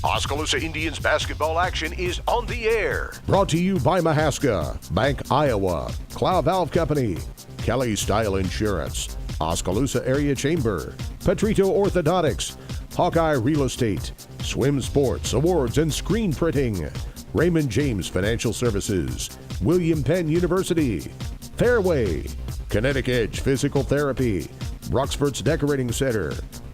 Oskaloosa Indians basketball action is on the air. Brought to you by Mahaska, Bank Iowa, Clow Valve Company, Kelly Style Insurance, Oskaloosa Area Chamber, Petrito Orthodontics, Hawkeye Real Estate, Swim Sports, Awards and Screen Printing, Raymond James Financial Services, William Penn University, Fairway, Kinetic Edge Physical Therapy, Roxfort's Decorating Center,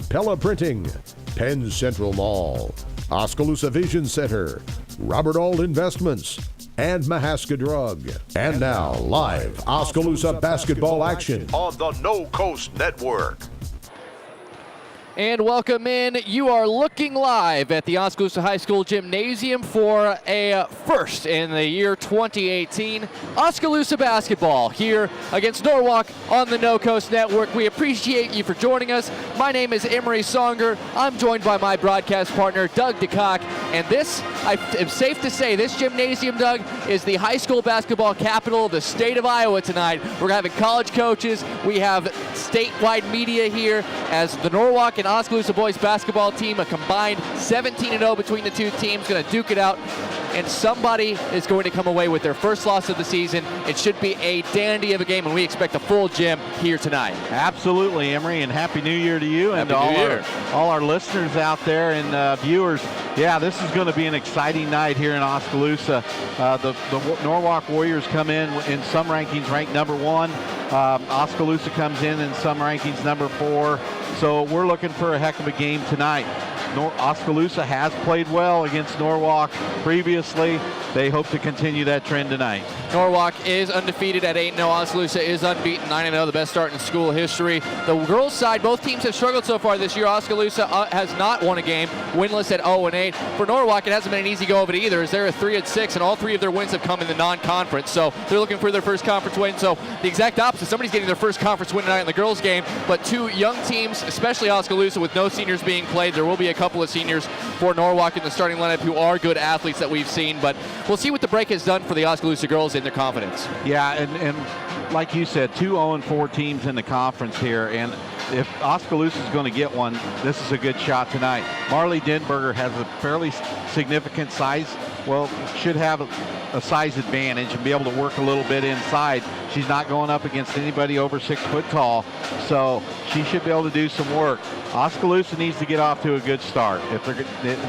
Pella Printing, Penn Central Mall, Oskaloosa Vision Center, Robert Auld Investments, and Mahaska Drug. And now, live Oskaloosa basketball action on the No Coast Network. And welcome in. You are looking live at the Oskaloosa High School Gymnasium for a first in the year 2018. Oskaloosa basketball here against Norwalk on the No Coast Network. We appreciate you for joining us. My name is Emery Songer. I'm joined by my broadcast partner, Doug DeCock. And this, I am safe to say, this gymnasium, Doug, is the high school basketball capital of the state of Iowa tonight. We're having college coaches. We have statewide media here as the Norwalk and Oskaloosa boys basketball team, a combined 17-0 between the two teams, going to duke it out, and somebody is going to come away with their first loss of the season. It should be a dandy of a game, and we expect a full gym here tonight. Absolutely, Emery, and Happy New Year to you and to all our listeners out there and viewers. Yeah, this is going to be an exciting night here in Oskaloosa. The Norwalk Warriors come in some rankings ranked number 1. Oskaloosa comes in some rankings number 4. So we're looking for a heck of a game tonight. Oskaloosa has played well against Norwalk previously. They hope to continue that trend tonight. Norwalk is undefeated at 8-0. Oskaloosa is unbeaten 9-0, the best start in school history. The girls' side, both teams have struggled so far this year. Oskaloosa has not won a game, winless at 0-8. For Norwalk, it hasn't been an easy go of it either, as they're at 3-6, and all 3 of their wins have come in the non-conference. So they're looking for their first conference win. So the exact opposite. Somebody's getting their first conference win tonight in the girls' game, but 2 young teams, especially Oskaloosa, with no seniors being played. There will be a couple of seniors for Norwalk in the starting lineup who are good athletes that we've seen, but we'll see what the break has done for the Oskaloosa girls in their confidence. Yeah, and like you said, 2 0-4 teams in the conference here, and if Oskaloosa is going to get one, this is a good shot tonight. Marley Denberger has a fairly significant size, should have a size advantage and be able to work a little bit inside. She's not going up against anybody over 6 foot tall, so she should be able to do some work. Oskaloosa needs to get off to a good start.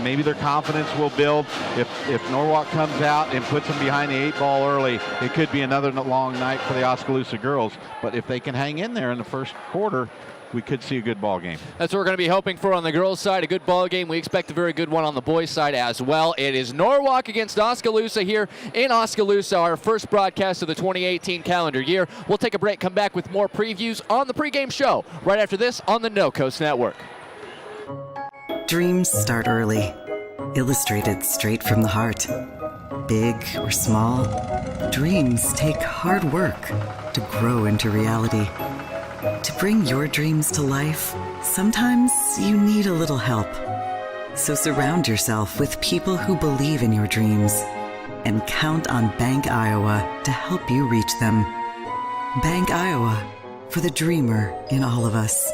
Maybe their confidence will build. If Norwalk comes out and puts them behind the 8 ball early, it could be another long night for the Oskaloosa girls. But if they can hang in there in the first quarter, we could see a good ball game. That's what we're going to be hoping for on the girls' side, a good ball game. We expect a very good one on the boys' side as well. It is Norwalk against Oskaloosa here in Oskaloosa, our first broadcast of the 2018 calendar year. We'll take a break, come back with more previews on the pregame show right after this on the No Coast Network. Dreams start early, illustrated straight from the heart. Big or small, dreams take hard work to grow into reality. To bring your dreams to life, sometimes you need a little help. So surround yourself with people who believe in your dreams and count on Bank Iowa to help you reach them. Bank Iowa, for the dreamer in all of us.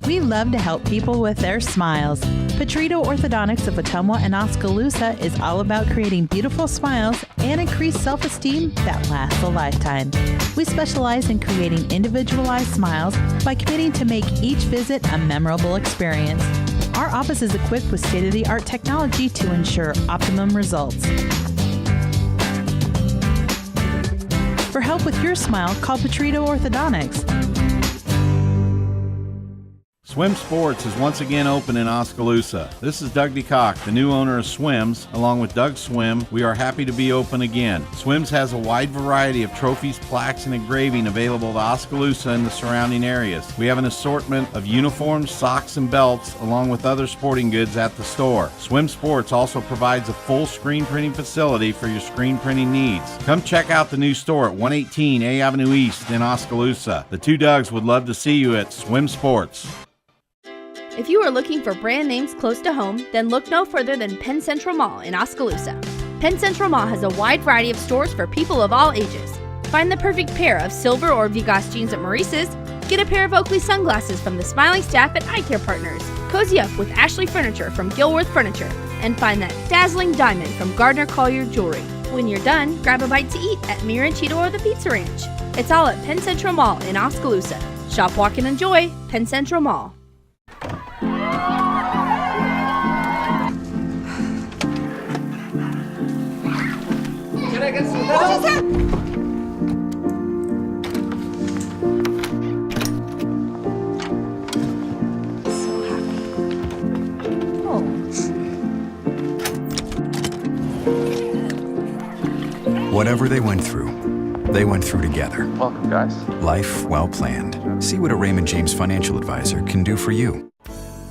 We love to help people with their smiles. Petrito Orthodontics of Ottumwa and Oskaloosa is all about creating beautiful smiles and increased self-esteem that lasts a lifetime. We specialize in creating individualized smiles by committing to make each visit a memorable experience. Our office is equipped with state-of-the-art technology to ensure optimum results. For help with your smile, call Petrito Orthodontics. Swim Sports is once again open in Oskaloosa. This is Doug DeCock, the new owner of Swims. Along with Doug Swim, we are happy to be open again. Swims has a wide variety of trophies, plaques, and engraving available to Oskaloosa and the surrounding areas. We have an assortment of uniforms, socks, and belts, along with other sporting goods at the store. Swim Sports also provides a full screen printing facility for your screen printing needs. Come check out the new store at 118 A Avenue East in Oskaloosa. The two Dougs would love to see you at Swim Sports. If you are looking for brand names close to home, then look no further than Penn Central Mall in Oskaloosa. Penn Central Mall has a wide variety of stores for people of all ages. Find the perfect pair of silver or Vigas jeans at Maurice's. Get a pair of Oakley sunglasses from the smiling staff at Eye Care Partners. Cozy up with Ashley Furniture from Gilworth Furniture and find that dazzling diamond from Gardner Collier Jewelry. When you're done, grab a bite to eat at Mira Cheeto or the Pizza Ranch. It's all at Penn Central Mall in Oskaloosa. Shop, walk, and enjoy Penn Central Mall. Can I get some help? Whatever they went through together. Welcome, guys. Life well planned. See what a Raymond James financial advisor can do for you.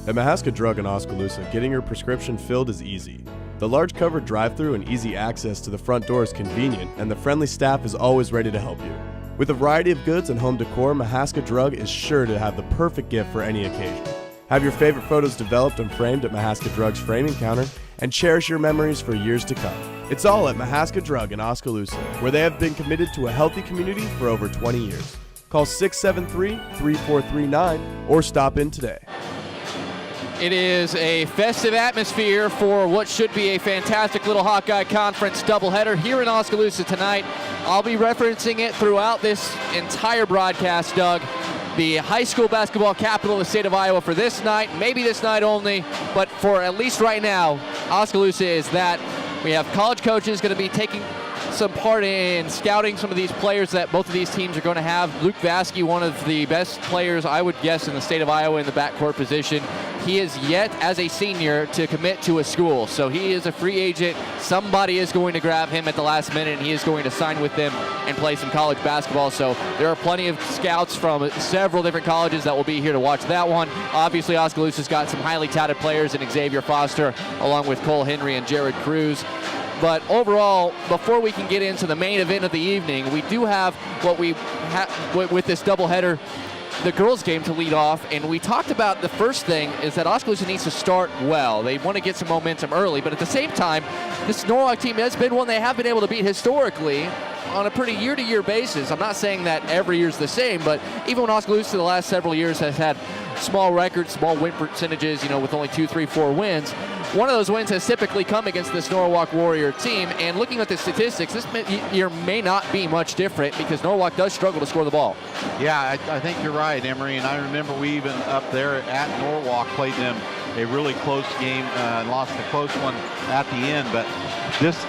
At Mahaska Drug in Oskaloosa, getting your prescription filled is easy. The large covered drive-through and easy access to the front door is convenient, and the friendly staff is always ready to help you. With a variety of goods and home decor, Mahaska Drug is sure to have the perfect gift for any occasion. Have your favorite photos developed and framed at Mahaska Drug's framing counter, and cherish your memories for years to come. It's all at Mahaska Drug in Oskaloosa, where they have been committed to a healthy community for over 20 years. Call 673-3439 or stop in today. It is a festive atmosphere for what should be a fantastic little Hawkeye Conference doubleheader here in Oskaloosa tonight. I'll be referencing it throughout this entire broadcast, Doug. The high school basketball capital of the state of Iowa for this night, maybe this night only, but for at least right now, Oskaloosa is that. We have college coaches going to be taking some part in scouting some of these players that both of these teams are going to have. Luke Vasky, one of the best players, I would guess, in the state of Iowa in the backcourt position. He is yet, as a senior, to commit to a school. So he is a free agent. Somebody is going to grab him at the last minute, and he is going to sign with them and play some college basketball. So there are plenty of scouts from several different colleges that will be here to watch that one. Obviously, Oskaloosa's got some highly touted players in Xavier Foster, along with Cole Henry and Jared Cruz. But overall, before we can get into the main event of the evening, we do have what we have with this doubleheader, the girls' game to lead off. And we talked about the first thing is that Oskaloosa needs to start well. They want to get some momentum early, but at the same time, this Norwalk team has been one they have been able to beat historically on a pretty year-to-year basis. I'm not saying that every year's the same, but even when Oskaloosa the last several years has had small records, small win percentages, with only 2, 3, 4 wins, one of those wins has typically come against this Norwalk Warrior team. And looking at the statistics, this year may not be much different because Norwalk does struggle to score the ball. Yeah, I think you're right, Emery. And I remember we even up there at Norwalk played them a really close game and lost a close one at the end. But this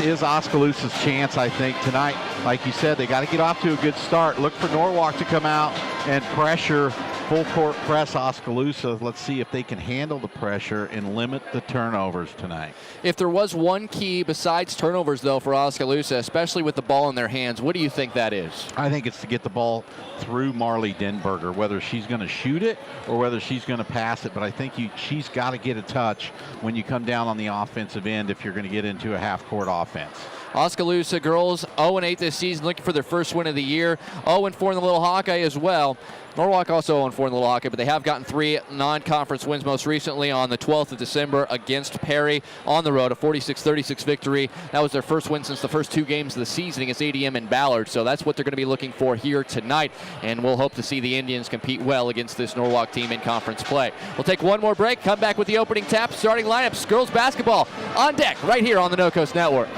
is Oskaloosa's chance, I think, tonight. Like you said, they got to get off to a good start. Look for Norwalk to come out and pressure, full court press Oskaloosa. Let's see if they can handle the pressure and limit the turnovers tonight. If there was one key besides turnovers, though, for Oskaloosa, especially with the ball in their hands, what do you think that is? I think it's to get the ball through Marley Denberger, whether she's going to shoot it or whether she's going to pass it. But I think she's got to get a touch when you come down on the offensive end if you're going to get into a half-court offense. Oskaloosa girls 0-8 this season, looking for their first win of the year. 0-4 in the Little Hawkeye as well. Norwalk also 0-4 in the Little Hawkeye, but they have gotten 3 non-conference wins, most recently on the 12th of December against Perry on the road, a 46-36 victory. That was their first win since the first 2 games of the season against ADM and Ballard, so that's what they're going to be looking for here tonight, and we'll hope to see the Indians compete well against this Norwalk team in conference play. We'll take one more break, come back with the opening tap, starting lineups, girls basketball on deck right here on the No Coast Network.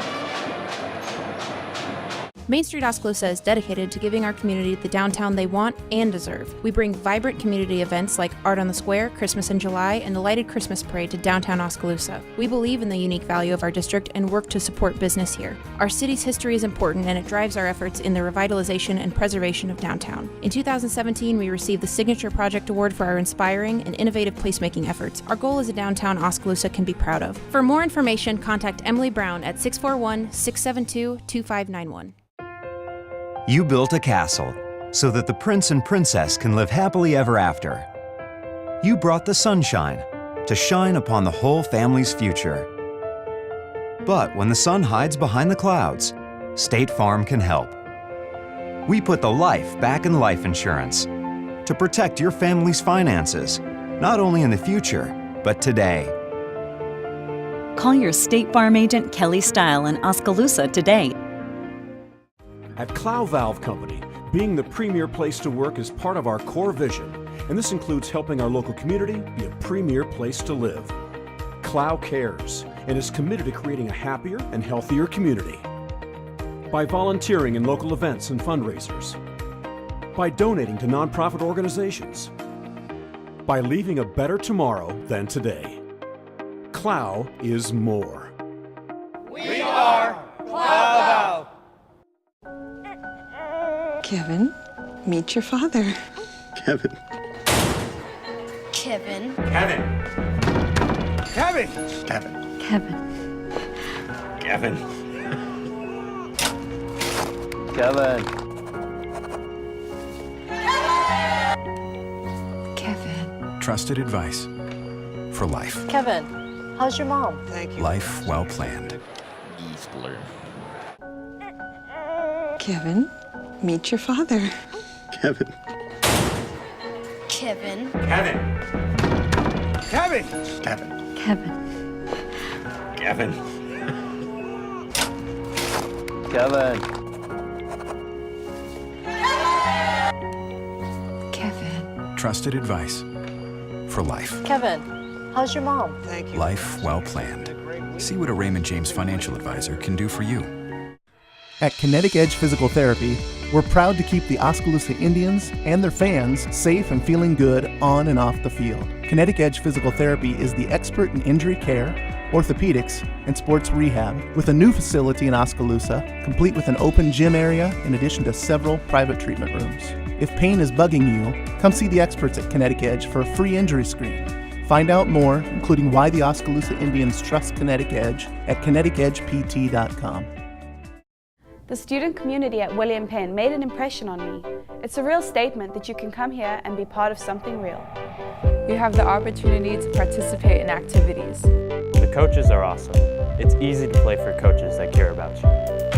Main Street Oskaloosa is dedicated to giving our community the downtown they want and deserve. We bring vibrant community events like Art on the Square, Christmas in July, and the Lighted Christmas Parade to downtown Oskaloosa. We believe in the unique value of our district and work to support business here. Our city's history is important and it drives our efforts in the revitalization and preservation of downtown. In 2017, we received the Signature Project Award for our inspiring and innovative placemaking efforts. Our goal is a downtown Oskaloosa can be proud of. For more information, contact Emily Brown at 641-672-2591. You built a castle so that the prince and princess can live happily ever after. You brought the sunshine to shine upon the whole family's future. But when the sun hides behind the clouds, State Farm can help. We put the life back in life insurance to protect your family's finances, not only in the future, but today. Call your State Farm agent Kelly Style in Oskaloosa today. At Clow Valve Company, being the premier place to work is part of our core vision, and this includes helping our local community be a premier place to live. Clow cares and is committed to creating a happier and healthier community. By volunteering in local events and fundraisers. By donating to nonprofit organizations. By leaving a better tomorrow than today. Clow is more. We are Clow Valve. Kevin, meet your father. Kevin. Kevin. Kevin. Kevin. Kevin. Kevin. Kevin. Kevin. Kevin. Trusted advice for life. Kevin, how's your mom? Thank you. Life well planned. Geese blur. Kevin, meet your father. Kevin. Kevin. Kevin. Kevin. Kevin. Kevin. Kevin. Kevin. Kevin. Trusted advice for life. Kevin, how's your mom? Thank you. Life well planned. See what a Raymond James financial advisor can do for you. At Kinetic Edge Physical Therapy, we're proud to keep the Oskaloosa Indians and their fans safe and feeling good on and off the field. Kinetic Edge Physical Therapy is the expert in injury care, orthopedics, and sports rehab, with a new facility in Oskaloosa, complete with an open gym area in addition to several private treatment rooms. If pain is bugging you, come see the experts at Kinetic Edge for a free injury screen. Find out more, including why the Oskaloosa Indians trust Kinetic Edge, at kineticedgept.com. The student community at William Penn made an impression on me. It's a real statement that you can come here and be part of something real. You have the opportunity to participate in activities. The coaches are awesome. It's easy to play for coaches that care about you.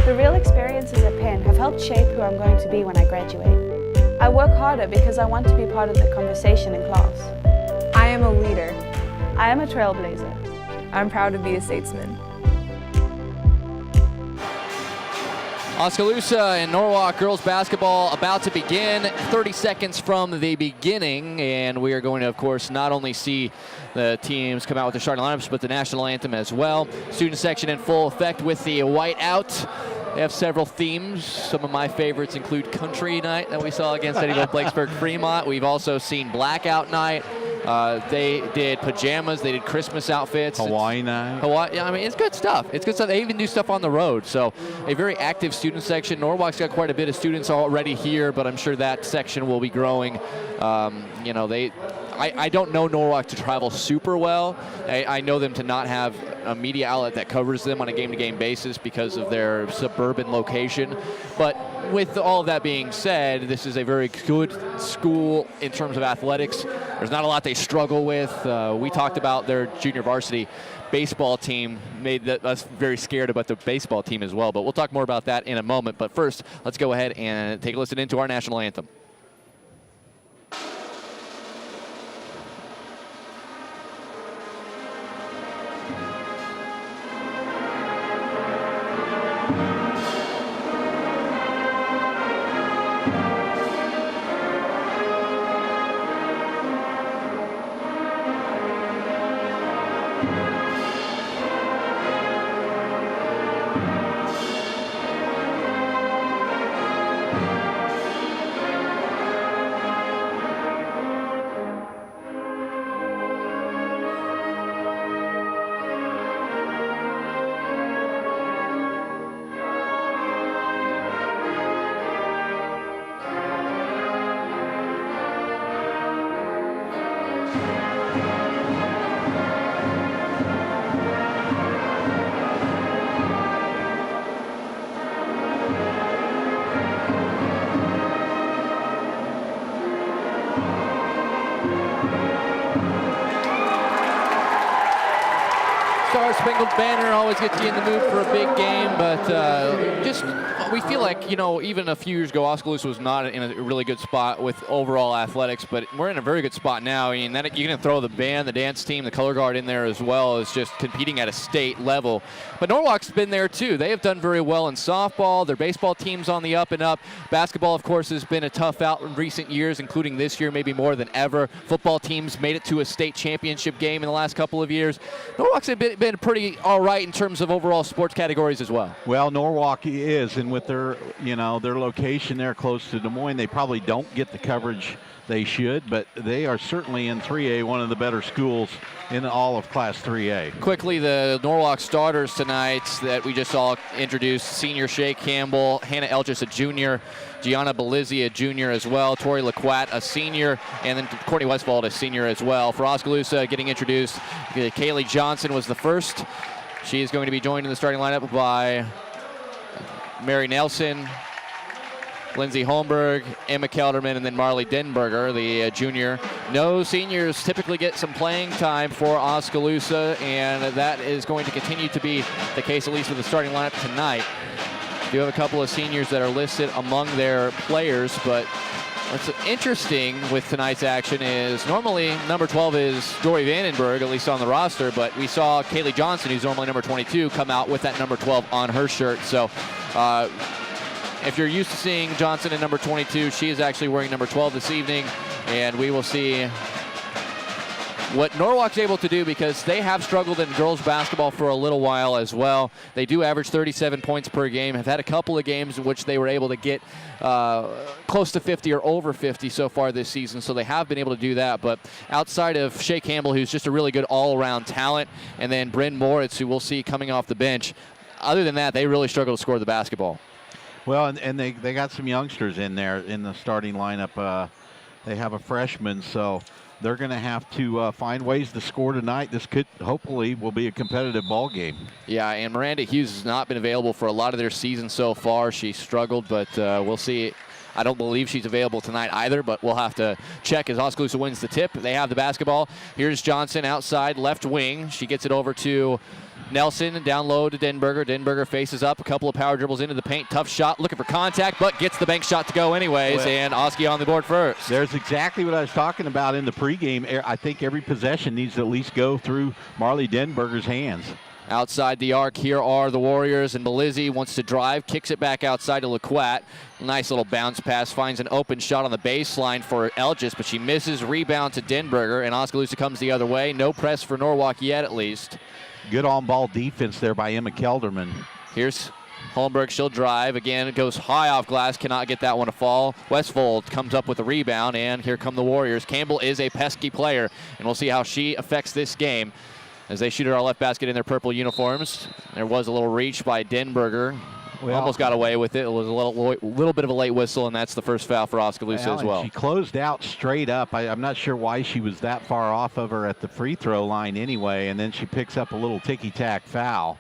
The real experiences at Penn have helped shape who I'm going to be when I graduate. I work harder because I want to be part of the conversation in class. I am a leader. I am a trailblazer. I'm proud to be a statesman. Oskaloosa and Norwalk girls basketball about to begin. 30 seconds from the beginning, and we are going to, of course, not only see the teams come out with their starting lineups, but the national anthem as well. Student section in full effect with the white out. They have several themes. Some of my favorites include Country Night that we saw against Eddyville Blakesburg Fremont. We've also seen Blackout Night. They did pajamas. They did Christmas outfits. Hawaii night. Yeah, I mean, it's good stuff. It's good stuff. They even do stuff on the road. So a very active student section. Norwalk's got quite a bit of students already here, but I'm sure that section will be growing. You know, I don't know Norwalk to travel super well. I know them to not have a media outlet that covers them on a game-to-game basis because of their suburban location. But with all of that being said, this is a very good school in terms of athletics. There's not a lot they struggle with. We talked about their junior varsity baseball team, made us very scared about the baseball team as well. But we'll talk more about that in a moment. But first, let's go ahead and take a listen into our national anthem. Spangled Banner always gets you in the mood for a big game, but we feel like, even a few years ago, Oskaloosa was not in a really good spot with overall athletics, but we're in a very good spot now. I mean, you're going to throw the band, the dance team, the color guard in there as well as just competing at a state level. But Norwalk's been there too. They have done very well in softball. Their baseball team's on the up and up. Basketball, of course, has been a tough out in recent years, including this year, maybe more than ever. Football teams made it to a state championship game in the last couple of years. Norwalk's been pretty all right in terms of overall sports categories as well. Well, Norwalk is, and with their location there close to Des Moines, they probably don't get the coverage they should, but they are certainly in 3A one of the better schools in all of Class 3A. Quickly, the Norwalk starters tonight that we just saw introduced: senior Shay Campbell, Hannah Elgis, a junior, Gianna Belizzi, a junior as well, Tori LaQuat, a senior, and then Courtney Westfald, a senior as well. For Oskaloosa, getting introduced, Kaylee Johnson was the first. She is going to be joined in the starting lineup by Mary Nelson, Lindsay Holmberg, Emma Kelderman, and then Marley Denberger, the junior. No seniors typically get some playing time for Oskaloosa, and that is going to continue to be the case, at least with the starting lineup tonight. We do have a couple of seniors that are listed among their players, but what's interesting with tonight's action is normally number 12 is Dory Vandenberg, at least on the roster, but we saw Kaylee Johnson, who's normally number 22, come out with that number 12 on her shirt. So if you're used to seeing Johnson in number 22, she is actually wearing number 12 this evening, and we will see what Norwalk's able to do, because they have struggled in girls basketball for a little while as well. They do average 37 points per game, have had a couple of games in which they were able to get close to 50 or over 50 so far this season, so they have been able to do that. But outside of Shay Campbell, who's just a really good all-around talent, and then Bryn Moritz, who we'll see coming off the bench, other than that, they really struggle to score the basketball. Well, and they got some youngsters in there in the starting lineup. They have a freshman, so they're going to have to find ways to score tonight. This could, hopefully, will be a competitive ball game. Yeah, and Miranda Hughes has not been available for a lot of their season so far. She struggled, but we'll see. I don't believe she's available tonight either, but we'll have to check as Oskaloosa wins the tip. They have the basketball. Here's Johnson outside, left wing. She gets it over to Nelson, down low to Denberger. Denberger faces up, a couple of power dribbles into the paint. Tough shot, looking for contact, but gets the bank shot to go anyways, and Oski on the board first. There's exactly what I was talking about in the pregame. I think every possession needs to at least go through Marley Denberger's hands. Outside the arc, here are the Warriors, and Belizzi wants to drive, kicks it back outside to LaQuat. Nice little bounce pass, finds an open shot on the baseline for Elgis, but she misses. Rebound to Denberger, and Oskaloosa comes the other way. No press for Norwalk yet, at least. Good on-ball defense there by Emma Kelderman. Here's Holmberg, she'll drive. Again, it goes high off glass, cannot get that one to fall. Westfold comes up with a rebound, and here come the Warriors. Campbell is a pesky player, and we'll see how she affects this game as they shoot at our left basket in their purple uniforms. There was a little reach by Denberger. Almost got away with it. It was a little bit of a late whistle, and that's the first foul for Oskaloosa as well. She closed out straight up. I'm not sure why she was that far off of her at the free throw line anyway, and then she picks up a little ticky-tack foul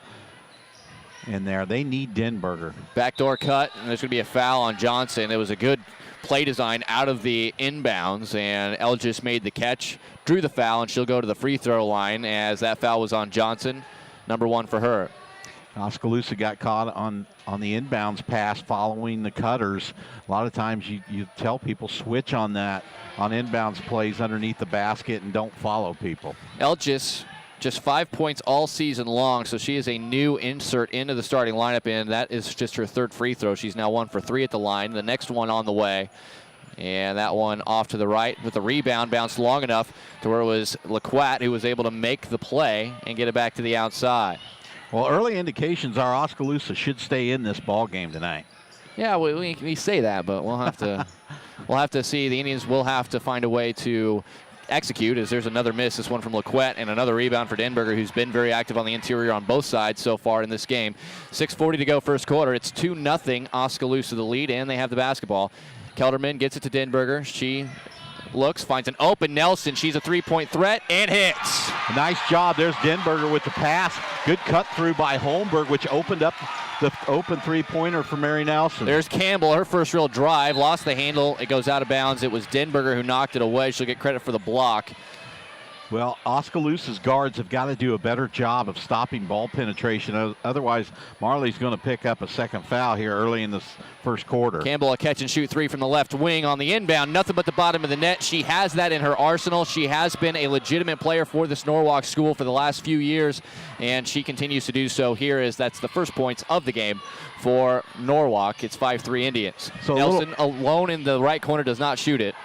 in there. They need Denberger. Backdoor cut, and there's going to be a foul on Johnson. It was a good play design out of the inbounds, and Elgis made the catch, drew the foul, and she'll go to the free throw line as that foul was on Johnson, number 1 for her. Oskaloosa got caught on the inbounds pass following the cutters. A lot of times you tell people switch on that, on inbounds plays underneath the basket, and don't follow people. Elgis, just 5 points all season long, so she is a new insert into the starting lineup, and that is just her 3rd free throw. She's now 1 for 3 at the line. The next one on the way. And that one off to the right with the rebound, bounced long enough to where it was LaQuat who was able to make the play and get it back to the outside. Well, early indications are Oskaloosa should stay in this ball game tonight. Yeah, we say that, but we'll have to see. The Indians will have to find a way to execute, as there's another miss. This one from LaQuat, and another rebound for Denberger, who's been very active on the interior on both sides so far in this game. 6:40 to go first quarter. It's 2-0 Oskaloosa the lead, and they have the basketball. Kelderman gets it to Denberger. She looks, finds an open Nelson. She's a 3-point threat and hits. Nice job. There's Denberger with the pass. Good cut through by Holmberg, which opened up the open 3-pointer for Mary Nelson. There's Campbell, her first real drive, lost the handle. It goes out of bounds. It was Denberger who knocked it away. She'll get credit for the block. Well, Oskaloosa's guards have got to do a better job of stopping ball penetration. Otherwise, Marley's going to pick up a second foul here early in this first quarter. Campbell, a catch and shoot three from the left wing on the inbound. Nothing but the bottom of the net. She has that in her arsenal. She has been a legitimate player for this Norwalk school for the last few years, and she continues to do so here as that's the first points of the game for Norwalk. It's 5-3 Indians. So Nelson alone in the right corner does not shoot it.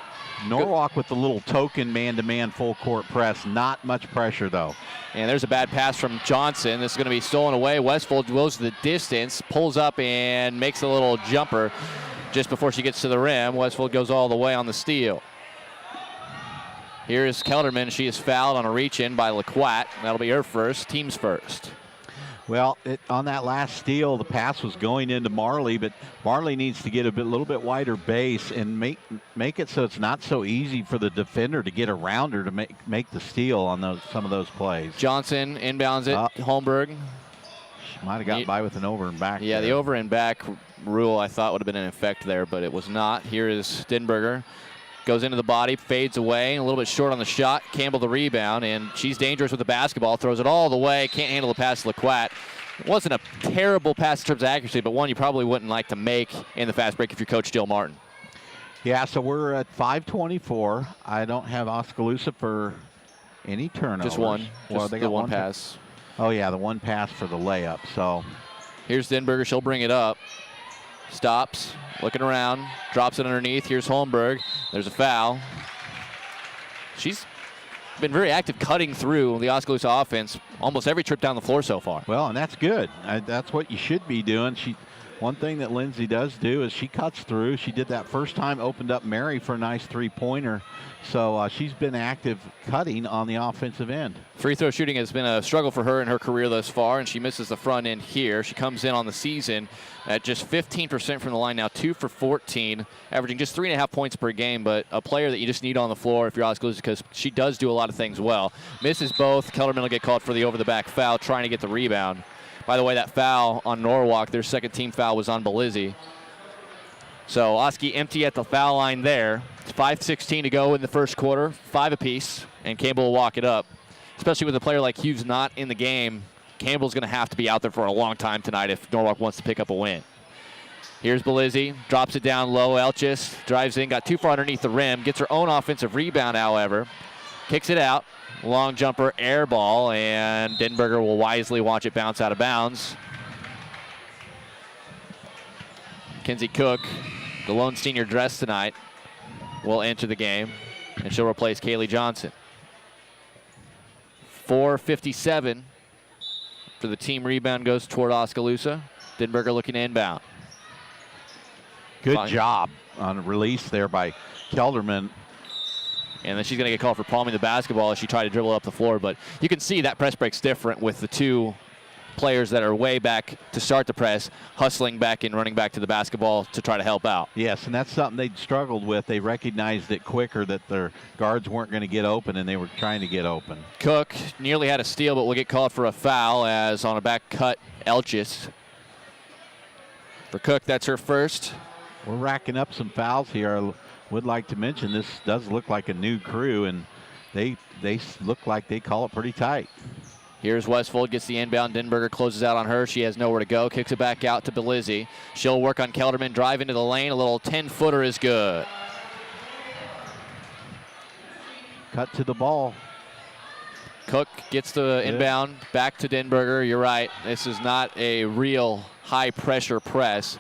Norwalk with the little token man-to-man full court press. Not much pressure, though. And there's a bad pass from Johnson. This is going to be stolen away. Westfold goes the distance, pulls up, and makes a little jumper just before she gets to the rim. Westfold goes all the way on the steal. Here's Kelderman. She is fouled on a reach-in by LaQuat. That'll be her first, team's first. Well, on that last steal, the pass was going into Marley, but Marley needs to get a little bit wider base and make it so it's not so easy for the defender to get around her to make the steal on some of those plays. Johnson inbounds it. Holmberg. She might have gotten by with an over and back. Yeah, there. The over and back rule I thought would have been in effect there, but it was not. Here is Denberger. Goes into the body, fades away, a little bit short on the shot. Campbell the rebound, and she's dangerous with the basketball. Throws it all the way, can't handle the pass to LaQuat. It wasn't a terrible pass in terms of accuracy, but one you probably wouldn't like to make in the fast break if you're Coach Jill Martin. Yeah, so we're at 5:24. I don't have Oskaloosa for any turnovers. Just one. Well, Just they the got one pass. Oh, yeah, the one pass for the layup. So here's Denberger. She'll bring it up. Stops, looking around, drops it underneath. Here's Holmberg. There's a foul. She's been very active cutting through the Oskaloosa offense almost every trip down the floor so far. Well, and that's good. That's what you should be doing. One thing that Lindsay does do is she cuts through. She did that first time, opened up Mary for a nice three-pointer. So she's been active cutting on the offensive end. Free throw shooting has been a struggle for her in her career thus far, and she misses the front end here. She comes in on the season at just 15% from the line now, 2 for 14, averaging just 3.5 points per game, but a player that you just need on the floor if you're Oskaloosa because she does do a lot of things well. Misses both. Kelderman will get called for the over-the-back foul, trying to get the rebound. By the way, that foul on Norwalk, their second team foul was on Belizzi. So Oski empty at the foul line there. It's 5:16 to go in the first quarter, 5 apiece, and Campbell will walk it up. Especially with a player like Hughes not in the game, Campbell's going to have to be out there for a long time tonight if Norwalk wants to pick up a win. Here's Belizzi, drops it down low. Elchis drives in, got too far underneath the rim, gets her own offensive rebound, however. Kicks it out. Long jumper, air ball, and Denberger will wisely watch it bounce out of bounds. Kinsey Cook, the lone senior dressed tonight, will enter the game, and she'll replace Kaylee Johnson. 4:57 for the team rebound goes toward Oskaloosa. Denberger looking to inbound. Good job on release there by Kelderman. And then she's going to get called for palming the basketball as she tried to dribble up the floor. But you can see that press break's different with the two players that are way back to start the press, hustling back and running back to the basketball to try to help out. Yes, and that's something they struggled with. They recognized it quicker that their guards weren't going to get open, and they were trying to get open. Cook nearly had a steal, but will get called for a foul as on a back cut, Elchis. For Cook, that's her first. We're racking up some fouls here. I would like to mention this does look like a new crew, and they look like they call it pretty tight. Here's Westfold, gets the inbound. Denberger closes out on her. She has nowhere to go. Kicks it back out to Belizzi. She'll work on Kelderman, drive into the lane. A little 10-footer is good. Cut to the ball. Cook gets the inbound back to Denberger. You're right. This is not a real high-pressure press.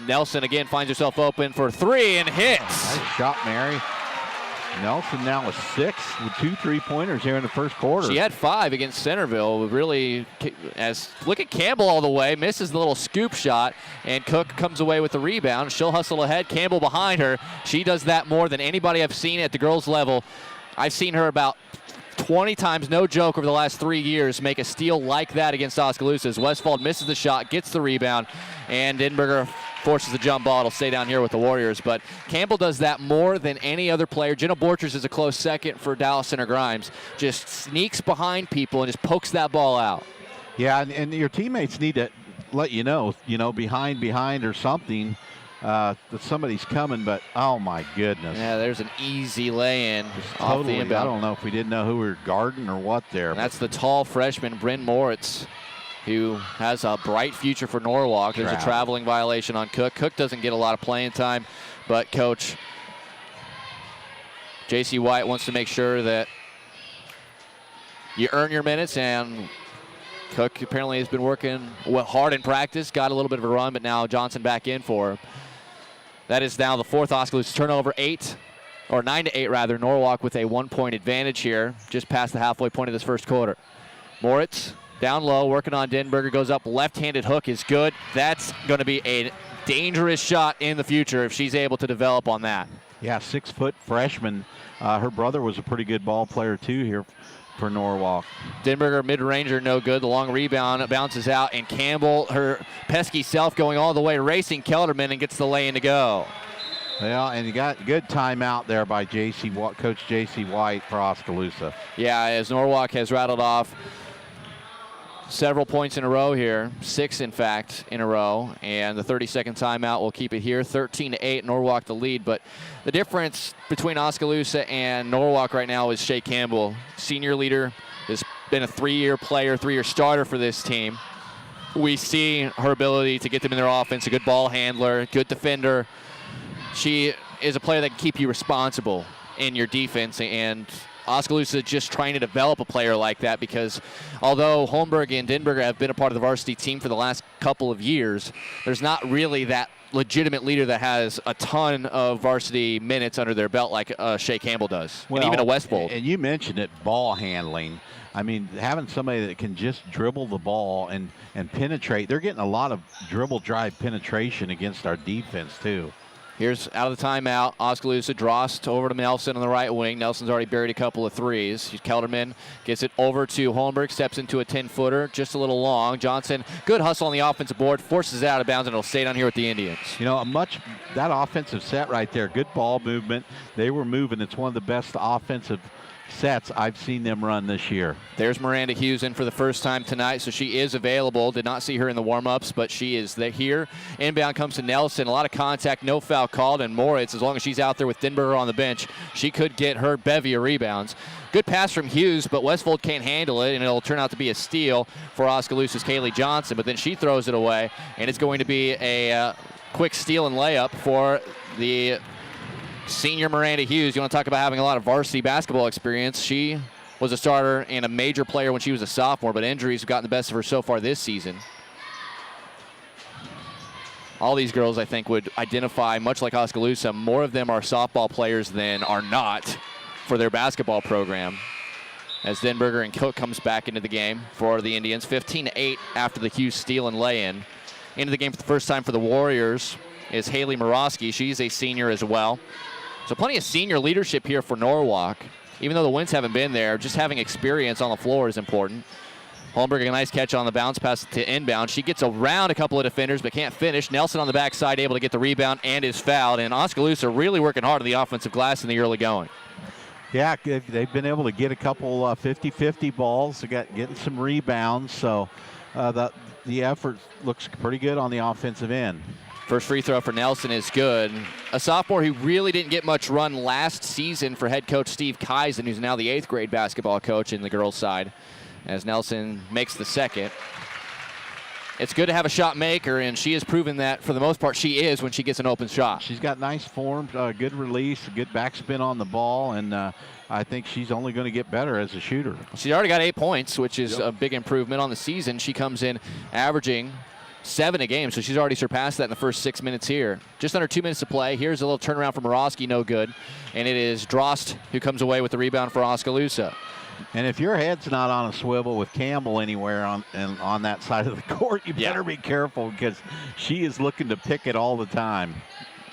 Nelson again finds herself open for three and hits. Nice shot, Mary. Nelson now with 6 with 2 3-pointers here in the first quarter. She had 5 against Centerville. Really, look at Campbell all the way, misses the little scoop shot, and Cook comes away with the rebound. She'll hustle ahead. Campbell behind her. She does that more than anybody I've seen at the girls' level. I've seen her about 20 times, no joke, over the last 3 years make a steal like that against Oskaloosa. As Westfold misses the shot, gets the rebound, and Denberger forces the jump ball. It'll stay down here with the Warriors. But Campbell does that more than any other player. Jenna Borchers is a close second for Dallas Center Grimes. Just sneaks behind people and just pokes that ball out. Yeah, and your teammates need to let you know, behind or something. that somebody's coming, but oh my goodness. Yeah, there's an easy lay-in off the inbound. I don't know if we didn't know who we were guarding or what there. And that's the tall freshman, Bryn Moritz, who has a bright future for Norwalk. There's a traveling violation on Cook. Cook doesn't get a lot of playing time, but Coach J.C. White wants to make sure that you earn your minutes, and Cook apparently has been working hard in practice, got a little bit of a run, but now Johnson back in for her. That is now the fourth Oskaloosa turnover, 9-8 rather. Norwalk with a 1-point advantage here, just past the halfway point of this first quarter. Moritz down low, working on Denberger, goes up, left-handed hook is good. That's going to be a dangerous shot in the future if she's able to develop on that. Yeah, 6-foot freshman. Her brother was a pretty good ball player too here for Norwalk. Denberger, mid-ranger, no good. The long rebound bounces out, and Campbell, her pesky self, going all the way, racing Kelderman, and gets the lay-in to go. Yeah, and you got good timeout there by Coach J.C. White for Oskaloosa. Yeah, as Norwalk has rattled off several points in a row here, 6 in fact in a row, and the 30-second timeout will keep it here. 13-8, Norwalk the lead, but the difference between Oskaloosa and Norwalk right now is Shea Campbell, senior leader, has been a 3-year player, 3-year starter for this team. We see her ability to get them in their offense, a good ball handler, good defender. She is a player that can keep you responsible in your defense, and Oskaloosa just trying to develop a player like that, because although Holmberg and Denberger have been a part of the varsity team for the last couple of years, there's not really that legitimate leader that has a ton of varsity minutes under their belt like Shea Campbell does, and even a Westfold. And you mentioned it, ball handling. I mean, having somebody that can just dribble the ball and penetrate. They're getting a lot of dribble drive penetration against our defense too. Here's out of the timeout. Oskaloosa Drost over to Nelson on the right wing. Nelson's already buried a couple of threes. Kelderman gets it over to Holmberg, steps into a 10-footer, just a little long. Johnson, good hustle on the offensive board, forces it out of bounds, and it'll stay down here with the Indians. You know, that offensive set right there, good ball movement. They were moving. It's one of the best offensive sets I've seen them run this year. There's Miranda Hughes in for the first time tonight, so she is available. Did not see her in the warm-ups, but she is here. Inbound comes to Nelson. A lot of contact, no foul called, and Moritz, as long as she's out there with Denberger on the bench, she could get her bevy of rebounds. Good pass from Hughes, but Westfold can't handle it, and it'll turn out to be a steal for Oskaloosa's Kaylee Johnson, but then she throws it away, and it's going to be a quick steal and layup for the senior Miranda Hughes. You want to talk about having a lot of varsity basketball experience. She was a starter and a major player when she was a sophomore, but injuries have gotten the best of her so far this season. All these girls, I think, would identify, much like Oskaloosa, more of them are softball players than are not for their basketball program. As Denberger and Cook comes back into the game for the Indians. 15-8 after the Hughes steal and lay-in. Into the game for the first time for the Warriors is Haley Morosky. She's a senior as well. So plenty of senior leadership here for Norwalk. Even though the wins haven't been there, just having experience on the floor is important. Holmberg, a nice catch on the bounce pass to inbound. She gets around a couple of defenders but can't finish. Nelson on the backside able to get the rebound and is fouled. And Oskaloosa really working hard on the offensive glass in the early going. Yeah, they've been able to get a couple 50-50 balls. They got getting some rebounds. So the effort looks pretty good on the offensive end. First free throw for Nelson is good. A sophomore who really didn't get much run last season for head coach Steve Kaizen, who's now the 8th grade basketball coach in the girls' side, as Nelson makes the second. It's good to have a shot maker, and she has proven that for the most part she is when she gets an open shot. She's got nice form, good release, good backspin on the ball, and I think she's only going to get better as a shooter. She's already got 8 points, which is a big improvement on the season. She comes in averaging 7 a game, so she's already surpassed that in the first 6 minutes here. Just under 2 minutes to play. Here's a little turnaround from Morosky, no good. And it is Drost who comes away with the rebound for Oskaloosa. And if your head's not on a swivel with Campbell anywhere on that side of the court, you better be careful, because she is looking to pick it all the time.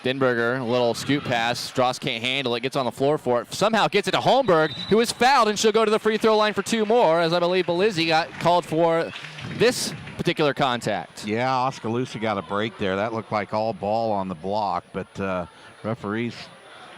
Denberger, a little scoop pass. Drost can't handle it, gets on the floor for it. Somehow gets it to Holmberg, who is fouled, and she'll go to the free throw line for 2 more, as I believe Belizzi got called for this particular contact. Yeah, Oskaloosa got a break there. That looked like all ball on the block, but referees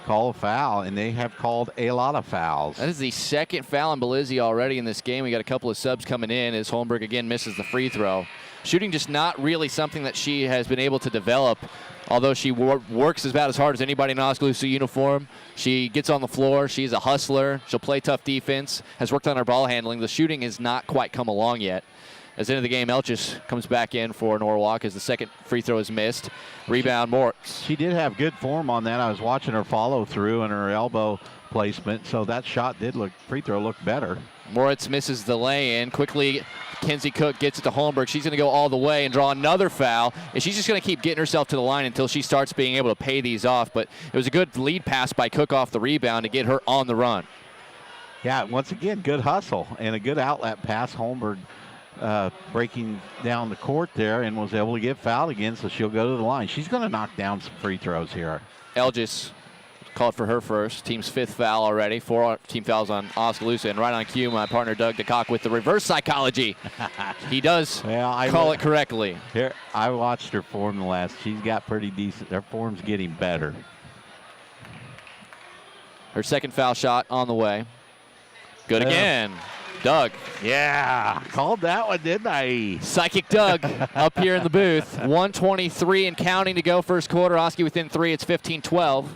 call a foul, and they have called a lot of fouls. That is the second foul on Belizzi already in this game. We got a couple of subs coming in as Holmberg again misses the free throw. Shooting just not really something that she has been able to develop. Although she works about as hard as anybody in an Oskaloosa uniform. She gets on the floor. She's a hustler. She'll play tough defense, has worked on her ball handling. The shooting has not quite come along yet. As the end of the game, Elchis comes back in for Norwalk as the second free throw is missed. Rebound, Moritz. She did have good form on that. I was watching her follow through and her elbow placement, so that shot did look, free throw looked better. Moritz misses the lay-in. Quickly, Kenzie Cook gets it to Holmberg. She's going to go all the way and draw another foul. And she's just going to keep getting herself to the line until she starts being able to pay these off. But it was a good lead pass by Cook off the rebound to get her on the run. Yeah, once again, good hustle and a good outlet pass. Holmberg breaking down the court there and was able to get fouled again, so she'll go to the line. She's going to knock down some free throws here. Elgis called for her first. Team's fifth foul already. 4 team fouls on Oskaloosa. And right on cue, my partner Doug DeCock with the reverse psychology. He does call it correctly. Here, I watched her form the last. She's got pretty decent. Her form's getting better. Her second foul shot on the way. Good again. Doug. Yeah, called that one, didn't I? Psychic Doug up here in the booth. 1:23 and counting to go first quarter. Oski within 3. It's 15-12.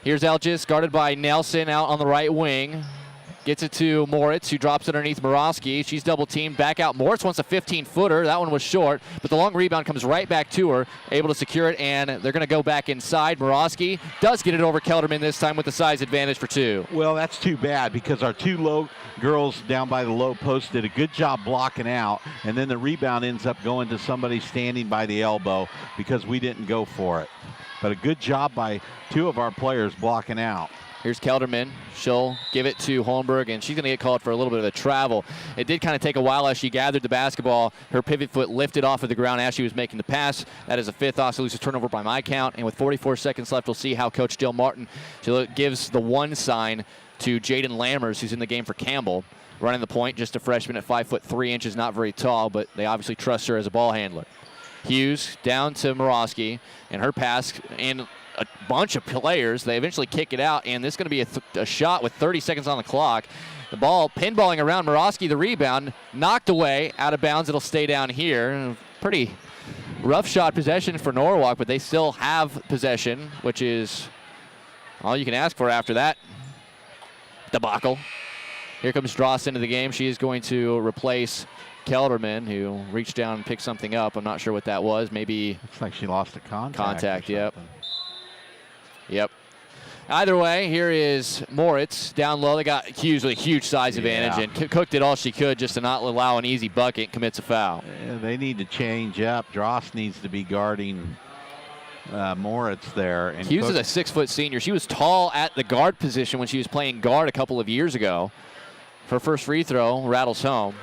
Here's Elgis, guarded by Nelson out on the right wing. Gets it to Moritz, who drops it underneath Morosky. She's double-teamed. Back out. Moritz wants a 15-footer. That one was short, but the long rebound comes right back to her, able to secure it, and they're going to go back inside. Morosky does get it over Kelderman this time with the size advantage for 2. Well, that's too bad because our 2 low girls down by the low post did a good job blocking out, and then the rebound ends up going to somebody standing by the elbow because we didn't go for it. But a good job by 2 of our players blocking out. Here's Kelderman. She'll give it to Holmberg, and she's going to get called for a little bit of a travel. It did kind of take a while as she gathered the basketball. Her pivot foot lifted off of the ground as she was making the pass. That is a 5th Oskaloosa turnover by my count. And with 44 seconds left, we'll see how Coach Jill Martin gives the 1 sign to Jaden Lammers, who's in the game for Campbell. Running the point, just a freshman at 5'3", not very tall, but they obviously trust her as a ball handler. Hughes down to Morosky, and her pass, and a bunch of players. They eventually kick it out, and this is going to be a shot with 30 seconds on the clock. The ball pinballing around Morosky, the rebound, knocked away, out of bounds. It'll stay down here. Pretty rough shot possession for Norwalk, but they still have possession, which is all you can ask for after that debacle. Here comes Dross into the game. She is going to replace Kelderman, who reached down and picked something up. I'm not sure what that was. Maybe looks like she lost a contact. Yep. Either way, here is Moritz down low. They got Hughes with a huge size advantage and Cook did all she could just to not allow an easy bucket, commits a foul. Yeah, they need to change up. Dross needs to be guarding Moritz there. And Hughes is a 6-foot senior. She was tall at the guard position when she was playing guard a couple of years ago. Her first free throw rattles home.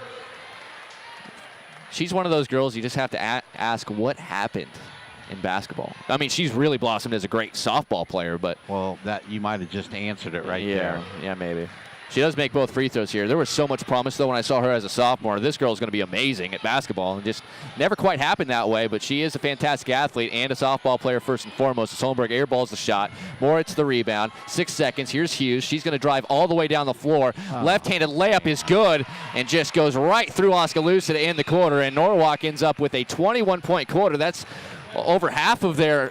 She's one of those girls you just have to ask what happened in basketball. I mean, she's really blossomed as a great softball player, but... Well, that you might have just answered it right there. Yeah, maybe. She does make both free throws here. There was so much promise, though, when I saw her as a sophomore. This girl is going to be amazing at basketball. And just never quite happened that way, but she is a fantastic athlete and a softball player first and foremost. As Holmberg airballs the shot. Moritz the rebound. 6 seconds. Here's Hughes. She's going to drive all the way down the floor. Left-handed layup is good and just goes right through Oskaloosa to end the quarter. And Norwalk ends up with a 21-point quarter. That's over half of their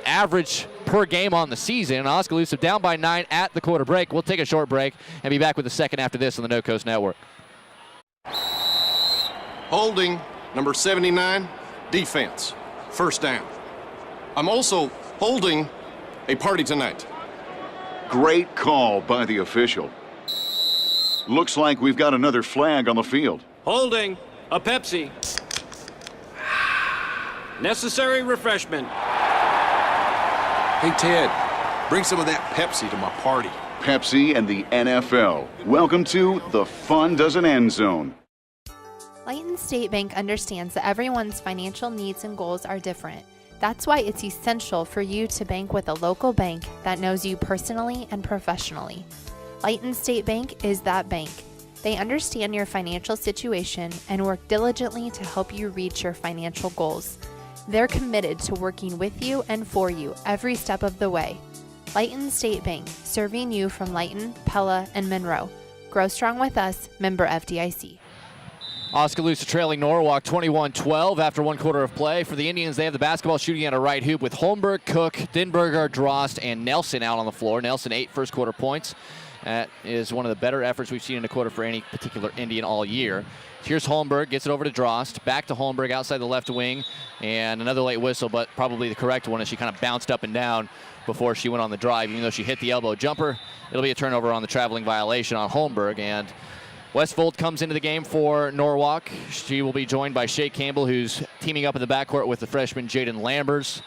average per game on the season. Oskaloosa down by 9 at the quarter break. We'll take a short break and be back with the second after this on the No Coast Network. Holding, number 79, defense, first down. I'm also holding a party tonight. Great call by the official. Looks like we've got another flag on the field. Holding, a Pepsi. Necessary refreshment. Hey, Ted, bring some of that Pepsi to my party. Pepsi and the NFL. Welcome to the Fun Doesn't End Zone. Lighton State Bank understands that everyone's financial needs and goals are different. That's why it's essential for you to bank with a local bank that knows you personally and professionally. Lighton State Bank is that bank. They understand your financial situation and work diligently to help you reach your financial goals. They're committed to working with you and for you every step of the way. Lighton State Bank, serving you from Lighton, Pella, and Monroe. Grow strong with us, member FDIC. Oskaloosa trailing Norwalk 21-12 after 1 quarter of play. For the Indians, they have the basketball shooting at a right hoop with Holmberg, Cook, Dinberger, Drost, and Nelson out on the floor. Nelson 8 first quarter points. That is one of the better efforts we've seen in a quarter for any particular Indian all year. Here's Holmberg, gets it over to Drost, back to Holmberg outside the left wing, and another late whistle, but probably the correct one as she kind of bounced up and down before she went on the drive. Even though she hit the elbow jumper, it'll be a turnover on the traveling violation on Holmberg. And Westfold comes into the game for Norwalk. She will be joined by Shea Campbell, who's teaming up in the backcourt with the freshman Jaden Lambers.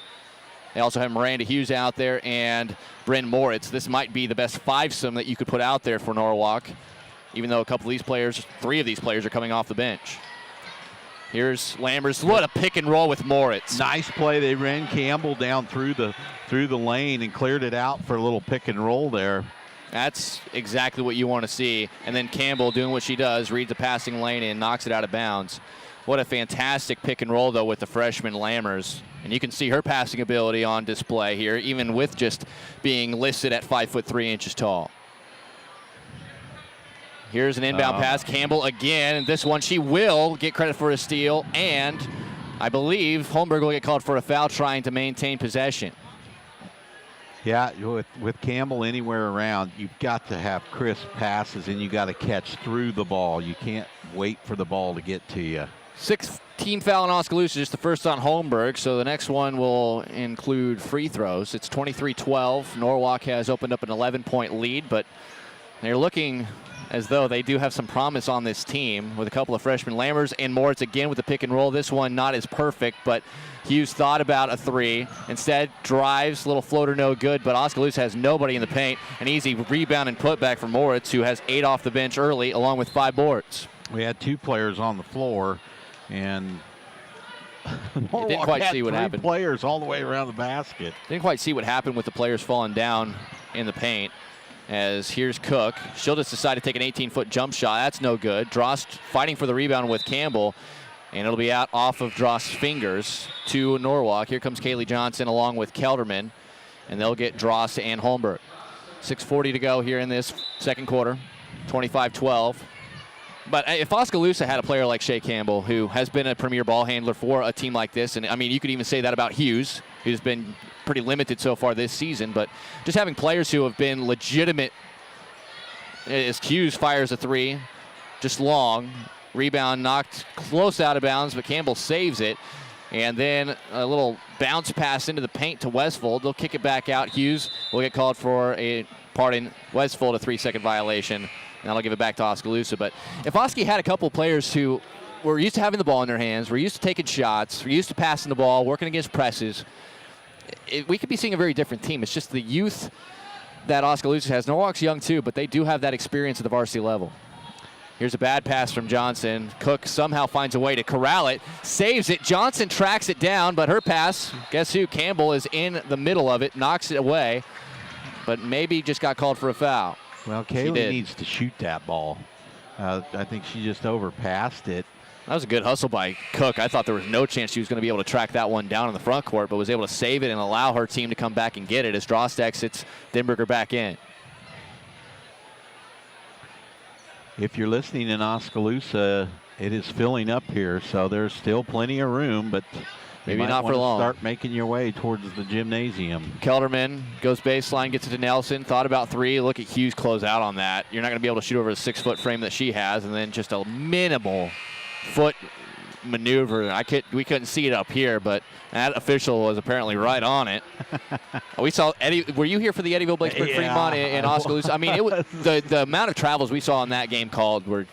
They also have Miranda Hughes out there and Bryn Moritz. This might be the best fivesome that you could put out there for Norwalk, even though a couple of these players, 3 of these players are coming off the bench. Here's Lambers. What a pick and roll with Moritz. Nice play. They ran Campbell down through the lane and cleared it out for a little pick and roll there. That's exactly what you want to see. And then Campbell doing what she does, reads the passing lane and knocks it out of bounds. What a fantastic pick and roll, though, with the freshman Lammers. And you can see her passing ability on display here, even with just being listed at 5'3" tall. Here's an inbound pass. Campbell again. And this one, she will get credit for a steal. And I believe Holmberg will get called for a foul trying to maintain possession. Yeah, with Campbell anywhere around, you've got to have crisp passes, and you got to catch through the ball. You can't wait for the ball to get to you. 16 foul on Oskaloosa, just the first on Holmberg, so the next one will include free throws. It's 23-12. Norwalk has opened up an 11-point lead, but they're looking as though they do have some promise on this team with a couple of freshmen. Lammers and Moritz again with the pick and roll. This one not as perfect, but Hughes thought about a 3. Instead, drives, little floater, no good, but Oskaloosa has nobody in the paint. An easy rebound and putback for Moritz, who has 8 off the bench early, along with 5 boards. We had 2 players on the floor, and Norwalk didn't quite see what happened. Players all the way around the basket. Didn't quite see what happened with the players falling down in the paint. As here's Cook. She'll just decide to take an 18-foot jump shot. That's no good. Drost fighting for the rebound with Campbell, and it'll be out off of Drost's fingers to Norwalk. Here comes Kaylee Johnson along with Kelderman, and they'll get Drost and Holmberg. 6:40 to go here in this second quarter, 25-12. But if Oskaloosa had a player like Shea Campbell, who has been a premier ball handler for a team like this, and I mean, you could even say that about Hughes, who's been pretty limited so far this season, but just having players who have been legitimate, as Hughes fires a 3, just long, rebound knocked close out of bounds, but Campbell saves it, and then a little bounce pass into the paint to Westfold. They'll kick it back out. Hughes will get called for Westfold a 3-second violation, and that'll give it back to Oskaloosa. But if Oski had a couple players who were used to having the ball in their hands, were used to taking shots, were used to passing the ball, working against presses, we could be seeing a very different team. It's just the youth that Oskaloosa has. Norwalk's young too, but they do have that experience at the varsity level. Here's a bad pass from Johnson. Cook somehow finds a way to corral it, saves it. Johnson tracks it down, but her pass, guess who? Campbell is in the middle of it, knocks it away, but maybe just got called for a foul. Well, Kaylee needs to shoot that ball. I think she just overpassed it. That was a good hustle by Cook. I thought there was no chance she was going to be able to track that one down in the front court, but was able to save it and allow her team to come back and get it as Drost exits Dinberger back in. If you're listening in Oskaloosa, it is filling up here, so there's still plenty of room, but maybe not for long. Start making your way towards the gymnasium. Kelderman goes baseline, gets it to Nelson. Thought about 3. Look at Hughes close out on that. You're not going to be able to shoot over the 6-foot frame that she has, and then just a minimal foot maneuver. We couldn't see it up here, but that official was apparently right on it. We saw Eddie. Were you here for the Eddyville Blacksburg Fremont in Oskaloosa? I mean, it was the amount of travels we saw in that game called were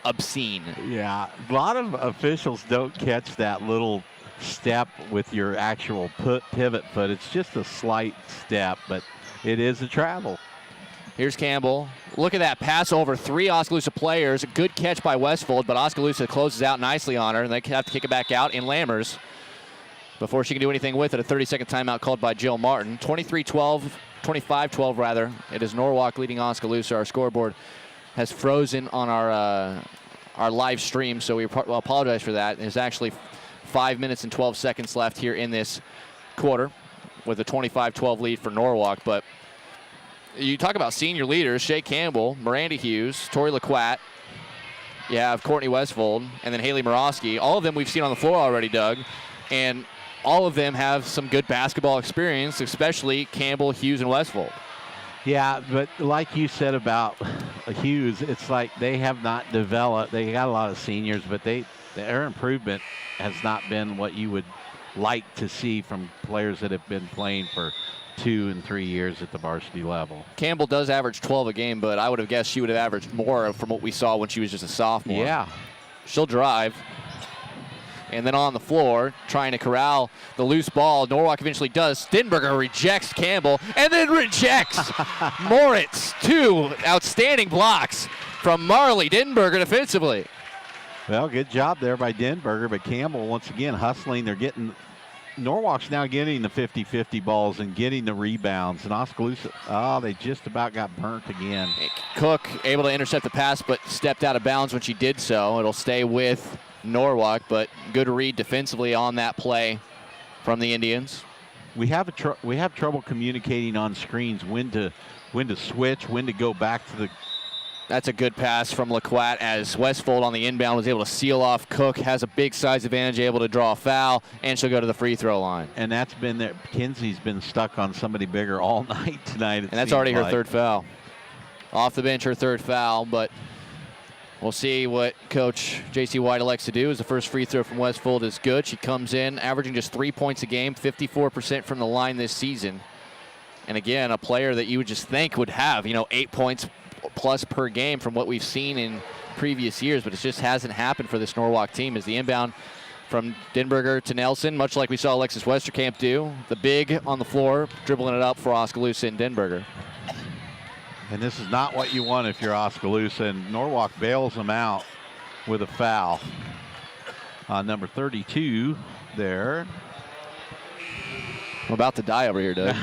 obscene. Yeah, a lot of officials don't catch that little step with your actual pivot foot. It's just a slight step, but it is a travel. Here's Campbell. Look at that pass over 3 Oskaloosa players. A good catch by Westfold, but Oskaloosa closes out nicely on her, and they have to kick it back out in Lammers before she can do anything with it. A 30-second timeout called by Jill Martin. 25-12 rather. It is Norwalk leading Oskaloosa. Our scoreboard has frozen on our live stream, so we apologize for that. There's actually 5 minutes and 12 seconds left here in this quarter with a 25-12 lead for Norwalk, but you talk about senior leaders, Shea Campbell, Miranda Hughes, Tori LaQuat, you have Courtney Westfold and then Haley Morosky. All of them we've seen on the floor already, Doug. And all of them have some good basketball experience, especially Campbell, Hughes, and Westfold. Yeah, but like you said about Hughes, it's like they have not developed. They got a lot of seniors, but their improvement has not been what you would like to see from players that have been playing for 2 and 3 years at the varsity level. Campbell does average 12 a game, but I would have guessed she would have averaged more from what we saw when she was just a sophomore. Yeah. She'll drive. And then on the floor, trying to corral the loose ball. Norwalk eventually does. Stenberger rejects Campbell and then rejects Moritz. 2 outstanding blocks from Marley Denberger defensively. Well, good job there by Denberger, but Campbell once again hustling. Norwalk's now getting the 50-50 balls and getting the rebounds. And Oskaloosa, they just about got burnt again. Cook able to intercept the pass, but stepped out of bounds when she did so. It'll stay with Norwalk, but good read defensively on that play from the Indians. We have trouble communicating on screens when to switch, when to go back to the. That's a good pass from LaQuat as Westfold on the inbound was able to seal off Cook, has a big size advantage, able to draw a foul, and she'll go to the free throw line. And that's been there. Kinsey's been stuck on somebody bigger all night tonight. And that's already her third foul. Off the bench, her third foul, but we'll see what Coach J.C. White elects to do as the first free throw from Westfold is good. She comes in averaging just 3 points a game, 54% from the line this season. And again, a player that you would just think would have, 8 points plus per game from what we've seen in previous years, but it just hasn't happened for this Norwalk team as the inbound from Denberger to Nelson, much like we saw Alexis Westerkamp do. The big on the floor, dribbling it up for Oskaloosa and Denberger. And this is not what you want if you're Oskaloosa, and Norwalk bails them out with a foul on number 32 there. I'm about to die over here, Doug.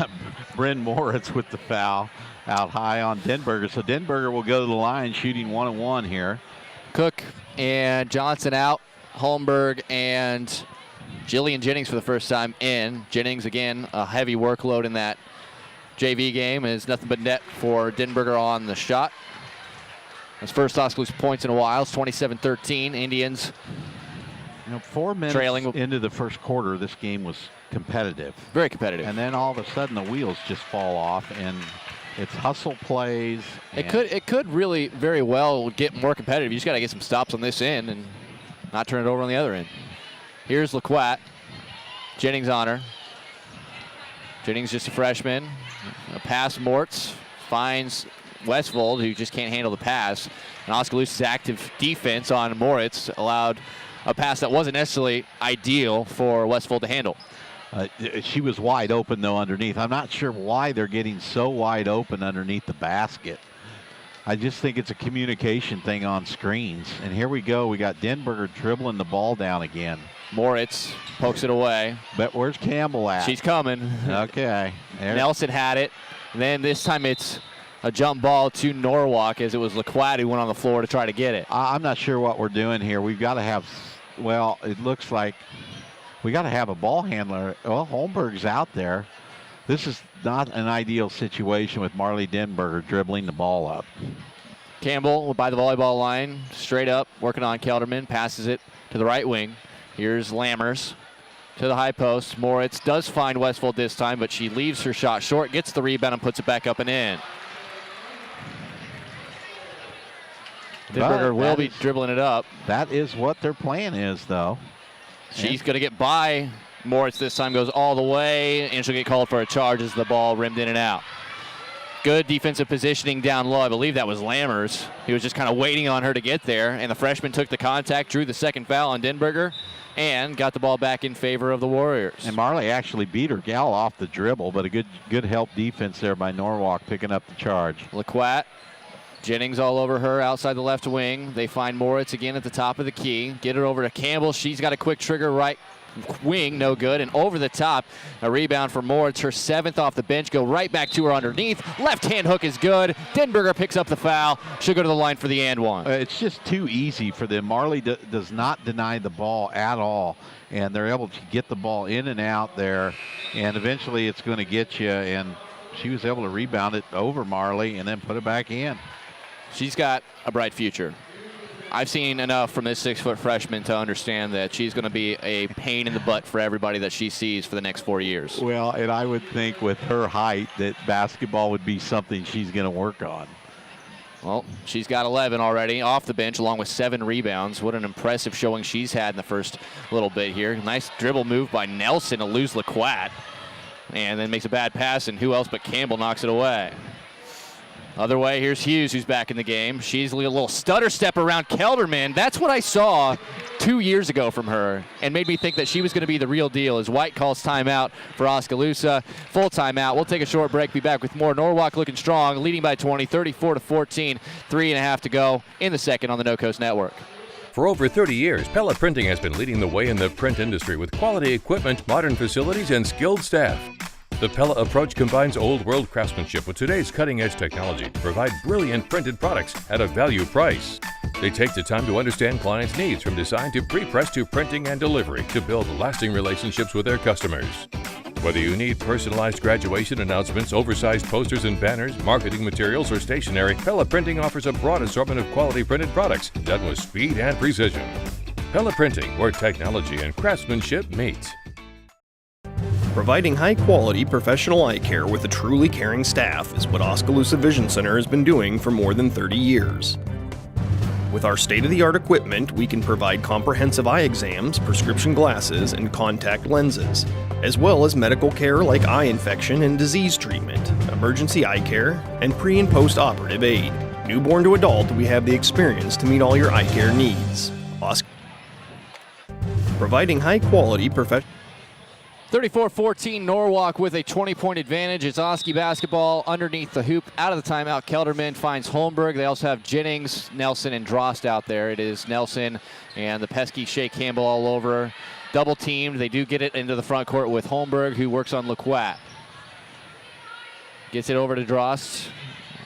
Bryn Moritz with the foul out high on Denberger. So Denberger will go to the line shooting 1-1 here. Cook and Johnson out. Holmberg and Jillian Jennings for the first time in. Jennings, again, a heavy workload in that JV game, is nothing but net for Denberger on the shot. His first Oskaloosa points in a while. It's 27-13. Indians 4 minutes trailing into the first quarter, this game was competitive. Very competitive. And then all of a sudden the wheels just fall off, and it's hustle plays. It could really very well get more competitive. You just got to get some stops on this end and not turn it over on the other end. Here's LaQuat. Jennings on her. Jennings just a freshman. A pass, Mortz finds Westfold, who just can't handle the pass. And Oskaloosa's active defense on Moritz allowed a pass that wasn't necessarily ideal for Westfold to handle. She was wide open, though, underneath. I'm not sure why they're getting so wide open underneath the basket. I just think it's a communication thing on screens. And here we go. We got Denberger dribbling the ball down again. Moritz pokes it away. But where's Campbell at? She's coming. Okay. Nelson had it. And then this time it's a jump ball to Norwalk, as it was LaQuat who went on the floor to try to get it. I'm not sure what we're doing here. We've got to have, well, it looks like we got to have a ball handler. Well, Holmberg's out there. This is not an ideal situation with Marley Denberger dribbling the ball up. Campbell by the volleyball line, straight up, working on Kelderman, passes it to the right wing. Here's Lammers to the high post. Moritz does find Westfold this time, but she leaves her shot short, gets the rebound, and puts it back up and in. Denberger will be dribbling it up. That is what their plan is, though. She's going to get by Moritz this time, goes all the way, and she'll get called for a charge as the ball rimmed in and out. Good defensive positioning down low. I believe that was Lammers. He was just kind of waiting on her to get there, and the freshman took the contact, drew the second foul on Denberger, and got the ball back in favor of the Warriors. And Marley actually beat her gal off the dribble, but a good help defense there by Norwalk picking up the charge. LaQuat, Jennings all over her outside the left wing. They find Moritz again at the top of the key. Get it over to Campbell. She's got a quick trigger right wing, no good, and over the top, a rebound for Moritz, her 7th off the bench, go right back to her underneath. Left hand hook is good. Denberger picks up the foul. She'll go to the line for the and one. It's just too easy for them. Marley does not deny the ball at all, and they're able to get the ball in and out there, and eventually it's going to get you, and she was able to rebound it over Marley and then put it back in. She's got a bright future. I've seen enough from this 6-foot freshman to understand that she's going to be a pain in the butt for everybody that she sees for the next 4 years. Well, and I would think with her height that basketball would be something she's going to work on. Well, she's got 11 already off the bench along with 7 rebounds. What an impressive showing she's had in the first little bit here. Nice dribble move by Nelson to lose LaQuat. And then makes a bad pass, and who else but Campbell knocks it away. Other way, here's Hughes, who's back in the game. She's a little stutter step around Kelderman. That's what I saw 2 years ago from her and made me think that she was going to be the real deal as White calls timeout for Oskaloosa. Full timeout. We'll take a short break, be back with more. Norwalk looking strong, leading by 20, 34-14, 3.5 to go in the second on the No Coast Network. For over 30 years, Pella Printing has been leading the way in the print industry with quality equipment, modern facilities, and skilled staff. The Pella approach combines old-world craftsmanship with today's cutting-edge technology to provide brilliant printed products at a value price. They take the time to understand clients' needs from design to pre-press to printing and delivery to build lasting relationships with their customers. Whether you need personalized graduation announcements, oversized posters and banners, marketing materials, or stationery, Pella Printing offers a broad assortment of quality printed products done with speed and precision. Pella Printing, where technology and craftsmanship meet. Providing high-quality professional eye care with a truly caring staff is what Oskaloosa Vision Center has been doing for more than 30 years. With our state-of-the-art equipment, we can provide comprehensive eye exams, prescription glasses, and contact lenses, as well as medical care like eye infection and disease treatment, emergency eye care, and pre- and post-operative aid. Newborn to adult, we have the experience to meet all your eye care needs. Providing high-quality professional 34-14, Norwalk with a 20-point advantage. It's Oski basketball underneath the hoop. Out of the timeout, Kelderman finds Holmberg. They also have Jennings, Nelson, and Drost out there. It is Nelson and the pesky Shea Campbell all over. Double teamed. They do get it into the front court with Holmberg, who works on LaQuat. Gets it over to Drost.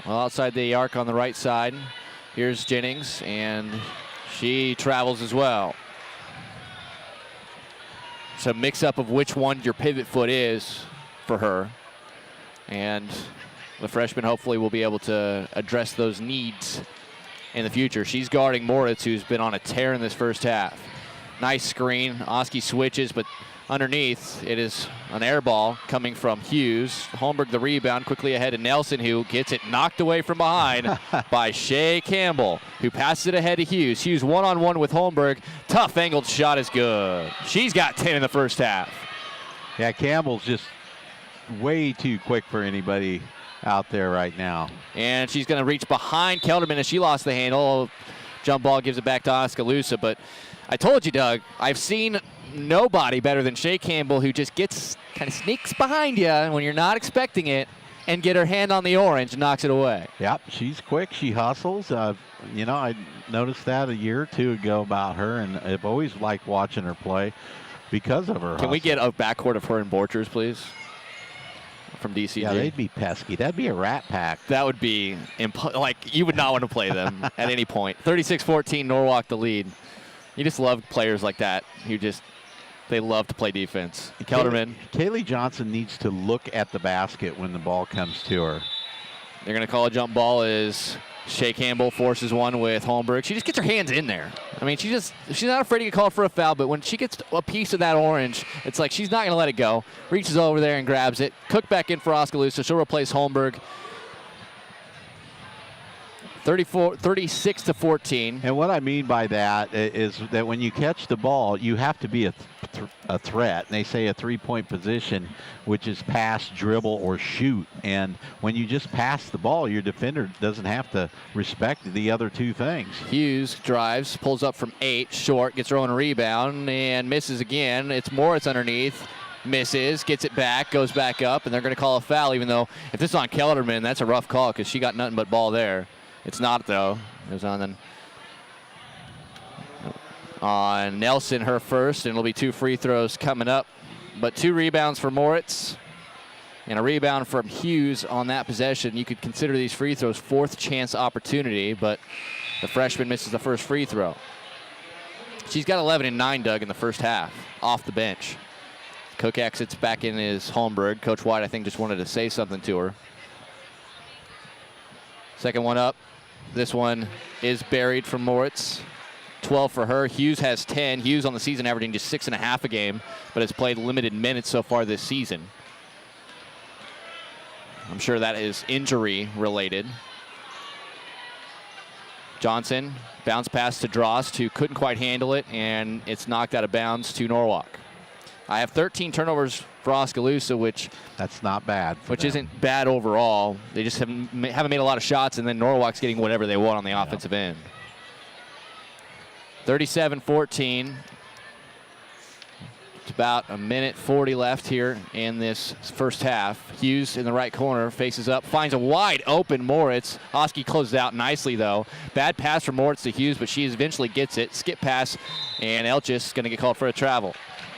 Well, outside the arc on the right side. Here's Jennings, and she travels as well. It's a mix-up of which one your pivot foot is for her. And the freshman hopefully will be able to address those needs in the future. She's guarding Moritz, who's been on a tear in this first half. Nice screen. Oski switches, but underneath it is an air ball coming from Hughes. Holmberg the rebound, quickly ahead to Nelson, who gets it knocked away from behind by Shea Campbell, who passes it ahead to Hughes. Hughes one-on-one with Holmberg. Tough angled shot is good. She's got 10 in the first half. Yeah, Campbell's just way too quick for anybody out there right now. And she's going to reach behind Kelderman as she lost the handle. Jump ball gives it back to Oskaloosa, but I told you, Doug, I've seen nobody better than Shea Campbell, who just kind of sneaks behind you when you're not expecting it and get her hand on the orange and knocks it away. Yep, she's quick. She hustles. You know, I noticed that a year or two ago about her, and I've always liked watching her play because of her hustle. Can we get a backcourt of her and Borchers, please? From DCG. Yeah, they'd be pesky. That'd be a rat pack. That would be, like, you would not want to play them at any point. 36-14, Norwalk the lead. You just love players like that who they love to play defense. Kelderman. Kaylee Johnson needs to look at the basket when the ball comes to her. They're going to call a jump ball as Shea Campbell forces one with Holmberg. She just gets her hands in there. I mean, she's not afraid to get called for a foul, but when she gets a piece of that orange, it's like she's not going to let it go. Reaches over there and grabs it. Cook back in for Oskaloosa. She'll replace Holmberg. 36-14. And what I mean by that is that when you catch the ball, you have to be a threat. And they say a three-point position, which is pass, dribble, or shoot. And when you just pass the ball, your defender doesn't have to respect the other two things. Hughes drives, pulls up from 8, short, gets her own rebound, and misses again. It's Moritz underneath. Misses, gets it back, goes back up, and they're going to call a foul, even though if this is on Kelderman, that's a rough call because she got nothing but ball there. It's not, though. It was on Nelson, her first, and it'll be 2 free throws coming up. But 2 rebounds for Moritz and a rebound from Hughes on that possession. You could consider these free throws 4th chance opportunity, but the freshman misses the first free throw. She's got 11 and 9, Doug, in the first half, off the bench. Cook exits back in his Holmberg. Coach White, I think, just wanted to say something to her. Second one up. This one is buried from Moritz. 12 for her. Hughes has 10. Hughes on the season averaging just 6.5 a game, but has played limited minutes so far this season. I'm sure that is injury related. Johnson, bounce pass to Drost, who couldn't quite handle it, and it's knocked out of bounds to Norwalk. I have 13 turnovers for Oskaloosa, which that's not bad. Which isn't bad overall. They just haven't made a lot of shots, and then Norwalk's getting whatever they want on the offensive end. 37-14. It's about a minute 40 left here in this first half. Hughes in the right corner, faces up, finds a wide open Moritz. Oski closes out nicely, though. Bad pass from Moritz to Hughes, but she eventually gets it. Skip pass, and Elchis going to get called for a travel.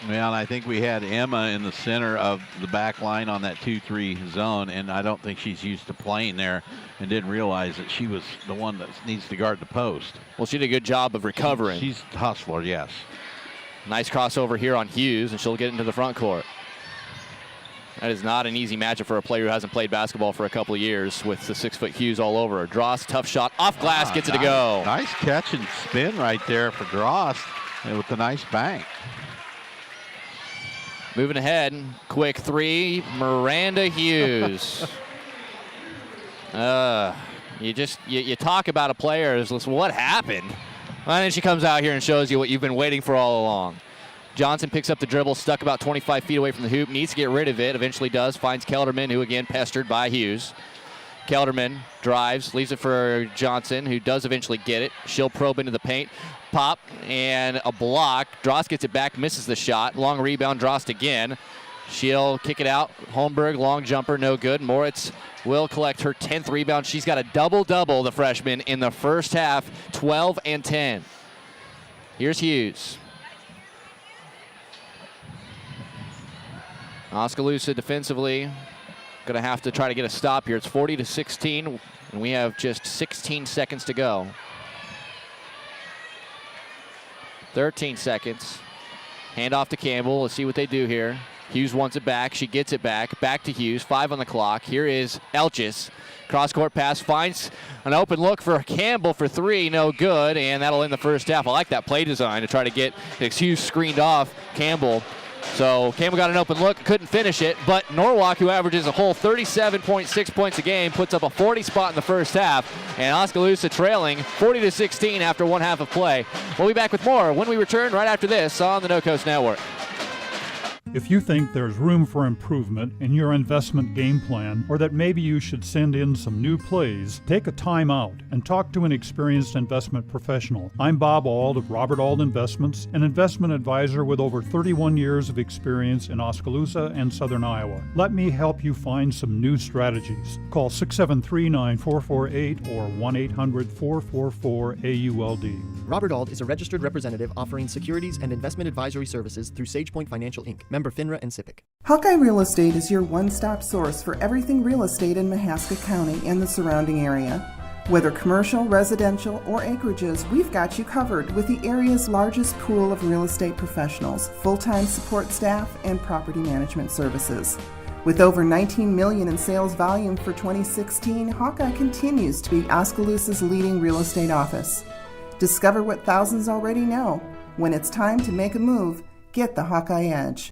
Well, I think we had Emma in the center of the back line on that 2-3 zone, and I don't think she's used to playing there and didn't realize that she was the one that needs to guard the post. Well, she did a good job of recovering. She's a hustler, yes. Nice crossover here on Hughes, and she'll get into the front court. That is not an easy matchup for a player who hasn't played basketball for a couple of years with the 6-foot Hughes all over her. Drost, tough shot, off glass, gets it to go. Nice catch and spin right there for Drost with a nice bank. Moving ahead, quick three, Miranda Hughes. You talk about a player as, listen, what happened? And then she comes out here and shows you what you've been waiting for all along. Johnson picks up the dribble, stuck about 25 feet away from the hoop, needs to get rid of it, eventually does, finds Kelderman, who again pestered by Hughes. Kelderman drives, leaves it for Johnson, who does eventually get it. She'll probe into the paint, pop, and a block. Drost gets it back, misses the shot. Long rebound, Drost again. She'll kick it out. Holmberg, long jumper, no good. Moritz will collect her 10th rebound. She's got a double-double, the freshman, in the first half, 12 and 10. Here's Hughes. Oskaloosa defensively going to have to try to get a stop here. It's 40-16, and we have just 16 seconds to go. 13 seconds. Hand off to Campbell. Let's see what they do here. Hughes wants it back. She gets it back. Back to Hughes. 5 on the clock. Here is Elchis. Cross-court pass. Finds an open look for Campbell for 3. No good, and that'll end the first half. I like that play design to try to get Hughes screened off Campbell. So Campbell got an open look, couldn't finish it, but Norwalk, who averages a whole 37.6 points a game, puts up a 40 spot in the first half, and Oskaloosa trailing 40-16 after one half of play. We'll be back with more when we return right after this on the No Coast Network. If you think there's room for improvement in your investment game plan, or that maybe you should send in some new plays, take a time out and talk to an experienced investment professional. I'm Bob Auld of Robert Auld Investments, an investment advisor with over 31 years of experience in Oskaloosa and Southern Iowa. Let me help you find some new strategies. Call 673-9448 or 1-800-444-AULD. Robert Auld is a registered representative offering securities and investment advisory services through SagePoint Financial Inc., member FINRA and SIPC. Hawkeye Real Estate is your one-stop source for everything real estate in Mahaska County and the surrounding area. Whether commercial, residential, or acreages, we've got you covered with the area's largest pool of real estate professionals, full-time support staff, and property management services. With over $19 million in sales volume for 2016, Hawkeye continues to be Oskaloosa's leading real estate office. Discover what thousands already know. When it's time to make a move, get the Hawkeye Edge.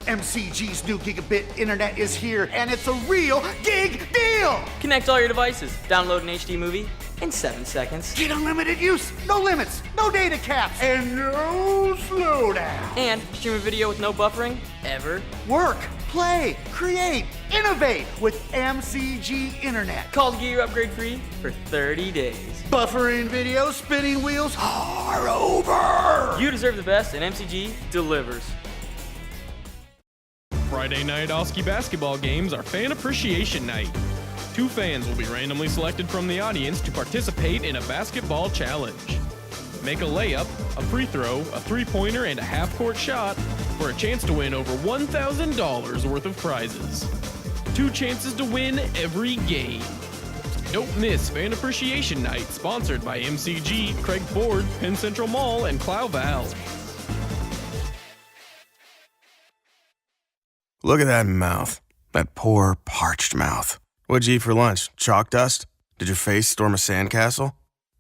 MCG's new gigabit internet is here, and it's a real gig deal! Connect all your devices, download an HD movie in 7 seconds. Get unlimited use, no limits, no data caps, and no slowdown. And stream a video with no buffering, ever. Work, play, create, innovate with MCG internet. Call to get your upgrade free for 30 days. Buffering videos, spinning wheels are over! You deserve the best, and MCG delivers. Friday night Oski basketball games are Fan Appreciation Night. 2 fans will be randomly selected from the audience to participate in a basketball challenge. Make a layup, a free throw, a three-pointer, and a half-court shot for a chance to win over $1,000 worth of prizes. 2 chances to win every game. Don't miss Fan Appreciation Night, sponsored by MCG, Craig Ford, Penn Central Mall, and Clow Val. Look at that mouth. That poor, parched mouth. What'd you eat for lunch? Chalk dust? Did your face storm a sandcastle?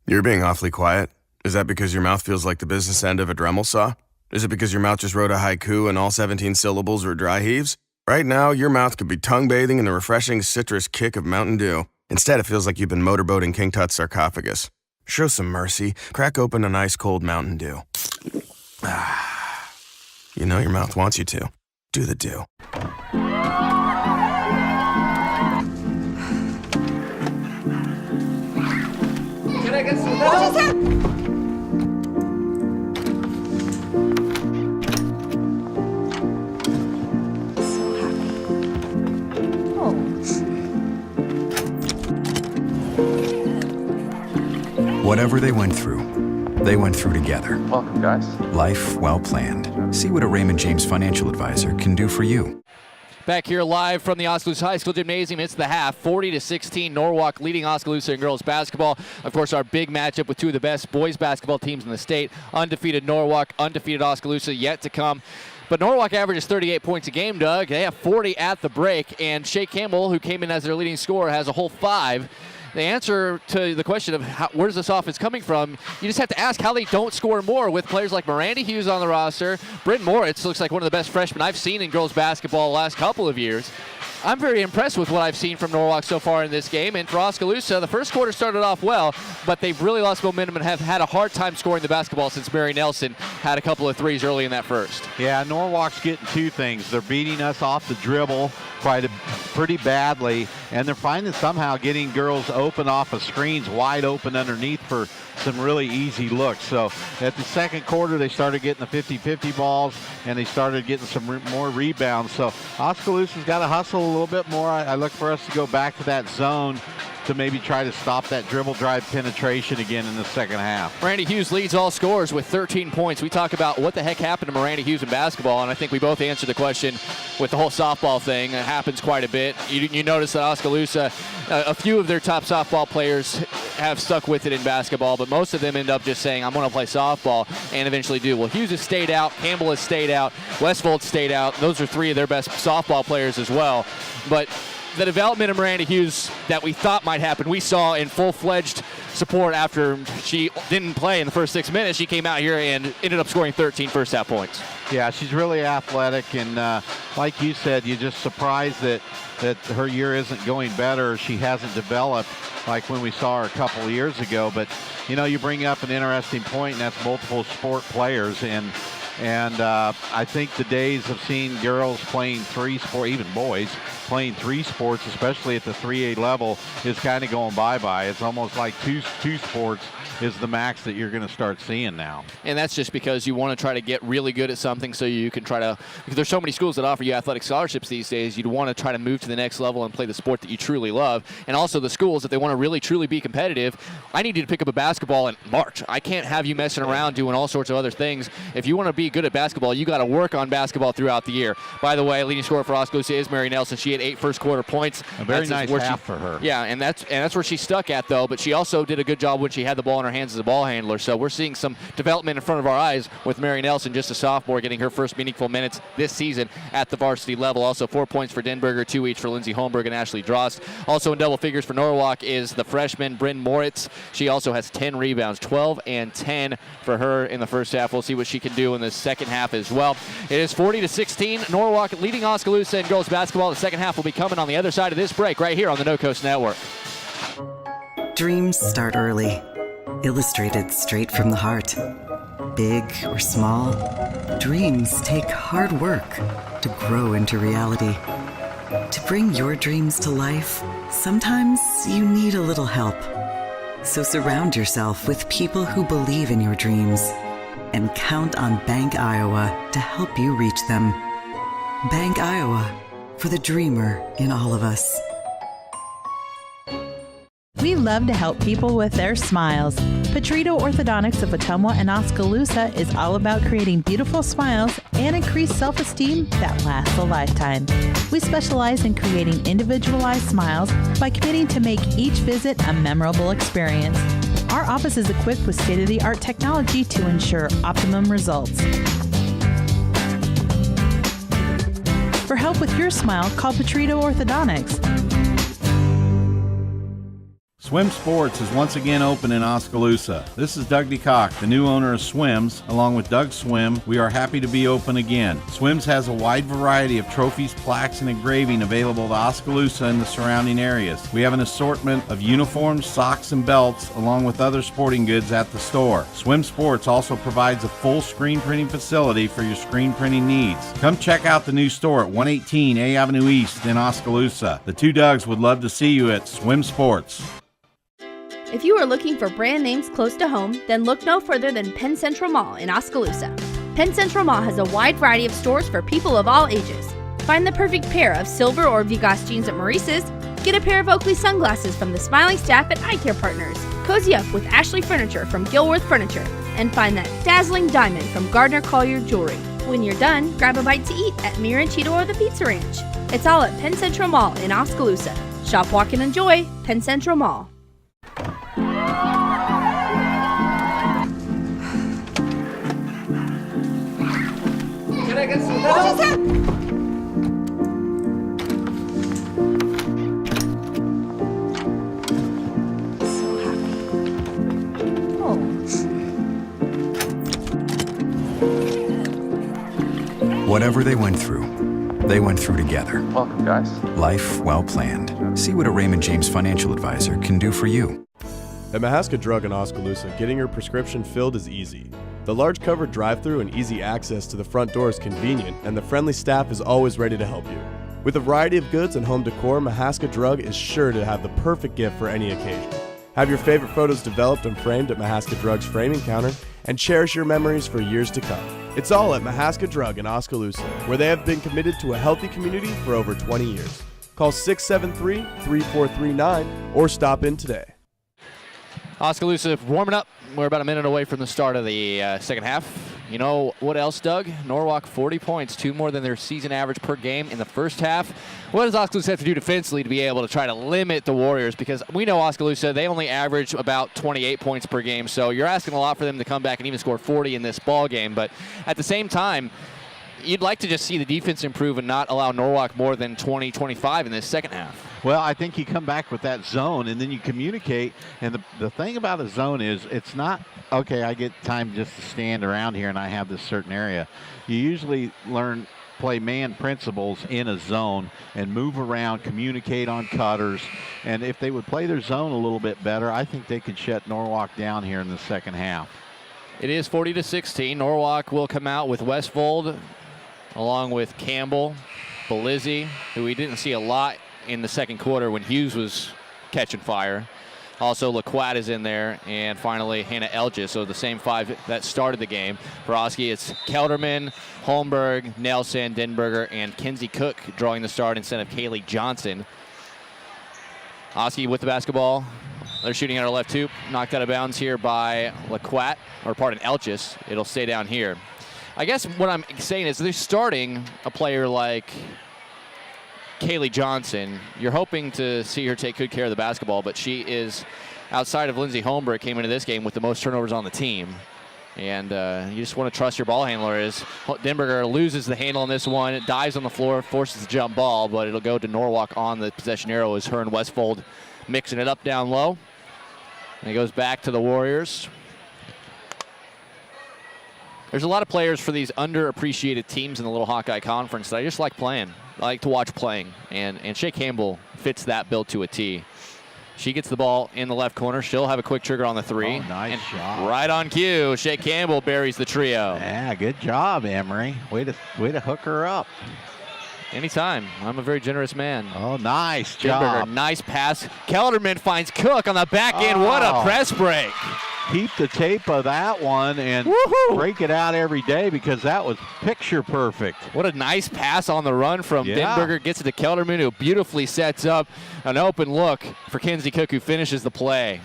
You're being awfully quiet. Is that because your mouth feels like the business end of a Dremel saw? Is it because your mouth just wrote a haiku and all 17 syllables were dry heaves? Right now, your mouth could be tongue bathing in the refreshing citrus kick of Mountain Dew. Instead, it feels like you've been motorboating King Tut's sarcophagus. Show some mercy. Crack open an ice-cold Mountain Dew. You know your mouth wants you to. Do the Dew. Can I get some help? Whatever they went through together. Welcome, guys. Life well planned. See what a Raymond James financial advisor can do for you. Back here live from the Oskaloosa High School Gymnasium. It's the half, 40-16, Norwalk leading Oskaloosa in girls basketball. Of course, our big matchup with two of the best boys basketball teams in the state. Undefeated Norwalk, undefeated Oskaloosa yet to come. But Norwalk averages 38 points a game, Doug. They have 40 at the break, and Shea Campbell, who came in as their leading scorer, has a whole 5. The answer to the question of where's this offense coming from, you just have to ask how they don't score more with players like Miranda Hughes on the roster. Bryn Moritz looks like one of the best freshmen I've seen in girls basketball the last couple of years. I'm very impressed with what I've seen from Norwalk so far in this game. And for Oskaloosa, the first quarter started off well, but they've really lost momentum and have had a hard time scoring the basketball since Mary Nelson had a couple of threes early in that first. Yeah, Norwalk's getting two things. They're beating us off the dribble pretty badly, and they're finding somehow getting girls open off of screens wide open underneath for some really easy looks. So at the second quarter, they started getting the 50-50 balls, and they started getting some more rebounds. So Oskaloosa's got to hustle a little bit more. I look for us to go back to that zone to maybe try to stop that dribble drive penetration again in the second half. Miranda Hughes leads all scorers with 13 points. We talk about what the heck happened to Miranda Hughes in basketball, and I think we both answered the question with the whole softball thing. It happens quite a bit. You notice that Oskaloosa, a few of their top softball players have stuck with it in basketball, but most of them end up just saying, I'm going to play softball, and eventually do. Well, Hughes has stayed out, Campbell has stayed out, Westfold stayed out. Those are 3 of their best softball players as well. But the development of Miranda Hughes that we thought might happen, we saw in full-fledged support after she didn't play in the first 6 minutes. She came out here and ended up scoring 13 first-half points. Yeah, she's really athletic, and like you said, you're just surprised that her year isn't going better. She hasn't developed like when we saw her a couple of years ago. But, you know, you bring up an interesting point, and that's multiple sport players. And I think the days of seeing girls playing 3 sports, even boys playing 3 sports, especially at the 3A level, is kind of going bye-bye. It's almost like two sports is the max that you're going to start seeing now. And that's just because you want to try to get really good at something so you can try to, because there's so many schools that offer you athletic scholarships these days, you'd want to try to move to the next level and play the sport that you truly love. And also the schools, if they want to really truly be competitive, I need you to pick up a basketball in March. I can't have you messing around doing all sorts of other things. If you want to be good at basketball, you got to work on basketball throughout the year. By the way, leading scorer for Oskaloosa is Mary Nelson. She had 8 first quarter points. A very nice half for her. Yeah, and that's where she stuck at, though. But she also did a good job when she had the ball in her hands as a ball handler. So we're seeing some development in front of our eyes with Mary Nelson, just a sophomore, getting her first meaningful minutes this season at the varsity level. Also 4 points for Denberger, 2 each for Lindsey Holmberg and Ashley Drost. Also in double figures for Norwalk is the freshman Bryn Moritz. She also has 10 rebounds, 12 and 10 for her in the first half. We'll see what she can do in the second half as well. It is 40-16, Norwalk leading Oskaloosa in girls basketball. The second half will be coming on the other side of this break right here on the No Coast Network. Dreams start early, illustrated straight from the heart. Big or small, dreams take hard work to grow into reality. To bring your dreams to life, sometimes you need a little help. So surround yourself with people who believe in your dreams and count on Bank Iowa to help you reach them. Bank Iowa, for the dreamer in all of us. We love to help people with their smiles. Petrito Orthodontics of Ottumwa and Oskaloosa is all about creating beautiful smiles and increased self-esteem that lasts a lifetime. We specialize in creating individualized smiles by committing to make each visit a memorable experience. Our office is equipped with state-of-the-art technology to ensure optimum results. For help with your smile, call Petrito Orthodontics. Swim Sports is once again open in Oskaloosa. This is Doug DeCock, the new owner of Swims. Along with Doug Swim, we are happy to be open again. Swims has a wide variety of trophies, plaques, and engraving available to Oskaloosa and the surrounding areas. We have an assortment of uniforms, socks, and belts, along with other sporting goods at the store. Swim Sports also provides a full screen printing facility for your screen printing needs. Come check out the new store at 118 A Avenue East in Oskaloosa. The two Dougs would love to see you at Swim Sports. If you are looking for brand names close to home, then look no further than Penn Central Mall in Oskaloosa. Penn Central Mall has a wide variety of stores for people of all ages. Find the perfect pair of silver or Vigas jeans at Maurice's, get a pair of Oakley sunglasses from the smiling staff at Eye Care Partners, cozy up with Ashley Furniture from Gilworth Furniture, and find that dazzling diamond from Gardner Collier Jewelry. When you're done, grab a bite to eat at Mir and Cheeto or the Pizza Ranch. It's all at Penn Central Mall in Oskaloosa. Shop, walk, and enjoy Penn Central Mall. Can I get some help? So happy. Oh. Whatever they went through together. Welcome, guys. Life well planned. See what a Raymond James financial advisor can do for you. At Mahaska Drug in Oskaloosa, getting your prescription filled is easy. The large covered drive-thru and easy access to the front door is convenient, and the friendly staff is always ready to help you. With a variety of goods and home decor, Mahaska Drug is sure to have the perfect gift for any occasion. Have your favorite photos developed and framed at Mahaska Drug's framing counter, and cherish your memories for years to come. It's all at Mahaska Drug in Oskaloosa, where they have been committed to a healthy community for over 20 years. Call 673-3439 or stop in today. Oskaloosa warming up. We're about a minute away from the start of the second half. You know what else, Doug? Norwalk 40 points, 2 more than their season average per game in the first half. What does Oskaloosa have to do defensively to be able to try to limit the Warriors? Because we know Oskaloosa, they only average about 28 points per game, so you're asking a lot for them to come back and even score 40 in this ball game. But at the same time, you'd like to just see the defense improve and not allow Norwalk more than 20, 25 in this second half. Well, I think you come back with that zone, and then you communicate. And the thing about a zone is it's not, okay, I get time just to stand around here and I have this certain area. You usually play man principles in a zone and move around, communicate on cutters. And if they would play their zone a little bit better, I think they could shut Norwalk down here in the second half. It is 40-16. Norwalk will come out with Westfold along with Campbell, Belizzi, who we didn't see a lot in the second quarter when Hughes was catching fire. Also, LaQuat is in there, and finally Hannah Elgis. So the same 5 that started the game. For Oski, it's Kelderman, Holmberg, Nelson, Denberger, and Kinsey Cook drawing the start instead of Kaylee Johnson. Oski with the basketball. They're shooting at our left hoop. Knocked out of bounds here by LaQuat, or pardon, Elgis. It'll stay down here. I guess what I'm saying is they're starting a player like Kaylee Johnson. You're hoping to see her take good care of the basketball, but she is, outside of Lindsey Holmberg, came into this game with the most turnovers on the team. And you just want to trust your ball handler. As Denberger loses the handle on this one, it dives on the floor, forces the jump ball, but it'll go to Norwalk on the possession arrow as her and Westfold mixing it up down low. And it goes back to the Warriors. There's a lot of players for these underappreciated teams in the Little Hawkeye Conference that I just like playing. I like to watch playing, and Shay Campbell fits that bill to a T. She gets the ball in the left corner. She'll have a quick trigger on the 3. Oh, nice shot. Right on cue, Shay Campbell buries the trio. Yeah, good job, Emery. Way to hook her up. Anytime. I'm a very generous man. Oh, nice job. Nice pass. Kelderman finds Cook on the back end. What a press break. Keep the tape of that one and break it out every day because that was picture perfect. What a nice pass on the run from Denberger. Gets it to Kelderman, who beautifully sets up an open look for Kinsey Cook, who finishes the play.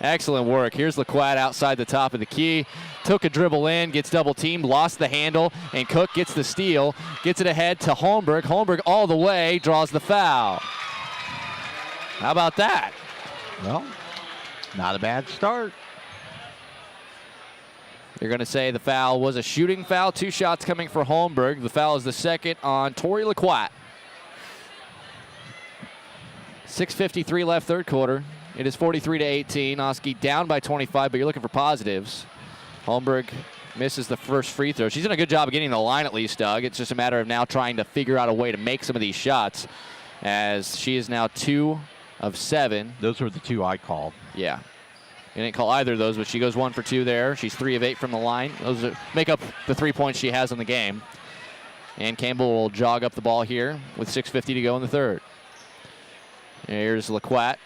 Excellent work. Here's LaQuat outside the top of the key. Took a dribble in, gets double teamed, lost the handle, and Cook gets the steal. Gets it ahead to Holmberg. Holmberg all the way, draws the foul. How about that? Well, not a bad start. You're going to say the foul was a shooting foul. 2 shots coming for Holmberg. The foul is the second on Tori LaQuat. 6:53 left third quarter. It is 43-18. Oski down by 25, but you're looking for positives. Holmberg misses the first free throw. She's done a good job of getting the line at least, Doug. It's just a matter of now trying to figure out a way to make some of these shots, as she is now 2 of 7. Those were the 2 I called. Yeah. You didn't call either of those, but she goes 1 for 2 there. She's 3 of 8 from the line. Those make up the 3 points she has in the game. And Campbell will jog up the ball here with 6:50 to go in the third. Here's LaQuat.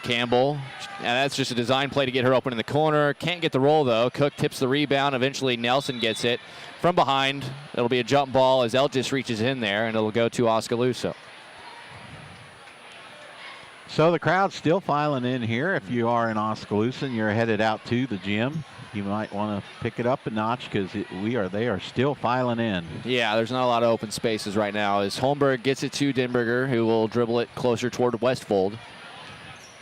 Campbell, and that's just a design play to get her open in the corner. Can't get the roll, though. Cook tips the rebound. Eventually, Nelson gets it from behind. It'll be a jump ball as Elgis reaches in there, and it'll go to Oskaloosa. So the crowd's still filing in here. If you are in Oskaloosa and you're headed out to the gym, you might want to pick it up a notch because they are still filing in. Yeah, there's not a lot of open spaces right now as Holmberg gets it to Denberger, who will dribble it closer toward Westfold.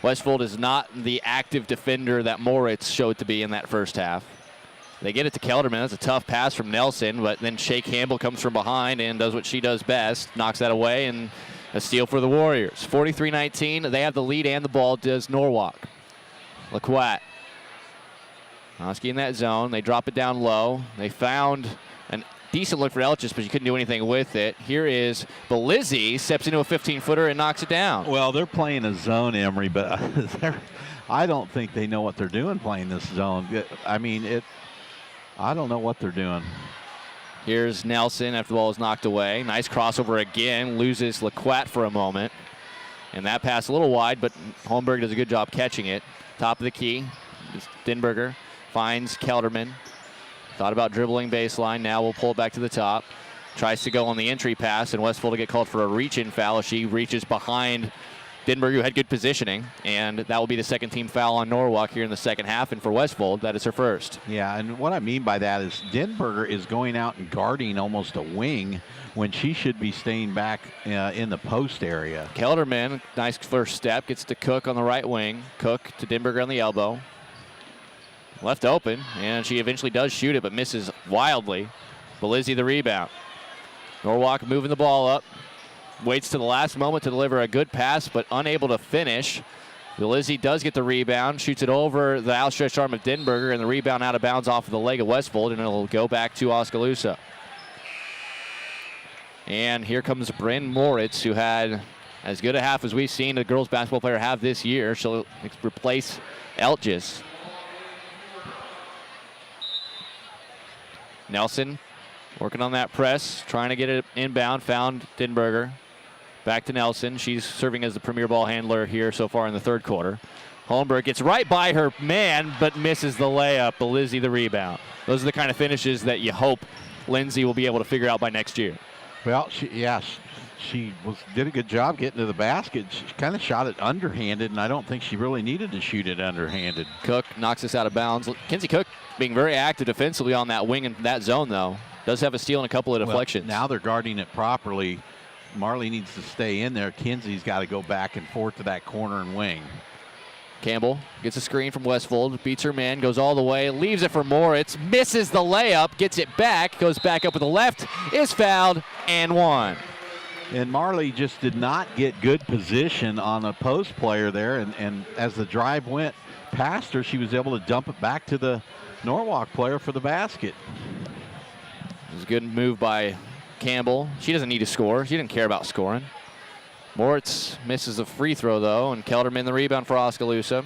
Westfold is not the active defender that Moritz showed to be in that first half. They get it to Kelderman. That's a tough pass from Nelson, but then Shea Campbell comes from behind and does what she does best, knocks that away, and a steal for the Warriors. 43-19. They have the lead and the ball does Norwalk. LaQuat. Oski in that zone. They drop it down low. They found a decent look for Elchis, but you couldn't do anything with it. Here is Belizzi, steps into a 15-footer and knocks it down. Well, they're playing a zone, Emery, but I don't think they know what they're doing playing this zone. I mean, I don't know what they're doing. Here's Nelson after the ball is knocked away. Nice crossover again. Loses LaQuat for a moment. And that pass a little wide, but Holmberg does a good job catching it. Top of the key. Denberger finds Kelderman. Thought about dribbling baseline. Now we'll pull it back to the top. Tries to go on the entry pass, and Westfold to get called for a reach-in foul. She reaches behind Denberger, who had good positioning, and that will be the second team foul on Norwalk here in the second half, and for Westfold, that is her first. Yeah, and what I mean by that is Denberger is going out and guarding almost a wing when she should be staying back in the post area. Kelderman, nice first step, gets to Cook on the right wing. Cook to Denberger on the elbow. Left open, and she eventually does shoot it, but misses wildly. Belizzi the rebound. Norwalk moving the ball up. Waits to the last moment to deliver a good pass, but unable to finish. Belizzi does get the rebound, shoots it over the outstretched arm of Denberger, and the rebound out of bounds off of the leg of Westfold, and it'll go back to Oskaloosa. And here comes Bryn Moritz, who had as good a half as we've seen a girls basketball player have this year. She'll replace Elgis. Nelson working on that press, trying to get it inbound, found Denberger. Back to Nelson. She's serving as the premier ball handler here so far in the third quarter. Holmberg gets right by her man, but misses the layup. Belizzi the rebound. Those are the kind of finishes that you hope Lindsay will be able to figure out by next year. Well, she did a good job getting to the basket. She kind of shot it underhanded, and I don't think she really needed to shoot it underhanded. Cook knocks us out of bounds. Kinsey Cook being very active defensively on that wing in that zone, though. Does have a steal and a couple of deflections. Well, now they're guarding it properly. Marley needs to stay in there. Kinsey's got to go back and forth to that corner and wing. Campbell gets a screen from Westfold, beats her man, goes all the way, leaves it for Moritz, misses the layup, gets it back, goes back up with the left, is fouled, and one. And Marley just did not get good position on a post player there, and as the drive went past her, she was able to dump it back to the Norwalk player for the basket. It was a good move by Campbell. She doesn't need to score. She didn't care about scoring. Moritz misses a free throw, though, and Kelderman the rebound for Oskaloosa.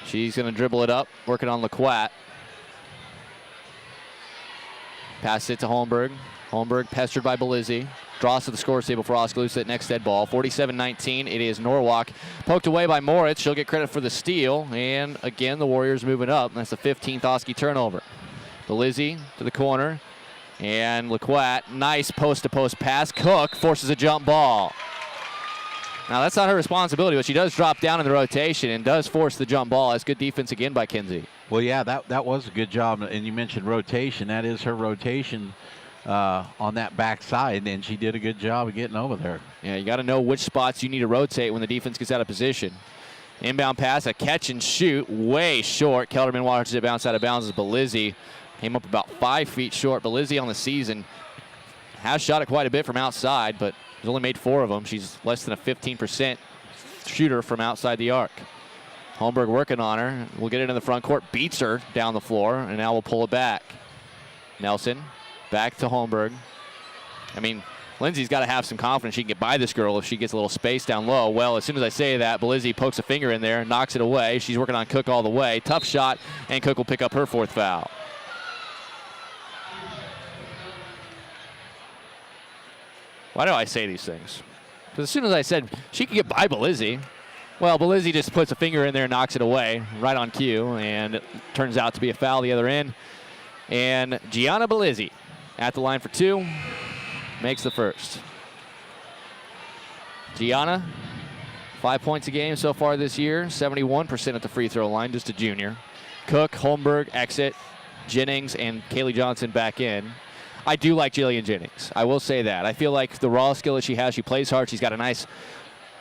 She's going to dribble it up, working on LaQuat. Pass it to Holmberg. Holmberg pestered by Belizzi. Draws to the scores table for Oskaloosa at next dead ball. 47-19. It is Norwalk. Poked away by Moritz. She'll get credit for the steal. And again, the Warriors moving up. That's the 15th Oski turnover. Belizzi to the corner. And LaQuat, nice post-to-post pass. Cook forces a jump ball. Now, that's not her responsibility, but she does drop down in the rotation and does force the jump ball. That's good defense again by Kinsey. Well, yeah, that was a good job. And you mentioned rotation. That is her rotation on that backside, and she did a good job of getting over there. Yeah, you got to know which spots you need to rotate when the defense gets out of position. Inbound pass, a catch and shoot, way short. Kelderman watches it bounce out of bounds as Belizzi came up about 5 feet short. Belizzi on the season has shot it quite a bit from outside, but has only made 4 of them. She's less than a 15% shooter from outside the arc. Holmberg working on her. We'll get it in the front court. Beats her down the floor, and now we'll pull it back. Nelson back to Holmberg. I mean, Lindsay's got to have some confidence she can get by this girl if she gets a little space down low. Well, as soon as I say that, Belizzi pokes a finger in there, knocks it away. She's working on Cook all the way. Tough shot, and Cook will pick up her 4th foul. Why do I say these things? Because as soon as I said she can get by Belizzi, well, Belizzi just puts a finger in there and knocks it away right on cue, and it turns out to be a foul the other end. And Gianna Belizzi at the line for 2. Makes the first. Gianna, 5 points a game so far this year, 71% at the free throw line, just a junior. Cook, Holmberg, exit, Jennings, and Kaylee Johnson back in. I do like Jillian Jennings. I will say that. I feel like the raw skill that she has, she plays hard. She's got a nice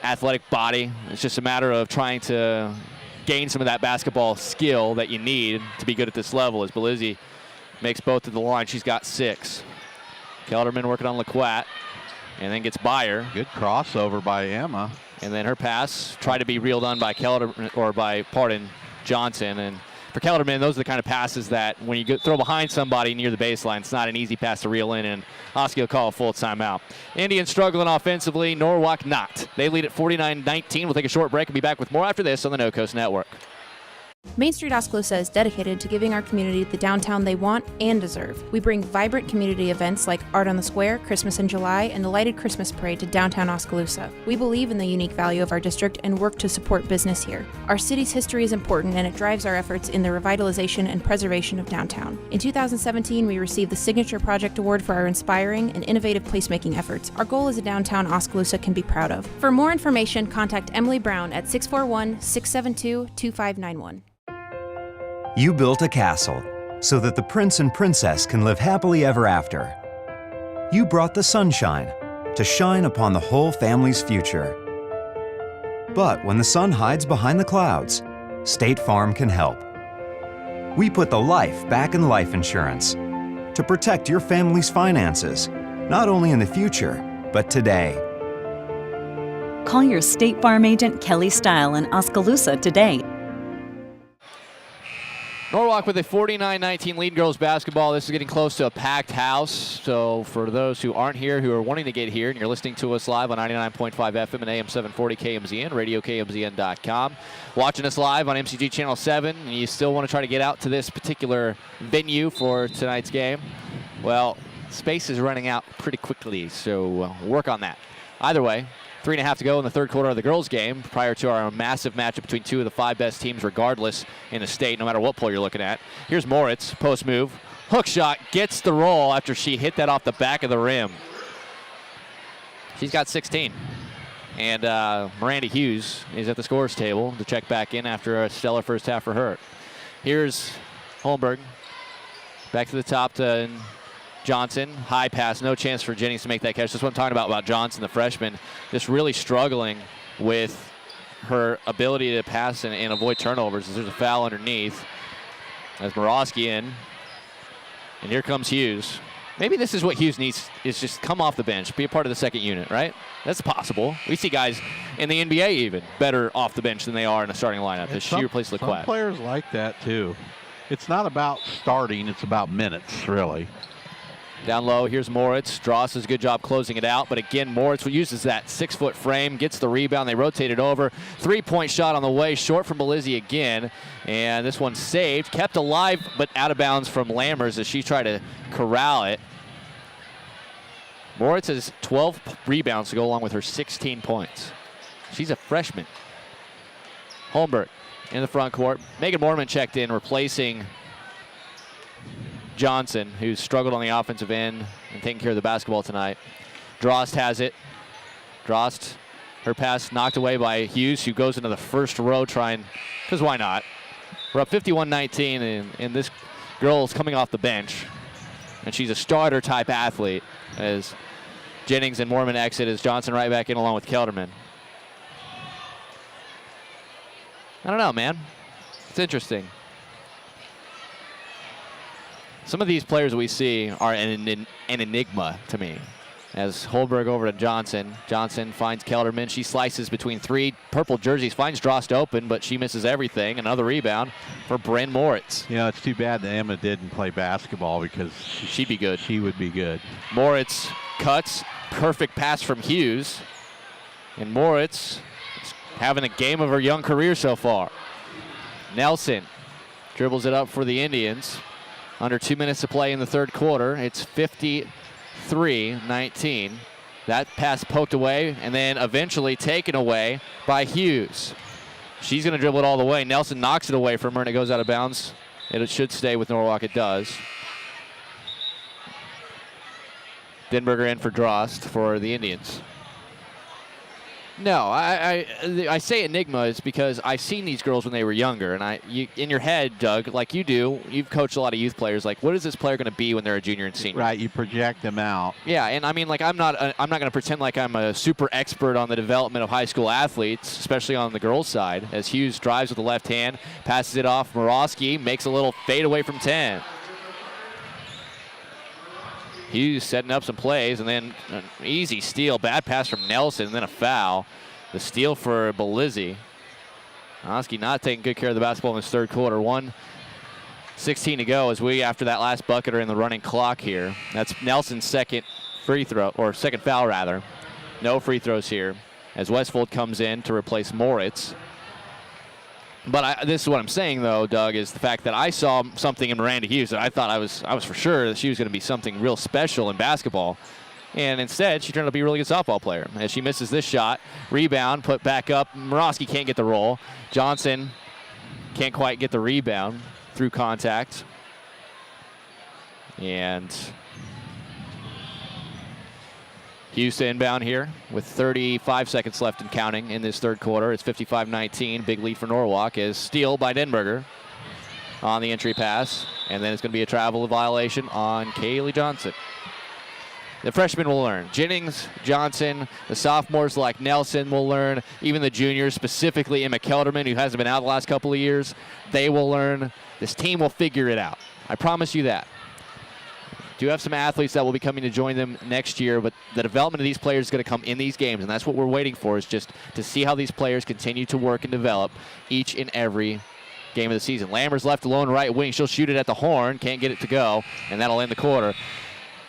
athletic body. It's just a matter of trying to gain some of that basketball skill that you need to be good at this level. As Belizzi makes both to the line, she's got 6. Kelderman working on LaQuat, and then gets by her. Good crossover by Emma. And then her pass tried to be reeled on by Johnson. And for Kelderman, those are the kind of passes that when you throw behind somebody near the baseline, it's not an easy pass to reel in, and Oski will call a full timeout. Indians struggling offensively, Norwalk not. They lead at 49-19. We'll take a short break and be back with more after this on the No Coast Network. Main Street Oskaloosa is dedicated to giving our community the downtown they want and deserve. We bring vibrant community events like Art on the Square, Christmas in July, and the Lighted Christmas Parade to downtown Oskaloosa. We believe in the unique value of our district and work to support business here. Our city's history is important, and it drives our efforts in the revitalization and preservation of downtown. In 2017, we received the Signature Project Award for our inspiring and innovative placemaking efforts. Our goal is a downtown Oskaloosa can be proud of. For more information, contact Emily Brown at 641-672-2591. You built a castle so that the prince and princess can live happily ever after. You brought the sunshine to shine upon the whole family's future. But when the sun hides behind the clouds, State Farm can help. We put the life back in life insurance to protect your family's finances, not only in the future, but today. Call your State Farm agent Kelly Style in Oskaloosa today. Norwalk with a 49-19 lead girls basketball. This is getting close to a packed house. So for those who aren't here, who are wanting to get here, and you're listening to us live on 99.5 FM and AM 740 KMZN, radiokmzn.com. Watching us live on MCG Channel 7, and you still want to try to get out to this particular venue for tonight's game, well, space is running out pretty quickly, so work on that. Either way, 3.5 to go in the third quarter of the girls' game prior to our massive matchup between 2 of the 5 best teams regardless in the state, no matter what poll you're looking at. Here's Moritz, post move. Hook shot, gets the roll after she hit that off the back of the rim. She's got 16. And Miranda Hughes is at the scores table to check back in after a stellar first half for her. Here's Holmberg. Back to the top to Johnson, high pass, no chance for Jennings to make that catch. That's what I'm talking about Johnson, the freshman, just really struggling with her ability to pass and avoid turnovers. There's a foul underneath as Morosky in. And here comes Hughes. Maybe this is what Hughes needs, is just come off the bench, be a part of the second unit, right? That's possible. We see guys in the NBA even better off the bench than they are in a starting lineup. She replaced LaQuat. Some players like that too. It's not about starting, it's about minutes, really. Down low, here's Moritz. Dross does a good job closing it out, but again, Moritz uses that 6-foot frame, gets the rebound, they rotate it over. 3-point shot on the way, short from Belizzi again, and this one saved, kept alive, but out of bounds from Lammers as she tried to corral it. Moritz has 12 rebounds to go along with her 16 points. She's a freshman. Holmberg in the front court. Megan Moorman checked in, replacing Johnson, who's struggled on the offensive end and taking care of the basketball tonight. Drost has it. Drost, her pass knocked away by Hughes, who goes into the first row trying, because why not? We're up 51-19, and this girl is coming off the bench, and she's a starter-type athlete as Jennings and Moorman exit as Johnson right back in along with Kelderman. I don't know, man. It's interesting. Some of these players we see are an enigma to me. As Holberg over to Johnson. Johnson finds Kelderman. She slices between 3 purple jerseys, finds Drost open, but she misses everything. Another rebound for Bryn Moritz. You know, it's too bad that Emma didn't play basketball because she'd be good. She would be good. Moritz cuts. Perfect pass from Hughes. And Moritz is having a game of her young career so far. Nelson dribbles it up for the Indians. Under 2 minutes to play in the third quarter. It's 53-19. That pass poked away and then eventually taken away by Hughes. She's going to dribble it all the way. Nelson knocks it away from her and it goes out of bounds. It should stay with Norwalk. It does. Denberger in for Drost for the Indians. No, I say enigma is because I've seen these girls when they were younger, and in your head, Doug, like you do, you've coached a lot of youth players. Like, what is this player going to be when they're a junior and senior? Right, you project them out. Yeah, and I mean, like, I'm not going to pretend like I'm a super expert on the development of high school athletes, especially on the girls' side. As Hughes drives with the left hand, passes it off. Morosky makes a little fade away from 10. Hughes setting up some plays, and then an easy steal. Bad pass from Nelson, and then a foul. The steal for Belizzi. Oski not taking good care of the basketball in this third quarter. 1:16 to go as we, after that last bucket, are in the running clock here. That's Nelson's second free throw, or second foul rather. No free throws here as Westfold comes in to replace Moritz. But this is what I'm saying, though, Doug, is the fact that I saw something in Miranda Hughes that I thought I was for sure that she was going to be something real special in basketball. And instead, she turned out to be a really good softball player. As she misses this shot, rebound, put back up. Morosky can't get the roll. Johnson can't quite get the rebound through contact. And Hughes to inbound here with 35 seconds left and counting in this third quarter. It's 55-19. Big lead for Norwalk is steal by Denberger on the entry pass. And then it's going to be a travel violation on Kaylee Johnson. The freshmen will learn. Jennings, Johnson, the sophomores like Nelson will learn. Even the juniors, specifically Emma Kelderman, who hasn't been out the last couple of years, they will learn. This team will figure it out. I promise you that. Do have some athletes that will be coming to join them next year, but the development of these players is going to come in these games, and that's what we're waiting for, is just to see how these players continue to work and develop each and every game of the season. Lammer's left alone right wing. She'll shoot it at the horn. Can't get it to go, and that'll end the quarter.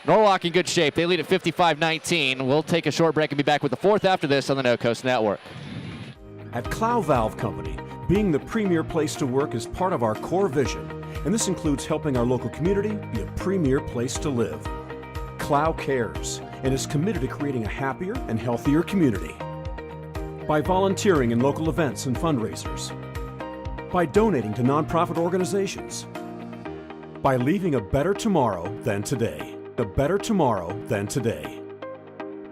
Norwalk in good shape. They lead at 55-19. We'll take a short break and be back with the fourth after this on the No Coast Network. At Clow Valve Company, being the premier place to work is part of our core vision, and this includes helping our local community be a premier place to live. Clow cares and is committed to creating a happier and healthier community. By volunteering in local events and fundraisers. By donating to nonprofit organizations. By leaving a better tomorrow than today. A better tomorrow than today.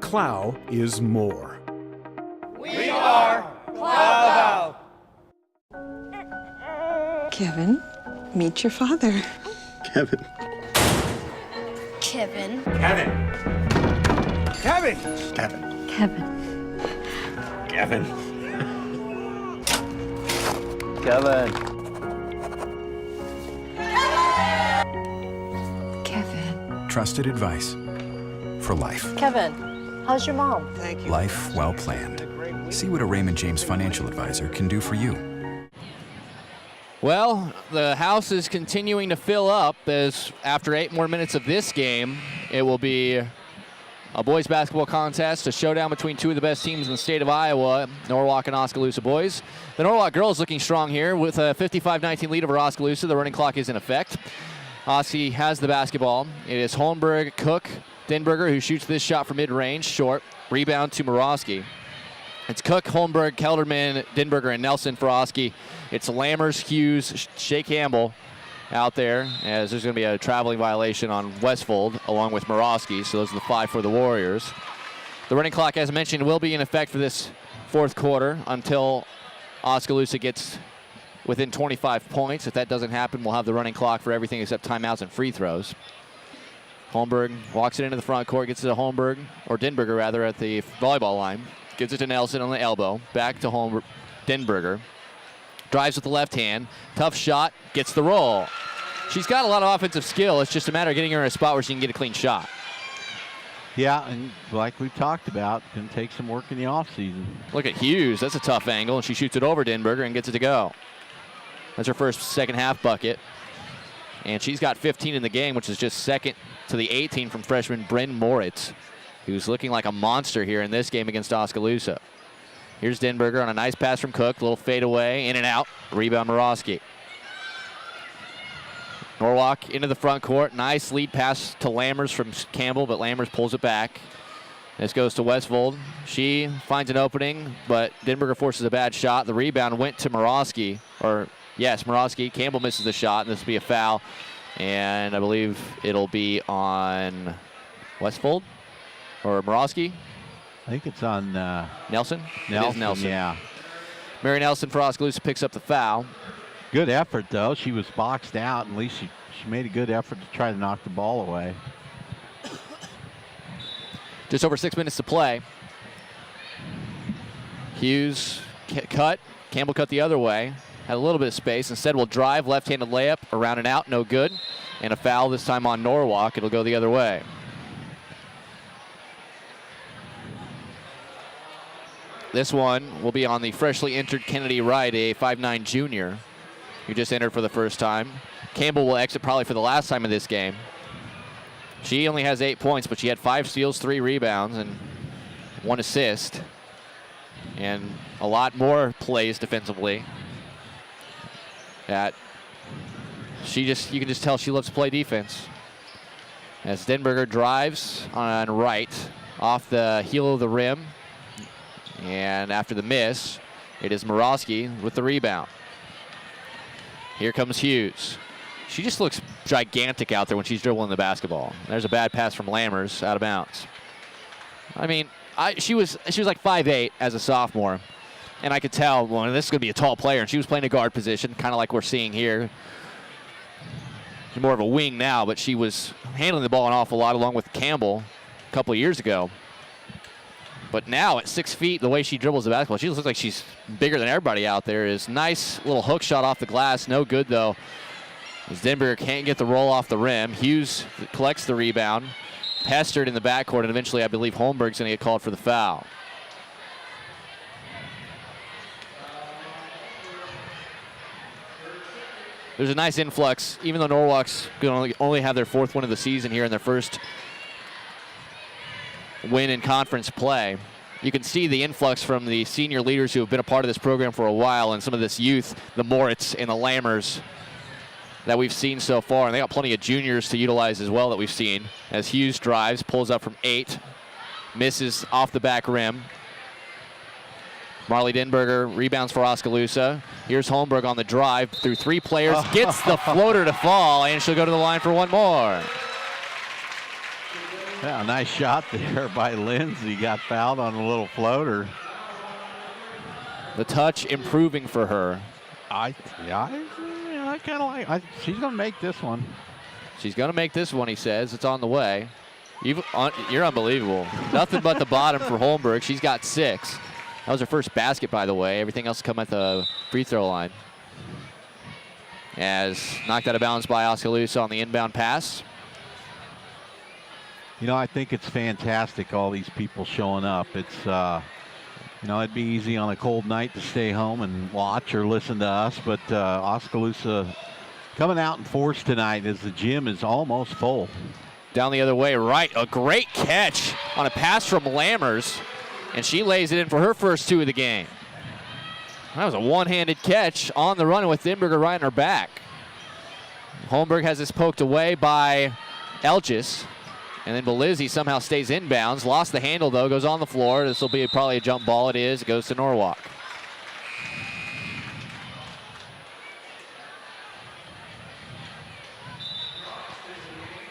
Clow is more. We are Clow Valve. Kevin, meet your father. Kevin. Kevin. Kevin. Kevin. Kevin. Kevin. Kevin. Kevin. Trusted advice for life. Kevin, how's your mom? Thank you. Life well planned. See what a Raymond James financial advisor can do for you. Well, the house is continuing to fill up as after 8 more minutes of this game, it will be a boys basketball contest, a showdown between two of the best teams in the state of Iowa, Norwalk and Oskaloosa boys. The Norwalk girls looking strong here with a 55-19 lead over Oskaloosa. The running clock is in effect. Oski has the basketball. It is Holmberg, Cook, Denberger who shoots this shot from mid-range, short. Rebound to Morosky. It's Cook, Holmberg, Kelderman, Denberger, and Nelson for Oski. It's Lammers, Hughes, Shea Campbell out there, as there's going to be a traveling violation on Westfold along with Morosky, so those are the 5 for the Warriors. The running clock, as mentioned, will be in effect for this fourth quarter until Oskaloosa gets within 25 points. If that doesn't happen, we'll have the running clock for everything except timeouts and free throws. Holmberg walks it into the front court, gets it to Holmberg, or Denberger rather, at the volleyball line. Gives it to Nelson on the elbow. Back to Denberger. Drives with the left hand. Tough shot, gets the roll. She's got a lot of offensive skill. It's just a matter of getting her in a spot where she can get a clean shot. Yeah, and like we've talked about, can take some work in the offseason. Look at Hughes. That's a tough angle, and she shoots it over Denberger and gets it to go. That's her first second half bucket. And she's got 15 in the game, which is just second to the 18 from freshman Bryn Moritz, who's looking like a monster here in this game against Oskaloosa. Here's Denberger on a nice pass from Cook. Little fadeaway, in and out. Rebound Morosky. Norwalk into the front court. Nice lead pass to Lammers from Campbell, but Lammers pulls it back. This goes to Westfold. She finds an opening, but Denberger forces a bad shot. The rebound went to Morosky, or yes, Morosky. Campbell misses the shot, and this will be a foul. And I believe it'll be on Westfold or Morosky. I think it's on Nelson. It is Nelson. Yeah. Mary Nelson for Oskaloosa picks up the foul. Good effort, though. She was boxed out. At least she made a good effort to try to knock the ball away. Just over 6 minutes to play. Hughes cut. Campbell cut the other way. Had a little bit of space. Instead, will drive. Left-handed layup. Around and out. No good. And a foul this time on Norwalk. It'll go the other way. This one will be on the freshly entered Kennedy Wright, a 5'9 junior, who just entered for the first time. Campbell will exit probably for the last time in this game. She only has 8 points, but she had 5 steals, 3 rebounds, and 1 assist. And a lot more plays defensively. You can just tell she loves to play defense. As Denberger drives on right, off the heel of the rim. And after the miss, it is Morosky with the rebound. Here comes Hughes. She just looks gigantic out there when she's dribbling the basketball. There's a bad pass from Lammers, out of bounds. I mean, she was like 5'8" as a sophomore, and I could tell, well, this is going to be a tall player, and she was playing a guard position, kind of like we're seeing here. She's more of a wing now, but she was handling the ball an awful lot along with Campbell a couple of years ago. But now at 6 feet, the way she dribbles the basketball, she looks like she's bigger than everybody out there. Is nice little hook shot off the glass. No good, though, as Denberger can't get the roll off the rim. Hughes collects the rebound, pestered in the backcourt, and eventually I believe Holmberg's going to get called for the foul. There's a nice influx, even though Norwalk's going to only have their 4th win of the season here in their first win in conference play. You can see the influx from the senior leaders who have been a part of this program for a while, and some of this youth, the Moritz and the Lammers, that we've seen so far. And they got plenty of juniors to utilize as well that we've seen. As Hughes drives, pulls up from 8, misses off the back rim. Marley Denberger rebounds for Oskaloosa. Here's Holmberg on the drive through 3 players, gets the floater to fall, and she'll go to the line for 1 more. Yeah, nice shot there by Lindsay. Got fouled on a little floater. The touch improving for her. I kind of like. She's going to make this one. She's going to make this one, he says. It's on the way. You're unbelievable. Nothing but the bottom for Holmberg. She's got 6. That was her first basket, by the way. Everything else come at the free throw line. As knocked out of bounds by Oskaloosa on the inbound pass. You know, I think it's fantastic, all these people showing up. It's, you know, it'd be easy on a cold night to stay home and watch or listen to us, but Oskaloosa coming out in force tonight as the gym is almost full. Down the other way, right. A great catch on a pass from Lammers, and she lays it in for her first 2 of the game. That was a one-handed catch on the run with Denberger right on her back. Holmberg has this poked away by Elgis. And then Belizzi somehow stays inbounds. Lost the handle, though. Goes on the floor. This will be probably a jump ball. It is. It goes to Norwalk.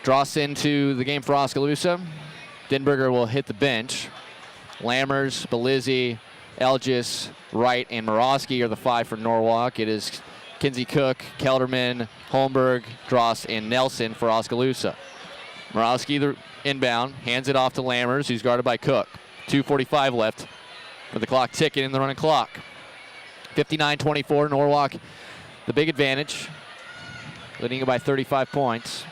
Dross into the game for Oskaloosa. Denberger will hit the bench. Lammers, Belizzi, Elgis, Wright, and Morosky are the 5 for Norwalk. It is Kinsey Cook, Kelderman, Holmberg, Dross, and Nelson for Oskaloosa. Morosky, the inbound, hands it off to Lammers, who's guarded by Cook. 2:45 left with the clock ticking in the running clock. 59-24, Norwalk, the big advantage, leading it by 35 points.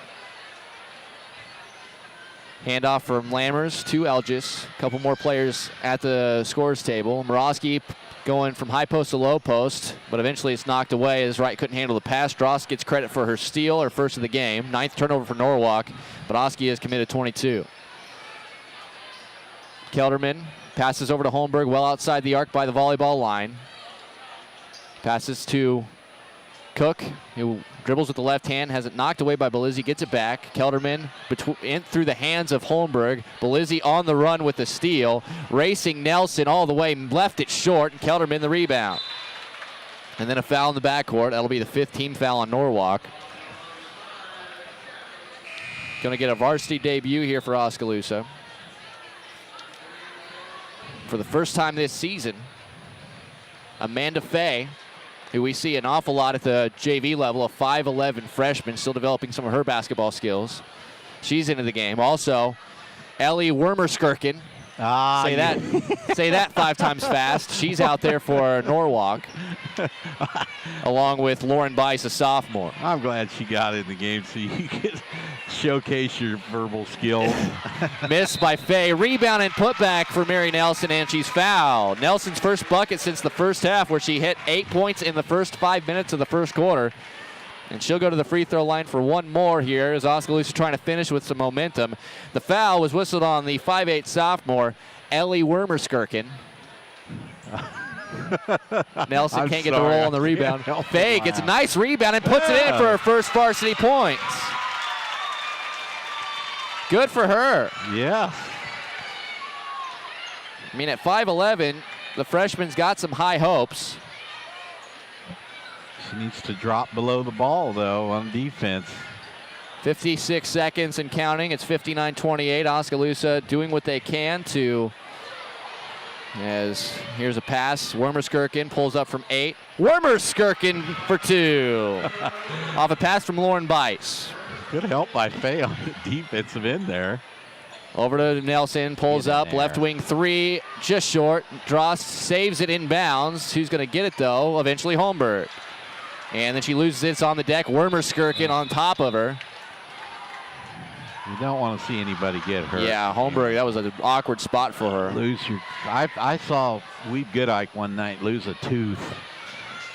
Handoff from Lammers to Elgis. A couple more players at the scores table. Morosky going from high post to low post, but eventually it's knocked away as Wright couldn't handle the pass. Drost gets credit for her steal, her first of the game. 9th turnover for Norwalk, but Oski has committed 22. Kelderman passes over to Holmberg, well outside the arc by the volleyball line. Passes to Cook, who dribbles with the left hand, has it knocked away by Belizzi, gets it back. Kelderman in through the hands of Holmberg. Belizzi on the run with the steal. Racing Nelson all the way, left it short, and Kelderman the rebound. And then a foul in the backcourt. That'll be the 5th team foul on Norwalk. Going to get a varsity debut here for Oskaloosa. For the first time this season, Amanda Fay, who we see an awful lot at the JV level, a 5'11 freshman, still developing some of her basketball skills. She's into the game. Also, Ellie Wormerskirken. Say that 5 times fast. She's out there for Norwalk, along with Lauren Bice, a sophomore. I'm glad she got in the game so you could showcase your verbal skills. Missed by Fay. Rebound and putback for Mary Nelson, and she's fouled. Nelson's first bucket since the first half, where she hit 8 points in the first 5 minutes of the first quarter. And she'll go to the free throw line for one more here as Oskaloosa trying to finish with some momentum. The foul was whistled on the 5'8 sophomore, Ellie Wormerskirken. Nelson can't get the roll on the rebound. Fay gets a nice rebound and puts it in for her first varsity points. Good for her. Yeah. I mean, at 5'11", the freshman's got some high hopes. She needs to drop below the ball, though, on defense. 56 seconds and counting. It's 59-28. Oskaloosa doing what they can to, as here's a pass. Wormerskirken pulls up from 8. Wormerskirken for 2. Off a pass from Lauren Bice. Good help by Fay on the defensive end there. Over to Nelson, pulls up, left wing 3, just short. Drost saves it inbounds. Who's going to get it, though? Eventually Holmberg. And then she loses it. It's on the deck. Wormerskirken on top of her. You don't want to see anybody get hurt. Yeah, Holmberg, that was an awkward spot for her. I saw Weed Goodike one night lose a tooth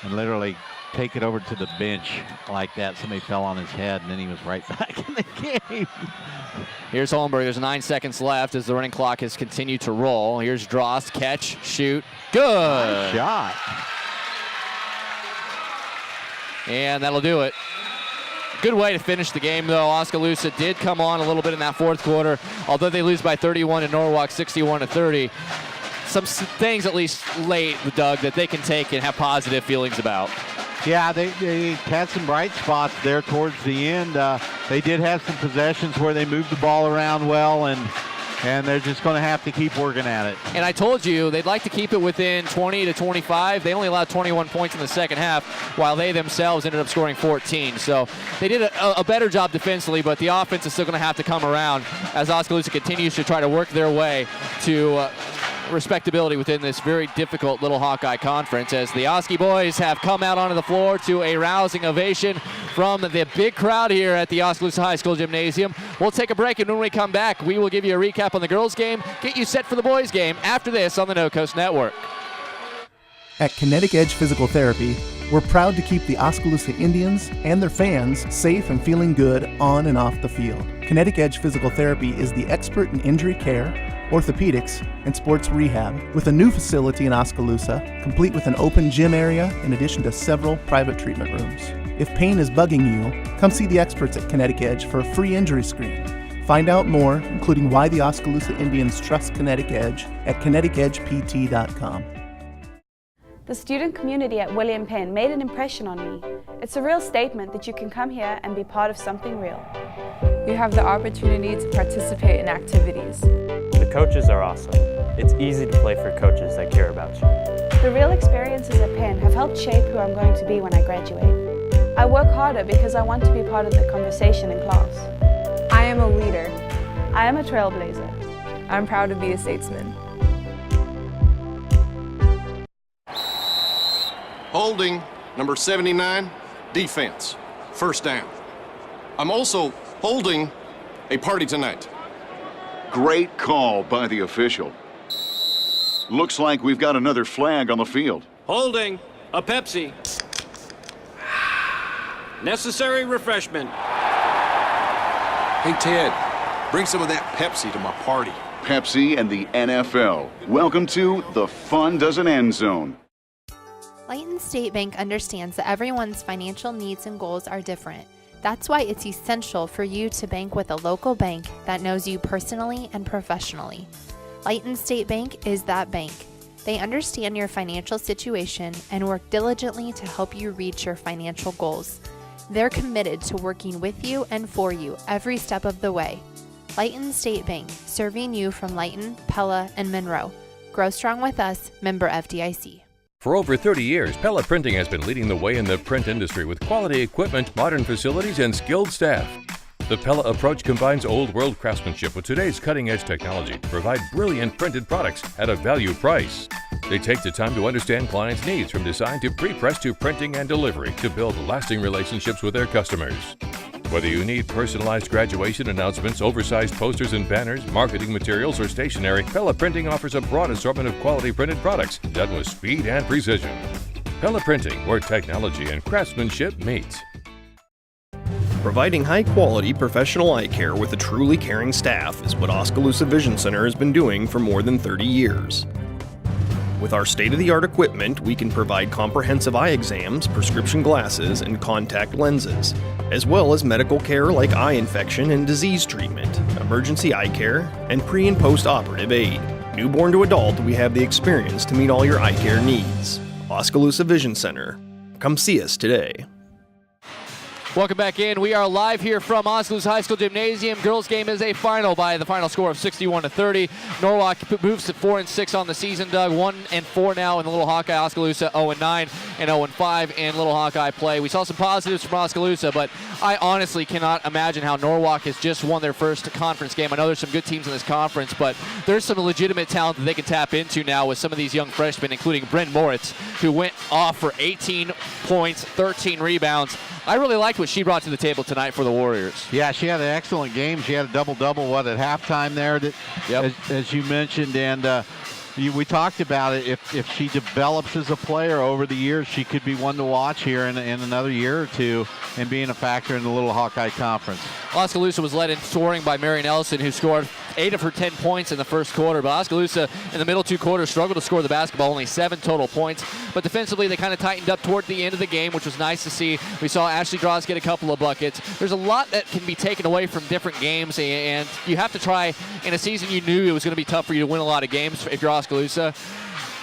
and literally take it over to the bench like that. Somebody fell on his head, and then he was right back in the game. Here's Holmberg. There's 9 seconds left as the running clock has continued to roll. Here's Drost. Catch, shoot. Good. Nice shot. And that'll do it. Good way to finish the game, though. Oskaloosa did come on a little bit in that fourth quarter, although they lose by 31 to Norwalk, 61-30. Some things, at least late, Doug, that they can take and have positive feelings about. Yeah, they had some bright spots there towards the end. They did have some possessions where they moved the ball around well, and they're just going to have to keep working at it. And I told you they'd like to keep it within 20 to 25. They only allowed 21 points in the second half, while they themselves ended up scoring 14. So they did a better job defensively, but the offense is still going to have to come around as Oskaloosa continues to try to work their way to respectability within this very difficult Little Hawkeye Conference, as the Oski boys have come out onto the floor to a rousing ovation from the big crowd here at the Oskaloosa High School Gymnasium. We'll take a break, and when we come back, we will give you a recap on the girls' game, get you set for the boys' game after this on the No Coast Network. At Kinetic Edge Physical Therapy, we're proud to keep the Oskaloosa Indians and their fans safe and feeling good on and off the field. Kinetic Edge Physical Therapy is the expert in injury care, orthopedics, and sports rehab, with a new facility in Oskaloosa, complete with an open gym area in addition to several private treatment rooms. If pain is bugging you, come see the experts at Kinetic Edge for a free injury screen. Find out more, including why the Oskaloosa Indians trust Kinetic Edge, at kineticedgept.com. The student community at William Penn made an impression on me. It's a real statement that you can come here and be part of something real. You have the opportunity to participate in activities. The coaches are awesome. It's easy to play for coaches that care about you. The real experiences at Penn have helped shape who I'm going to be when I graduate. I work harder because I want to be part of the conversation in class. I am a leader. I am a trailblazer. I'm proud to be a statesman. Holding, number 79, defense, first down. I'm also holding a party tonight. Great call by the official. Looks like we've got another flag on the field. Holding. A Pepsi. Necessary refreshment. Hey, Ted, bring some of that Pepsi to my party. Pepsi and the NFL. Welcome to the Fun Doesn't End Zone. Layton State Bank understands that everyone's financial needs and goals are different. That's why it's essential for you to bank with a local bank that knows you personally and professionally. Layton State Bank is that bank. They understand your financial situation and work diligently to help you reach your financial goals. They're committed to working with you and for you every step of the way. Layton State Bank, serving you from Layton, Pella, and Monroe. Grow strong with us, member FDIC. For over 30 years, Pella Printing has been leading the way in the print industry with quality equipment, modern facilities, and skilled staff. The Pella approach combines old-world craftsmanship with today's cutting-edge technology to provide brilliant printed products at a value price. They take the time to understand clients' needs from design to pre-press to printing and delivery to build lasting relationships with their customers. Whether you need personalized graduation announcements, oversized posters and banners, marketing materials, or stationery, Pella Printing offers a broad assortment of quality printed products done with speed and precision. Pella Printing, where technology and craftsmanship meet. Providing high-quality professional eye care with a truly caring staff is what Oskaloosa Vision Center has been doing for more than 30 years. With our state-of-the-art equipment, we can provide comprehensive eye exams, prescription glasses, and contact lenses, as well as medical care like eye infection and disease treatment, emergency eye care, and pre- and post-operative aid. Newborn to adult, we have the experience to meet all your eye care needs. Oskaloosa Vision Center. Come see us today. Welcome back in. We are live here from Oskaloosa High School Gymnasium. Girls game is a final by the final score of 61-30. Norwalk moves to 4-6 on the season, Doug. 1-4 now in the Little Hawkeye. Oskaloosa 0-9 and 0-5 in Little Hawkeye play. We saw some positives from Oskaloosa, but I honestly cannot imagine how Norwalk has just won their first conference game. I know there's some good teams in this conference, but there's some legitimate talent that they can tap into now with some of these young freshmen, including Bryn Moritz, who went off for 18 points, 13 rebounds. I really liked what she brought to the table tonight for the Warriors. Yeah, she had an excellent game. She had a double-double, at halftime there, as you mentioned, and we talked about it. If she develops as a player over the years, she could be one to watch here in another year or two and being a factor in the Little Hawkeye Conference. Oskaloosa was led in scoring by Mary Nelson, who scored 8 of her 10 points in the first quarter. But Oskaloosa, in the middle two quarters, struggled to score the basketball, only 7 total points. But defensively, they kind of tightened up toward the end of the game, which was nice to see. We saw Ashley Draws get a couple of buckets. There's a lot that can be taken away from different games, and you have to try, in a season you knew it was going to be tough for you to win a lot of games if you're Oskaloosa.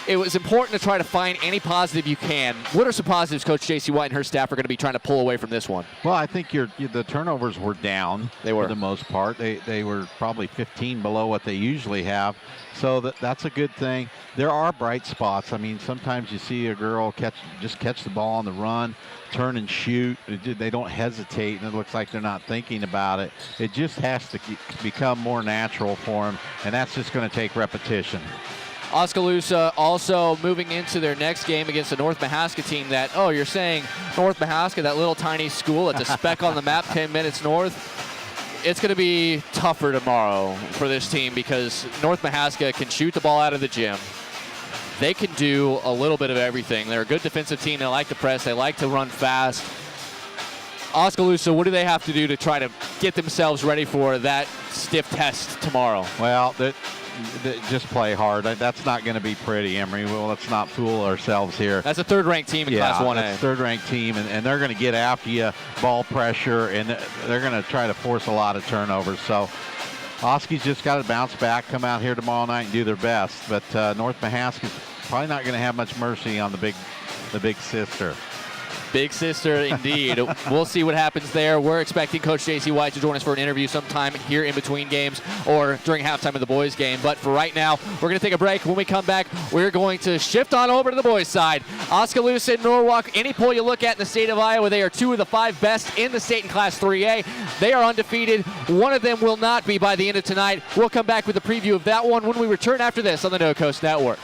It was important to try to find any positive you can. What are some positives Coach J.C. White and her staff are going to be trying to pull away from this one? Well, I think the turnovers were down. They were. For the most part. They were probably 15 below what they usually have. So that's a good thing. There are bright spots. I mean, sometimes you see a girl just catch the ball on the run, turn and shoot. They don't hesitate, and it looks like they're not thinking about it. It just has to become more natural for them, and that's just going to take repetition. Oskaloosa also moving into their next game against the North Mahaska team that, you're saying North Mahaska, that little tiny school that's a speck on the map 10 minutes north. It's going to be tougher tomorrow for this team because North Mahaska can shoot the ball out of the gym. They can do a little bit of everything. They're a good defensive team. They like to press. They like to run fast. Oskaloosa, what do they have to do to try to get themselves ready for that stiff test tomorrow? Well, just play hard. That's not going to be pretty, Emery. Well, let's not fool ourselves here. That's a third-ranked team in Class 1A. That's a third-ranked team, and they're going to get after you, ball pressure, and they're going to try to force a lot of turnovers. So Oski's just got to bounce back, come out here tomorrow night and do their best. But North Mahaska's probably not going to have much mercy on the big sister. Big sister, indeed. We'll see what happens there. We're expecting Coach J.C. White to join us for an interview sometime here in between games or during halftime of the boys' game. But for right now, we're going to take a break. When we come back, we're going to shift on over to the boys' side. Oskaloosa and Norwalk, any poll you look at in the state of Iowa, they are 2 of the 5 best in the state in Class 3A. They are undefeated. One of them will not be by the end of tonight. We'll come back with a preview of that one when we return after this on the No Coast Network.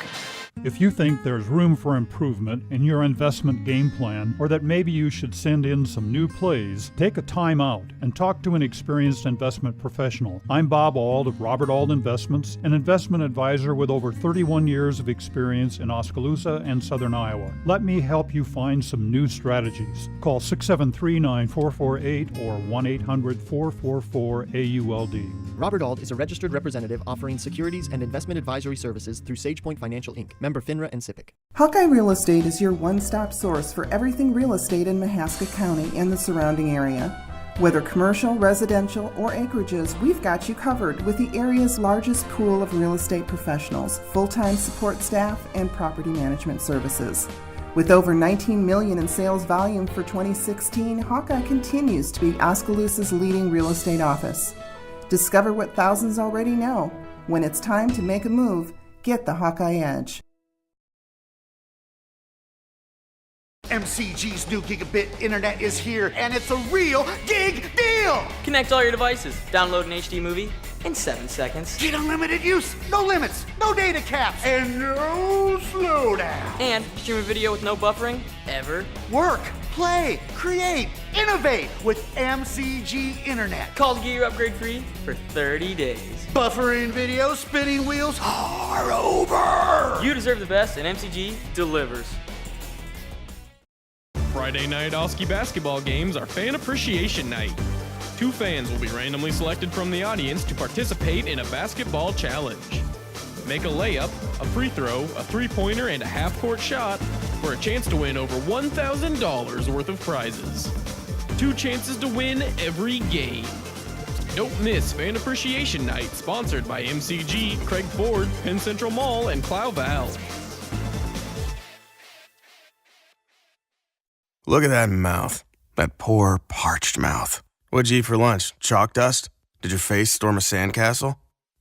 If you think there's room for improvement in your investment game plan, or that maybe you should send in some new plays, take a time out and talk to an experienced investment professional. I'm Bob Auld of Robert Auld Investments, an investment advisor with over 31 years of experience in Oskaloosa and Southern Iowa. Let me help you find some new strategies. Call 673-9448 or 1-800-444-AULD. Robert Auld is a registered representative offering securities and investment advisory services through SagePoint Financial Inc., member FINRA and SIPC. Hawkeye Real Estate is your one-stop source for everything real estate in Mahaska County and the surrounding area. Whether commercial, residential, or acreages, we've got you covered with the area's largest pool of real estate professionals, full-time support staff, and property management services. With over $19 million in sales volume for 2016, Hawkeye continues to be Oskaloosa's leading real estate office. Discover what thousands already know. When it's time to make a move, get the Hawkeye Edge. MCG's new gigabit internet is here, and it's a real gig deal! Connect all your devices, download an HD movie in 7 seconds. Get unlimited use, no limits, no data caps, and no slowdown. And stream a video with no buffering, ever. Work, play, create, innovate with MCG internet. Call to get your upgrade free for 30 days. Buffering video, spinning wheels are over! You deserve the best, and MCG delivers. Friday night Oski basketball games are Fan Appreciation Night. 2 fans will be randomly selected from the audience to participate in a basketball challenge. Make a layup, a free throw, a three-pointer, and a half-court shot for a chance to win over $1,000 worth of prizes. 2 chances to win every game. Don't miss Fan Appreciation Night, sponsored by MCG, Craig Ford, Penn Central Mall, and Clow Valve. Look at that mouth. That poor, parched mouth. What'd you eat for lunch? Chalk dust? Did your face storm a sandcastle?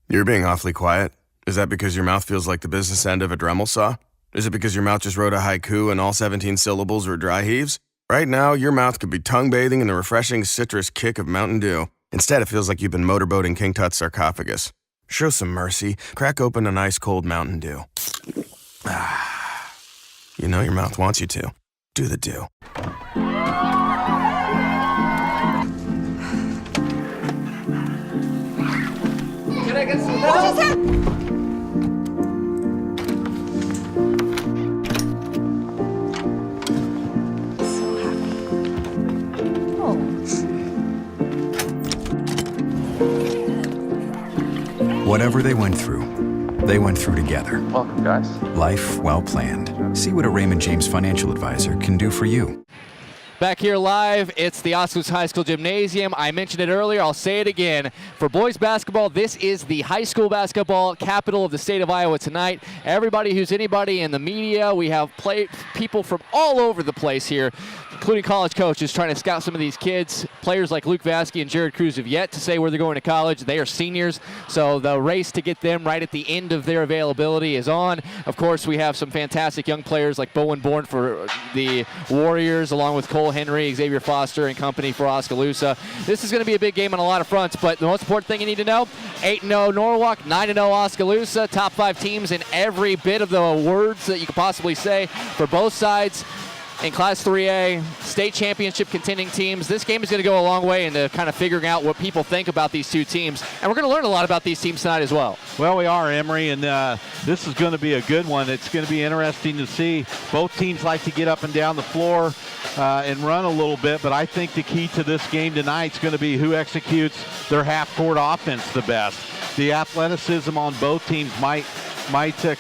You're being awfully quiet. Is that because your mouth feels like the business end of a Dremel saw? Is it because your mouth just wrote a haiku and all 17 syllables were dry heaves? Right now, your mouth could be tongue bathing in the refreshing citrus kick of Mountain Dew. Instead, it feels like you've been motorboating King Tut's sarcophagus. Show some mercy. Crack open an ice-cold Mountain Dew. Ah. You know your mouth wants you to. Do the do. Can I get some help? So happy. Oh. Whatever they went through together. Welcome, guys. Life well planned. See what a Raymond James financial advisor can do for you. Back here live, it's the Oskaloosa High School Gymnasium. I mentioned it earlier, I'll say it again. For boys basketball, this is the high school basketball capital of the state of Iowa tonight. Everybody who's anybody in the media, we have people from all over the place here, including college coaches trying to scout some of these kids. Players like Luke Vasky and Jared Cruz have yet to say where they're going to college. They are seniors, so the race to get them right at the end of their availability is on. Of course, we have some fantastic young players like Bowen Bourne for the Warriors, along with Cole Henry, Xavier Foster, and company for Oskaloosa. This is going to be a big game on a lot of fronts, but the most important thing you need to know, 8-0 Norwalk, 9-0 Oskaloosa, top 5 teams in every bit of the words that you could possibly say for both sides. In Class 3A, state championship contending teams. This game is going to go a long way into kind of figuring out what people think about these two teams. And we're going to learn a lot about these teams tonight as well. Well, we are, Emery, and this is going to be a good one. It's going to be interesting to see. Both teams like to get up and down the floor and run a little bit, but I think the key to this game tonight is going to be who executes their half-court offense the best. The athleticism on both teams might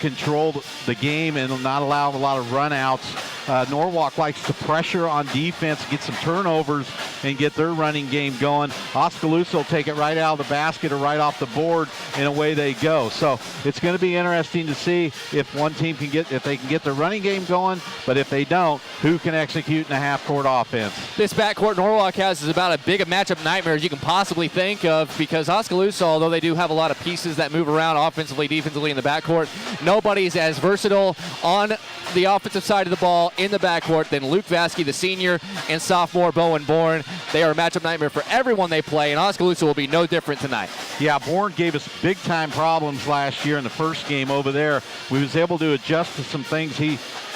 control the game and not allow a lot of run-outs. Norwalk likes to pressure on defense, get some turnovers, and get their running game going. Oskaloosa will take it right out of the basket or right off the board, and away they go. So it's going to be interesting to see if one team can get their running game going, but if they don't, who can execute in a half-court offense. This backcourt Norwalk has is about as big a matchup nightmare as you can possibly think of, because Oskaloosa, although they do have a lot of pieces that move around offensively, defensively in the backcourt, nobody's as versatile on the offensive side of the ball in the backcourt than Luke Vasky, the senior, and sophomore Bowen Bourne. They are a matchup nightmare for everyone they play, and Oskaloosa will be no different tonight. Yeah, Bourne gave us big-time problems last year in the first game over there. We was able to adjust to some things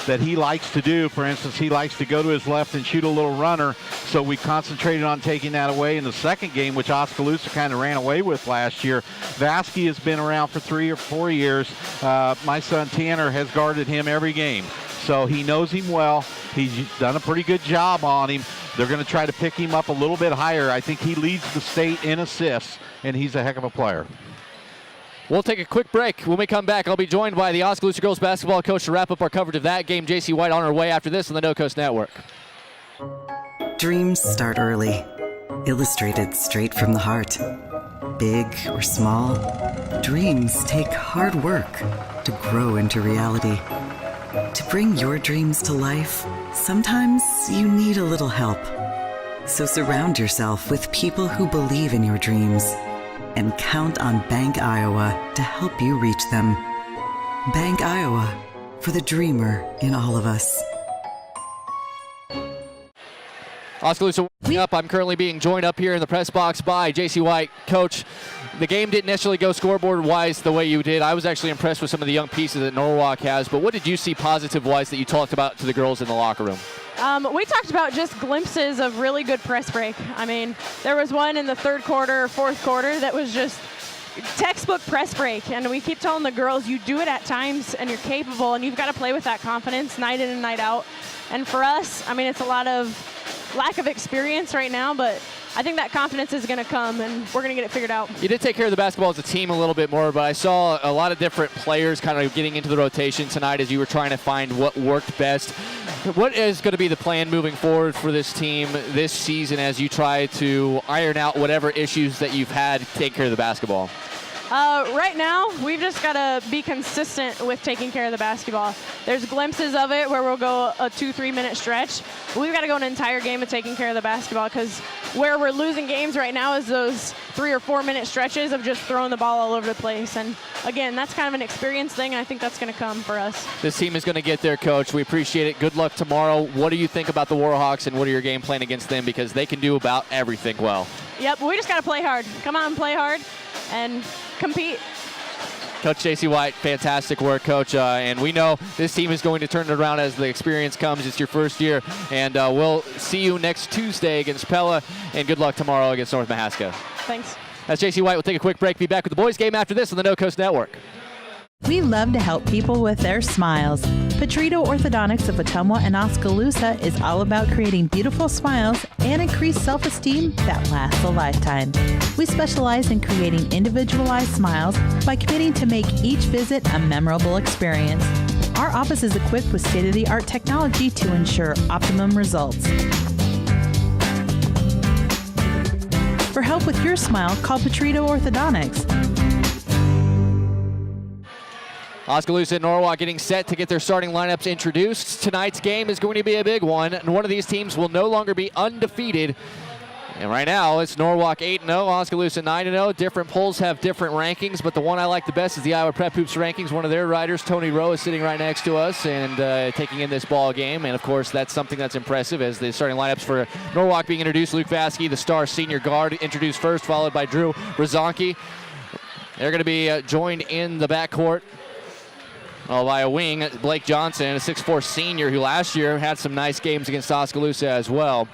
that he likes to do. For instance, he likes to go to his left and shoot a little runner, so we concentrated on taking that away in the second game, which Oskaloosa kind of ran away with last year. Vasky has been around for 3 or 4 years. My son Tanner has guarded him every game, so he knows him well. He's done a pretty good job on him. They're going to try to pick him up a little bit higher. I think he leads the state in assists, and he's a heck of a player. We'll take a quick break. When we come back, I'll be joined by the Oskaloosa girls basketball coach to wrap up our coverage of that game. JC White on her way after this on the No Coast Network. Dreams start early, illustrated straight from the heart. Big or small, dreams take hard work to grow into reality. To bring your dreams to life, sometimes you need a little help. So surround yourself with people who believe in your dreams and count on Bank Iowa to help you reach them. Bank Iowa, for the dreamer in all of us. Oskaloosa up. I'm currently being joined up here in the press box by JC White. Coach, the game didn't necessarily go scoreboard-wise the way you did. I was actually impressed with some of the young pieces that Norwalk has, but what did you see positive-wise that you talked about to the girls in the locker room? We talked about just glimpses of really good press break. I mean, there was one in the third quarter, fourth quarter that was just textbook press break, and we keep telling the girls you do it at times and you're capable, and you've got to play with that confidence night in and night out. And for us, I mean, it's a lot of lack of experience right now, but I think that confidence is going to come, and we're going to get it figured out. You did take care of the basketball as a team a little bit more, but I saw a lot of different players kind of getting into the rotation tonight as you were trying to find what worked best. What is going to be the plan moving forward for this team this season as you try to iron out whatever issues that you've had to take care of the basketball? Right now, we've just got to be consistent with taking care of the basketball. There's glimpses of it where we'll go a 2-3 minute stretch. We've got to go an entire game of taking care of the basketball, because where we're losing games right now is those 3 or 4 minute stretches of just throwing the ball all over the place. And again, that's kind of an experience thing, and I think that's going to come for us. This team is going to get there, Coach. We appreciate it. Good luck tomorrow. What do you think about the Warhawks, and what are your game plan against them? Because they can do about everything well. Yep, we just got to play hard. Come out and play hard and compete. Coach JC White, fantastic work, Coach. And we know this team is going to turn it around as the experience comes. It's your first year. And we'll see you next Tuesday against Pella. And good luck tomorrow against North Mahaska. Thanks. That's JC White. We'll take a quick break. Be back with the boys game after this on the No Coast Network. We love to help people with their smiles. Petrito Orthodontics of Ottumwa and Oskaloosa is all about creating beautiful smiles and increased self-esteem that lasts a lifetime. We specialize in creating individualized smiles by committing to make each visit a memorable experience. Our office is equipped with state-of-the-art technology to ensure optimum results. For help with your smile, call Petrito Orthodontics. Oskaloosa and Norwalk getting set to get their starting lineups introduced. Tonight's game is going to be a big one, and one of these teams will no longer be undefeated. And right now, it's Norwalk 8-0, Oskaloosa 9-0. Different polls have different rankings, but the one I like the best is the Iowa Prep Hoops rankings. One of their writers, Tony Rowe, is sitting right next to us and taking in this ball game. And, of course, that's something that's impressive as the starting lineups for Norwalk being introduced. Luke Vasky, the star senior guard, introduced first, followed by Drew Rozonki. They're going to be joined in the backcourt by a wing, Blake Johnson, a 6'4 senior who last year had some nice games against Oskaloosa as well.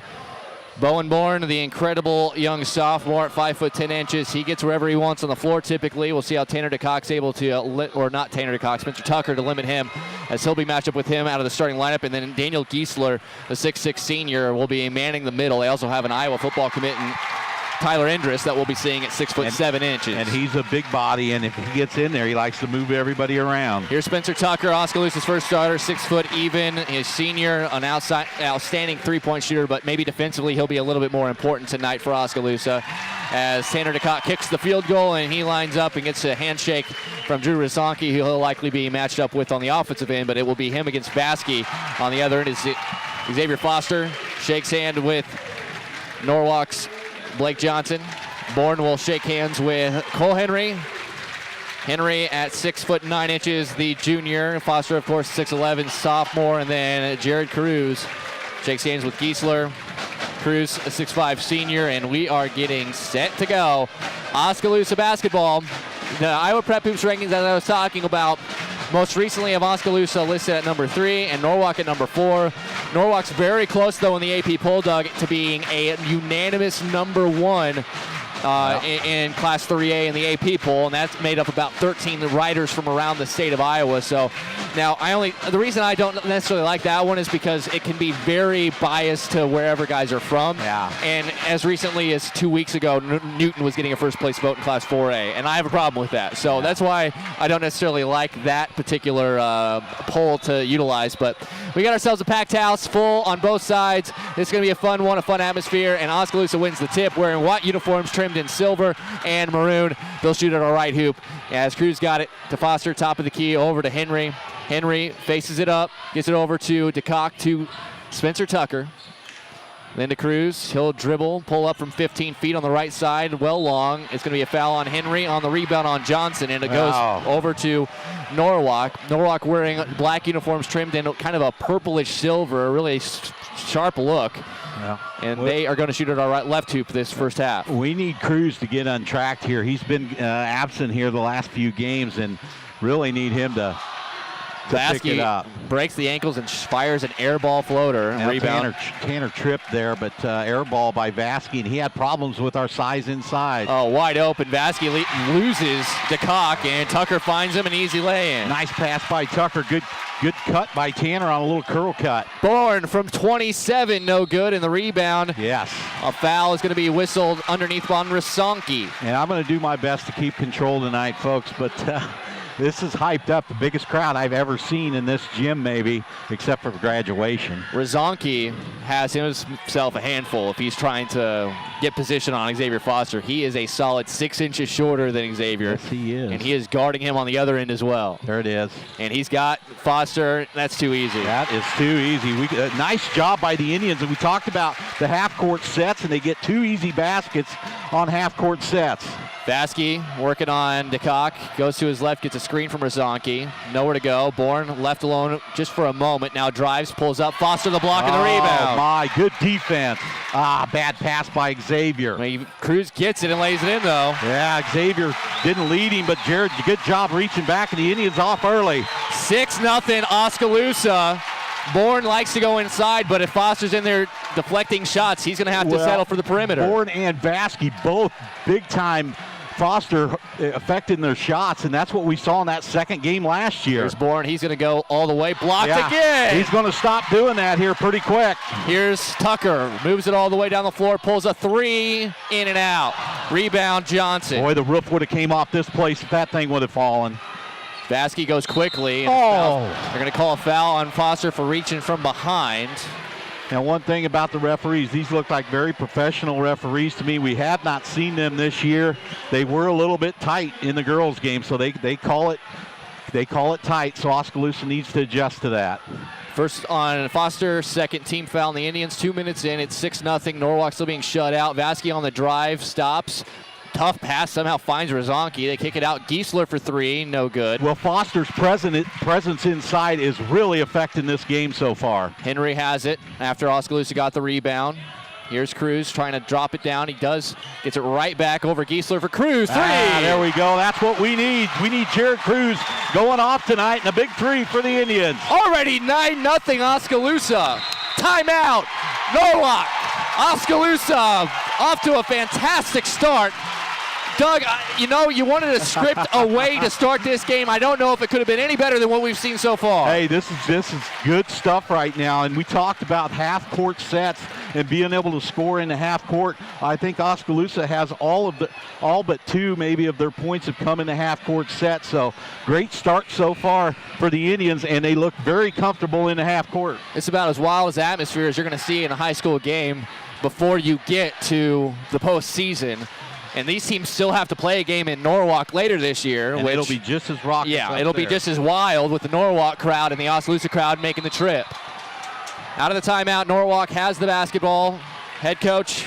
Bowen Bourne, the incredible young sophomore at 5'10". He gets wherever he wants on the floor typically. We'll see how Tanner DeCock's able to, or not Tanner DeCock, Spencer Tucker to limit him, as he'll be matched up with him out of the starting lineup. And then Daniel Giesler, the 6'6 senior, will be manning the middle. They also have an Iowa football commitment, Tyler Indris, that we'll be seeing at 6'7". And he's a big body, and if he gets in there, he likes to move everybody around. Here's Spencer Tucker, Oskaloosa's first starter, 6 foot even. He's senior, an outstanding three-point shooter, but maybe defensively he'll be a little bit more important tonight for Oskaloosa. As Tanner DeCock kicks the field goal, and he lines up and gets a handshake from Drew Rozonki, who he'll likely be matched up with on the offensive end, but it will be him against Vasky. On the other end is Xavier Foster, shakes hand with Norwalk's Blake Johnson. Bourne will shake hands with Cole Henry. Henry at 6'9", the junior. Foster, of course, 6'11", sophomore. And then Jared Cruz shakes hands with Giesler. Cruz, a 6'5", senior. And we are getting set to go. Oskaloosa basketball. The Iowa Prep Hoops rankings, as I was talking about, most recently have Oskaloosa listed at number 3 and Norwalk at number 4. Norwalk's very close, though, in the AP poll, Doug, to being a unanimous number 1 in Class 3A in the AP poll, and that's made up about 13 writers from around the state of Iowa. So now the reason I don't necessarily like that one is because it can be very biased to wherever guys are from. Yeah. And as recently as 2 weeks ago, Newton was getting a first place vote in Class 4A, and I have a problem with that. So that's why I don't necessarily like that particular poll to utilize. But we got ourselves a packed house, full on both sides. It's going to be a fun one, a fun atmosphere, and Oskaloosa wins the tip, wearing white uniforms trimmed in silver and maroon. They'll shoot at our right hoop as Cruz got it to Foster, top of the key, over to Henry. Henry faces it up, gets it over to DeCock, to Spencer Tucker. Then to Cruz. He'll dribble, pull up from 15 feet on the right side, well long. It's going to be a foul on Henry on the rebound on Johnson, and it goes over to Norwalk. Norwalk wearing black uniforms trimmed in kind of a purplish silver, a really sharp look. Yeah. And they are going to shoot at our left hoop this first half. We need Cruz to get untracked here. He's been absent here the last few games, and really need him to pick it up. Breaks the ankles and fires an air ball floater. Now Rebound. Tanner tripped there, but air ball by Vasky, and he had problems with our size inside. Oh, wide open. Vasky loses DeCock, and Tucker finds him an easy lay-in. Nice pass by Tucker. Good cut by Tanner on a little curl cut. Bourne from 27, no good, and the rebound. Yes. A foul is going to be whistled underneath on Rasonki. And I'm going to do my best to keep control tonight, folks, but this is hyped up. The biggest crowd I've ever seen in this gym, maybe, except for graduation. Rasonki has himself a handful if he's trying to get position on Xavier Foster. He is a solid 6 inches shorter than Xavier. Yes, he is. And he is guarding him on the other end as well. There it is. And he's got Foster. That's too easy. That is too easy. Nice job by the Indians. And we talked about the half-court sets, and they get 2 easy baskets on half-court sets. Vasky working on DeCock, goes to his left, gets a screen from Rasonki. Nowhere to go. Bourne left alone just for a moment. Now drives, pulls up. Foster the block and the rebound. Oh, my. Good defense. Bad pass by Xavier. Cruz gets it and lays it in, though. Yeah, Xavier didn't lead him, but Jared, good job reaching back, and the Indians off early. 6-0 Oskaloosa. Bourne likes to go inside, but if Foster's in there deflecting shots, he's going to have to settle for the perimeter. Bourne and Vasky both big-time Foster affecting their shots, and that's what we saw in that second game last year. Here's Bourne. He's going to go all the way. Blocked again. He's going to stop doing that here pretty quick. Here's Tucker. Moves it all the way down the floor. Pulls a 3. In and out. Rebound Johnson. Boy, the roof would have came off this place if that thing would have fallen. Vasky goes quickly. And they're going to call a foul on Foster for reaching from behind. Now, one thing about the referees, these look like very professional referees to me. We have not seen them this year. They were a little bit tight in the girls' game, so they call it tight. So Oskaloosa needs to adjust to that. First on Foster, second team foul on the Indians. 2 minutes in, it's 6-0. Norwalk still being shut out. Vasky on the drive, stops. Tough pass, somehow finds Rasonki. They kick it out. Giesler for 3, no good. Well, Foster's presence inside is really affecting this game so far. Henry has it after Oskaloosa got the rebound. Here's Cruz trying to drop it down. He does. Gets it right back over Giesler for Cruz. 3! There we go. That's what we need. We need Jared Cruz going off tonight and a big 3 for the Indians. Already 9-0 Oskaloosa. Timeout. Norwalk. Oskaloosa off to a fantastic start. Doug, you wanted to script a way to start this game. I don't know if it could have been any better than what we've seen so far. Hey, this is good stuff right now, and we talked about half-court sets and being able to score in the half-court. I think Oskaloosa has all but 2 maybe of their points have come in the half-court set. So great start so far for the Indians, and they look very comfortable in the half-court. It's about as wild as atmosphere as you're going to see in a high school game before you get to the postseason. And these teams still have to play a game in Norwalk later this year. And it'll be just as raucous. Yeah, it'll be just as wild with the Norwalk crowd and the Oskaloosa crowd making the trip. Out of the timeout, Norwalk has the basketball. Head coach,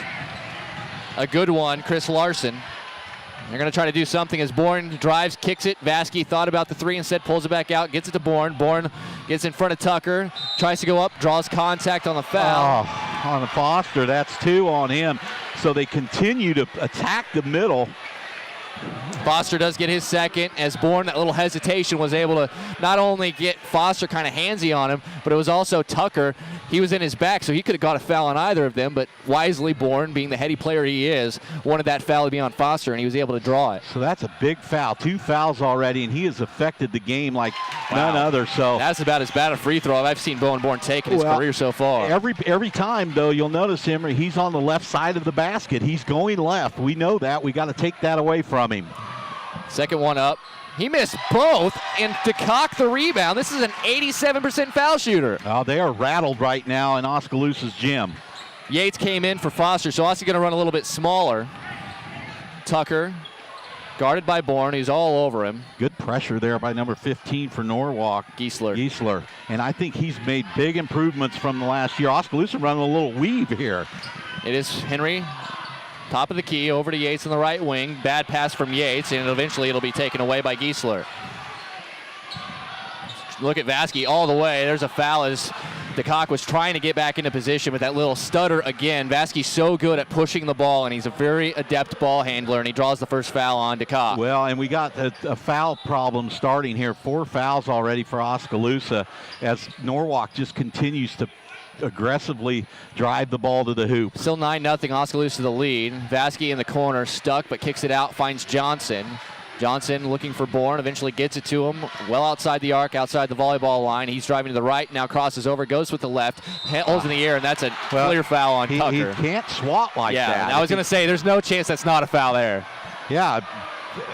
a good one, Chris Larson. They're going to try to do something as Bourne drives, kicks it. Vasky thought about the three, instead pulls it back out, gets it to Bourne. Bourne gets in front of Tucker, tries to go up, draws contact on the foul. Oh, on Foster, that's 2 on him. So they continue to attack the middle. Foster does get his second as Bourne, that little hesitation, was able to not only get Foster kind of handsy on him, but it was also Tucker. He was in his back, so he could have got a foul on either of them, but wisely Bourne, being the heady player he is, wanted that foul to be on Foster, and he was able to draw it. So that's a big foul. 2 fouls already, and he has affected the game like none other. So that's about as bad a free throw I've seen Bowen Bourne take in his career so far. Every time, though, you'll notice him, he's on the left side of the basket. He's going left. We know that. We got to take that away from him. Second one up. He missed both, and DeCock the rebound. This is an 87% foul shooter. Oh, they are rattled right now in Oskaloosa's gym. Yates came in for Foster, so Austin's going to run a little bit smaller. Tucker, guarded by Bourne. He's all over him. Good pressure there by number 15 for Norwalk. Giesler. And I think he's made big improvements from the last year. Oskaloosa running a little weave here. It is Henry. Top of the key, over to Yates on the right wing. Bad pass from Yates, and eventually it'll be taken away by Giesler. Look at Vasky all the way. There's a foul as DeCock was trying to get back into position with that little stutter again. Vasky's so good at pushing the ball, and he's a very adept ball handler, and he draws the first foul on DeCock. Well, and we got a foul problem starting here. 4 fouls already for Oskaloosa as Norwalk just continues to aggressively drive the ball to the hoop. Still 9-0, Oskaloosa the lead. Vasky in the corner, stuck, but kicks it out, finds Johnson. Johnson looking for Bourne, eventually gets it to him, well outside the arc, outside the volleyball line. He's driving to the right, now crosses over, goes with the left, holds in the air, and that's a clear foul on Tucker. He can't swat like that. Yeah, I was going to say, there's no chance that's not a foul there. Yeah,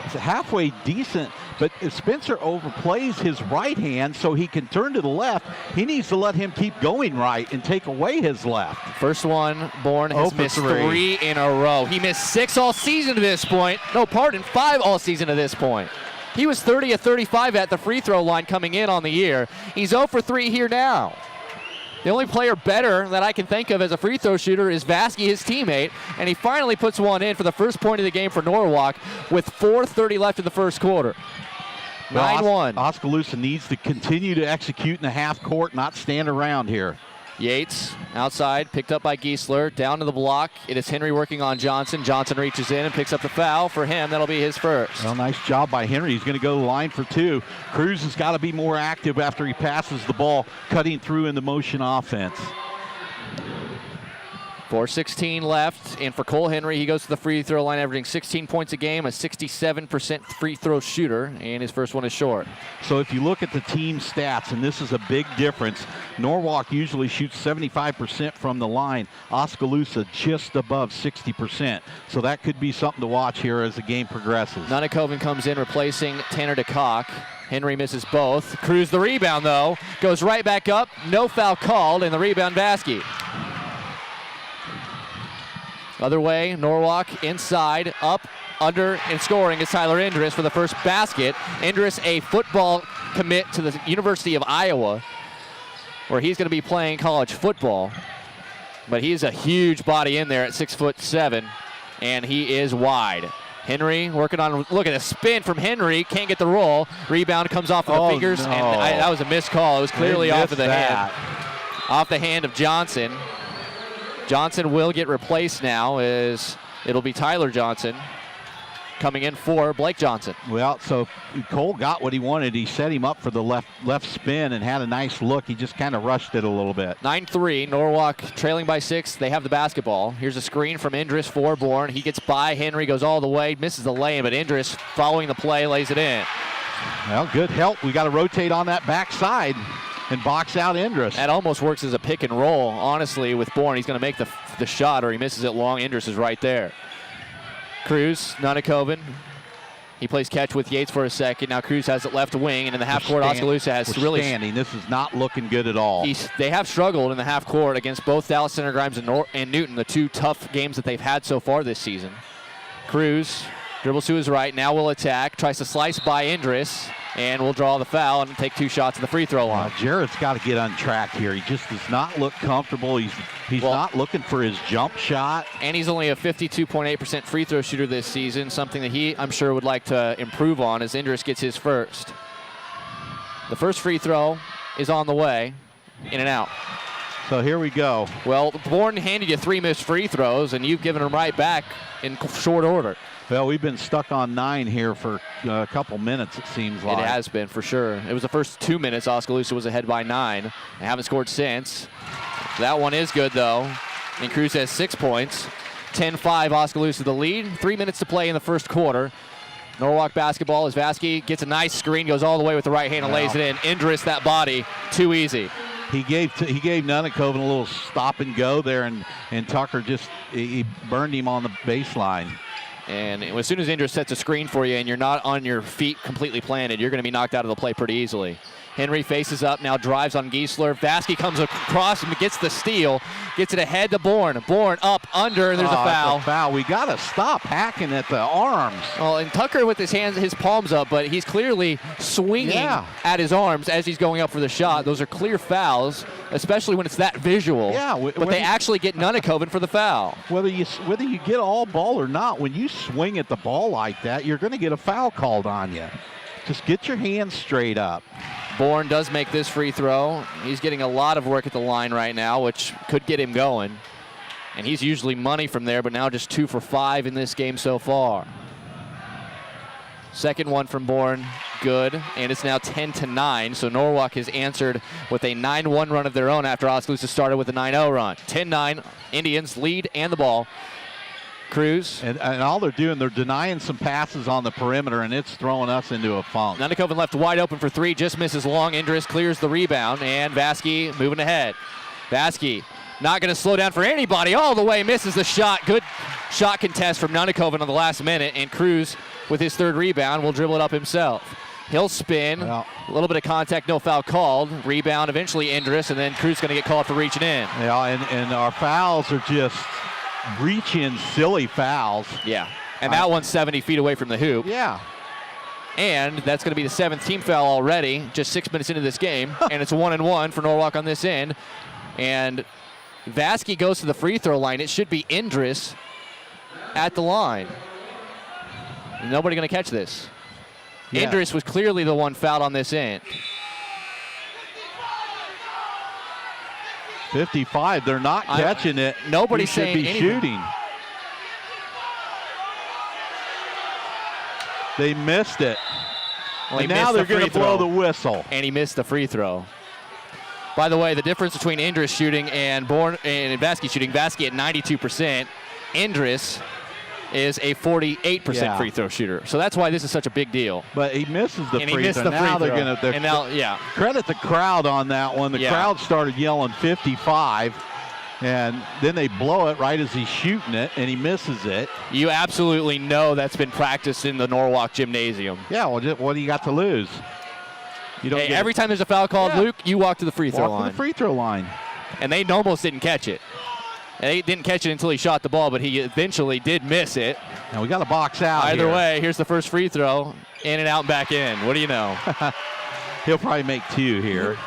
it's halfway decent, but if Spencer overplays his right hand so he can turn to the left, he needs to let him keep going right and take away his left. First one, Bourne has missed 3 in a row. He missed 6 all season to this point. No, pardon, 5 all season to this point. He was 30 of 35 at the free throw line coming in on the year. He's 0 for 3 here now. The only player better that I can think of as a free throw shooter is Vasky, his teammate, and he finally puts one in for the first point of the game for Norwalk with 4:30 left in the first quarter. 9-1. Oskaloosa needs to continue to execute in the half court, not stand around here. Yates outside, picked up by Giesler, down to the block. It is Henry working on Johnson. Johnson reaches in and picks up the foul for him. That'll be his first. Well, nice job by Henry. He's going to go to the line for 2. Cruz has got to be more active after he passes the ball, cutting through in the motion offense. 4:16 left, and for Cole Henry, he goes to the free throw line, averaging 16 points a game, a 67% free throw shooter, and his first one is short. So if you look at the team stats, and this is a big difference, Norwalk usually shoots 75% from the line. Oskaloosa just above 60%. So that could be something to watch here as the game progresses. Nunakoven comes in, replacing Tanner DeCock. Henry misses both. Cruz the rebound, though. Goes right back up. No foul called, and the rebound, Vasky. Other way, Norwalk inside, up, under, and scoring is Tyler Indris for the first basket. Indris, a football commit to the University of Iowa, where he's going to be playing college football. But he's a huge body in there at 6'7", and he is wide. Henry working on, look at a spin from Henry, can't get the roll. Rebound comes off of the fingers, and that was a missed call. It was clearly off of the hand. Off the hand of Johnson. Johnson will get replaced now, as it'll be Tyler Johnson coming in for Blake Johnson. Well, so Cole got what he wanted. He set him up for the left spin and had a nice look. He just kind of rushed it a little bit. 9-3, Norwalk trailing by 6. They have the basketball. Here's a screen from Indris for Bourne. He gets by Henry, goes all the way, misses the lay-in, but Indris, following the play, lays it in. Well, good help. We got to rotate on that backside and box out Indris. That almost works as a pick and roll, honestly, with Bourne. He's going to make the shot, or he misses it long. Indris is right there. Cruz, Nunakoven. He plays catch with Yates for a second. Now Cruz has it left wing, and in the half court, Oskaloosa has really standing. This is not looking good at all. They have struggled in the half court against both Dallas Center Grimes and Newton, the 2 tough games that they've had so far this season. Cruz dribbles to his right, now will attack, tries to slice by Indris. and will draw the foul and take 2 shots at the free throw line. Jared's got to get untracked here. He just does not look comfortable. He's not looking for his jump shot. And he's only a 52.8% free throw shooter this season, something that he, I'm sure, would like to improve on as Indris gets his first. The first free throw is on the way, in and out. So here we go. Well, Bourne handed you 3 missed free throws, and you've given them right back in short order. Well, we've been stuck on 9 here for a couple minutes, it seems like. It has been, for sure. It was the first 2 minutes. Oskaloosa was ahead by 9. They haven't scored since. That one is good, though. And Cruz has 6 points. 10-5, Oskaloosa the lead. 3 minutes to play in the first quarter. Norwalk basketball as Vasky gets a nice screen, goes all the way with the right hand and lays it in. Indris, that body, too easy. He gave Nunnekoven a little stop and go there, and Tucker just he burned him on the baseline. And as soon as Indris sets a screen for you and you're not on your feet completely planted, you're going to be knocked out of the play pretty easily. Henry faces up, now drives on Giesler. Vasky comes across and gets the steal, gets it ahead to Bourne. Bourne up, under, and there's a foul. That's a foul. We got to stop hacking at the arms. Well, and Tucker with his palms up, but he's clearly swinging at his arms as he's going up for the shot. Those are clear fouls, especially when it's that visual. Yeah, but they actually get Nunnekoven for the foul. Whether you get all ball or not, when you swing at the ball like that, you're going to get a foul called on you. Just get your hands straight up. Bourne does make this free throw. He's getting a lot of work at the line right now, which could get him going. And he's usually money from there, but now just 2 for 5 in this game so far. Second one from Bourne, good, and it's now 10-9, so Norwalk has answered with a 9-1 run of their own after Oskaloosa started with a 9-0 run. 10-9, Indians lead and the ball. Cruz. And all they're doing, they're denying some passes on the perimeter, and it's throwing us into a funk. Nunnekoven left wide open for 3, just misses long. Indris clears the rebound, and Vasky moving ahead. Vasky not going to slow down for anybody, all the way, misses the shot. Good shot contest from Nunnekoven on the last minute, and Cruz with his 3rd rebound will dribble it up himself. He'll spin, a little bit of contact, no foul called. Rebound, eventually Indris, and then Cruz going to get called for reaching in. Yeah, and our fouls are just reach-in silly fouls. Yeah, and that one's 70 feet away from the hoop. Yeah. And that's going to be the 7th team foul already, just 6 minutes into this game. And it's 1-1 for Norwalk on this end. And Vasky goes to the free throw line. It should be Indris at the line. Nobody going to catch this. Yeah. Indris was clearly the one fouled on this end. 55, they're not catching it. Nobody's saying anything. Shooting. They missed it. Well, and now they're going to blow the whistle. And he missed the free throw. By the way, the difference between Indris shooting and Vasky shooting, Vasky at 92%. Indris is a 48% free throw shooter. So that's why this is such a big deal. But he misses the free throw. Now they're going to credit the crowd on that one. The crowd started yelling 55, and then they blow it right as he's shooting it, and he misses it. You absolutely know that's been practiced in the Norwalk gymnasium. Yeah, well, what do you got to lose? You don't every time there's a foul called, Luke, you walk to the free throw line. Walk to the free throw line. And they almost didn't catch it. And they didn't catch it until he shot the ball, but he eventually did miss it. And we got to box out. Either way, here's the first free throw. In and out and back in. What do you know? He'll probably make 2 here.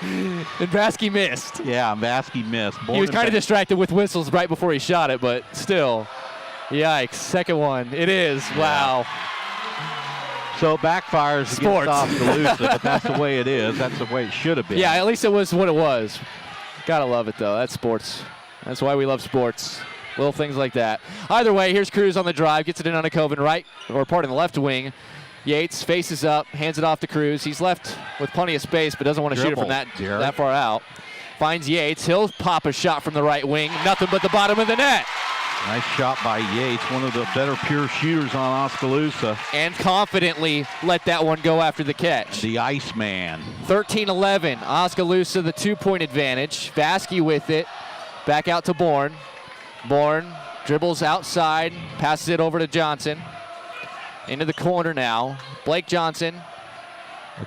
And Vasky missed. Yeah, Vasky missed. He was kind of distracted with whistles right before he shot it, but still. Yikes. Second one. It is. Wow. So it backfires against Oskaloosa, but that's the way it is. That's the way it should have been. Yeah, at least it was what it was. Gotta love it, though. That's sports. That's why we love sports. Little things like that. Either way, here's Cruz on the drive. Gets it in on a Nunnekoven in the left wing. Yates faces up, hands it off to Cruz. He's left with plenty of space, but doesn't want to shoot it from that far out. Finds Yates. He'll pop a shot from the right wing. Nothing but the bottom of the net. Nice shot by Yates, one of the better pure shooters on Oskaloosa. And confidently let that one go after the catch. The Iceman. 13-11, Oskaloosa the 2-point advantage. Vasky with it, back out to Bourne. Bourne dribbles outside, passes it over to Johnson. Into the corner now. Blake Johnson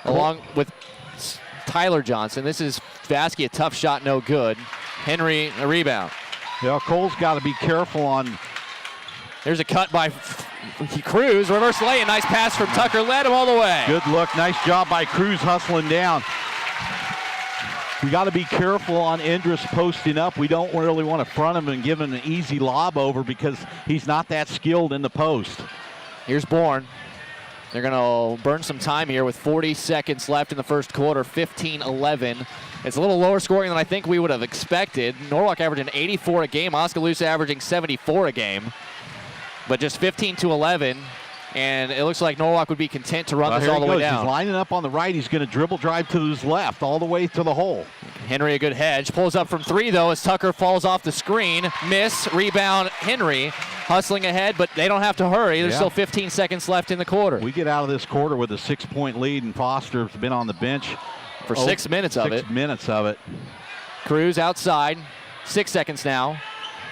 along with Tyler Johnson. This is Vasky, a tough shot, no good. Henry, a rebound. Yeah, Cole's got to be careful on. There's a cut by Cruz, reverse lay, a nice pass from Tucker, led him all the way. Good look, nice job by Cruz hustling down. We got to be careful on Indris posting up. We don't really want to front him and give him an easy lob over because he's not that skilled in the post. Here's Bourne. They're going to burn some time here with 40 seconds left in the first quarter, 15-11. It's a little lower scoring than I think we would have expected. Norwalk averaging 84 a game, Oskaloosa averaging 74 a game. But just 15-11, and it looks like Norwalk would be content to run this all the way down. He's lining up on the right. He's going to dribble drive to his left all the way to the hole. Henry a good hedge. Pulls up from three, though, as Tucker falls off the screen. Miss, rebound, Henry. Hustling ahead, but they don't have to hurry. There's still 15 seconds left in the quarter. We get out of this quarter with a 6-point lead, and Foster's been on the bench for 6 minutes of it. 6 minutes of it. Cruz outside. 6 seconds now.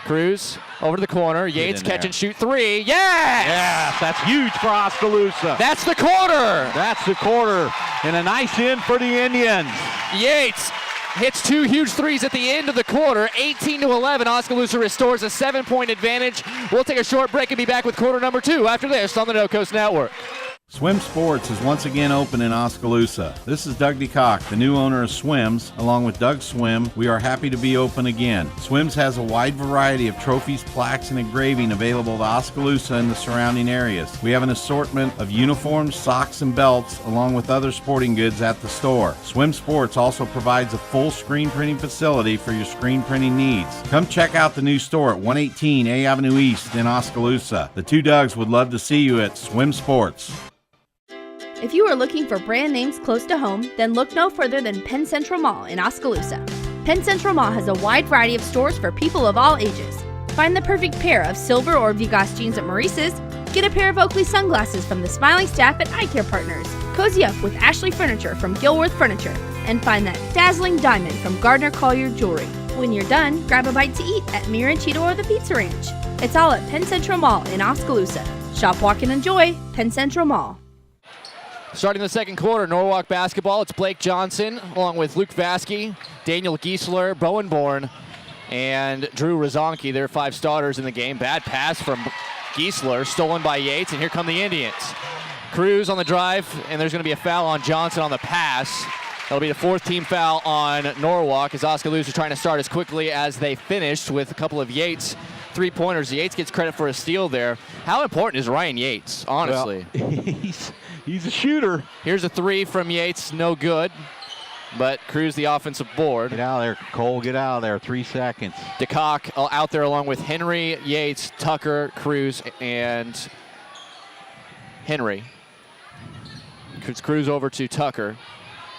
Cruz over to the corner. Yates catch and shoot three. Yes! Yes, that's huge for Oskaloosa. That's the quarter. That's the quarter. And a nice in for the Indians. Yates hits 2 huge threes at the end of the quarter. 18-11. Oskaloosa restores a 7-point advantage. We'll take a short break and be back with quarter number 2 after this on the No Coast Network. Swim Sports is once again open in Oskaloosa. This is Doug DeCock, the new owner of Swims. Along with Doug Swim, we are happy to be open again. Swims has a wide variety of trophies, plaques, and engraving available to Oskaloosa and the surrounding areas. We have an assortment of uniforms, socks, and belts, along with other sporting goods at the store. Swim Sports also provides a full screen printing facility for your screen printing needs. Come check out the new store at 118 A Avenue East in Oskaloosa. The two Dougs would love to see you at Swim Sports. If you are looking for brand names close to home, then look no further than Penn Central Mall in Oskaloosa. Penn Central Mall has a wide variety of stores for people of all ages. Find the perfect pair of silver or Vigas jeans at Maurice's, get a pair of Oakley sunglasses from the smiling staff at Eye Care Partners, cozy up with Ashley Furniture from Gilworth Furniture, and find that dazzling diamond from Gardner Collier Jewelry. When you're done, grab a bite to eat at Miranchito or the Pizza Ranch. It's all at Penn Central Mall in Oskaloosa. Shop, walk, and enjoy Penn Central Mall. Starting the second quarter, Norwalk basketball. It's Blake Johnson along with Luke Vasky, Daniel Giesler, Bowen Bourne, and Drew Rozonki. They're 5 starters in the game. Bad pass from Giesler, stolen by Yates, and here come the Indians. Cruz on the drive, and there's going to be a foul on Johnson on the pass. That'll be the 4th team foul on Norwalk as Oskaloosa trying to start as quickly as they finished with a couple of Yates three-pointers. Yates gets credit for a steal there. How important is Ryan Yates, honestly? Well, he's a shooter. Here's a 3 from Yates, no good. But Cruz the offensive board. Get out of there, Cole, get out of there. 3 seconds. DeCock out there along with Henry, Yates, Tucker, Cruz, and Henry. Cruz over to Tucker,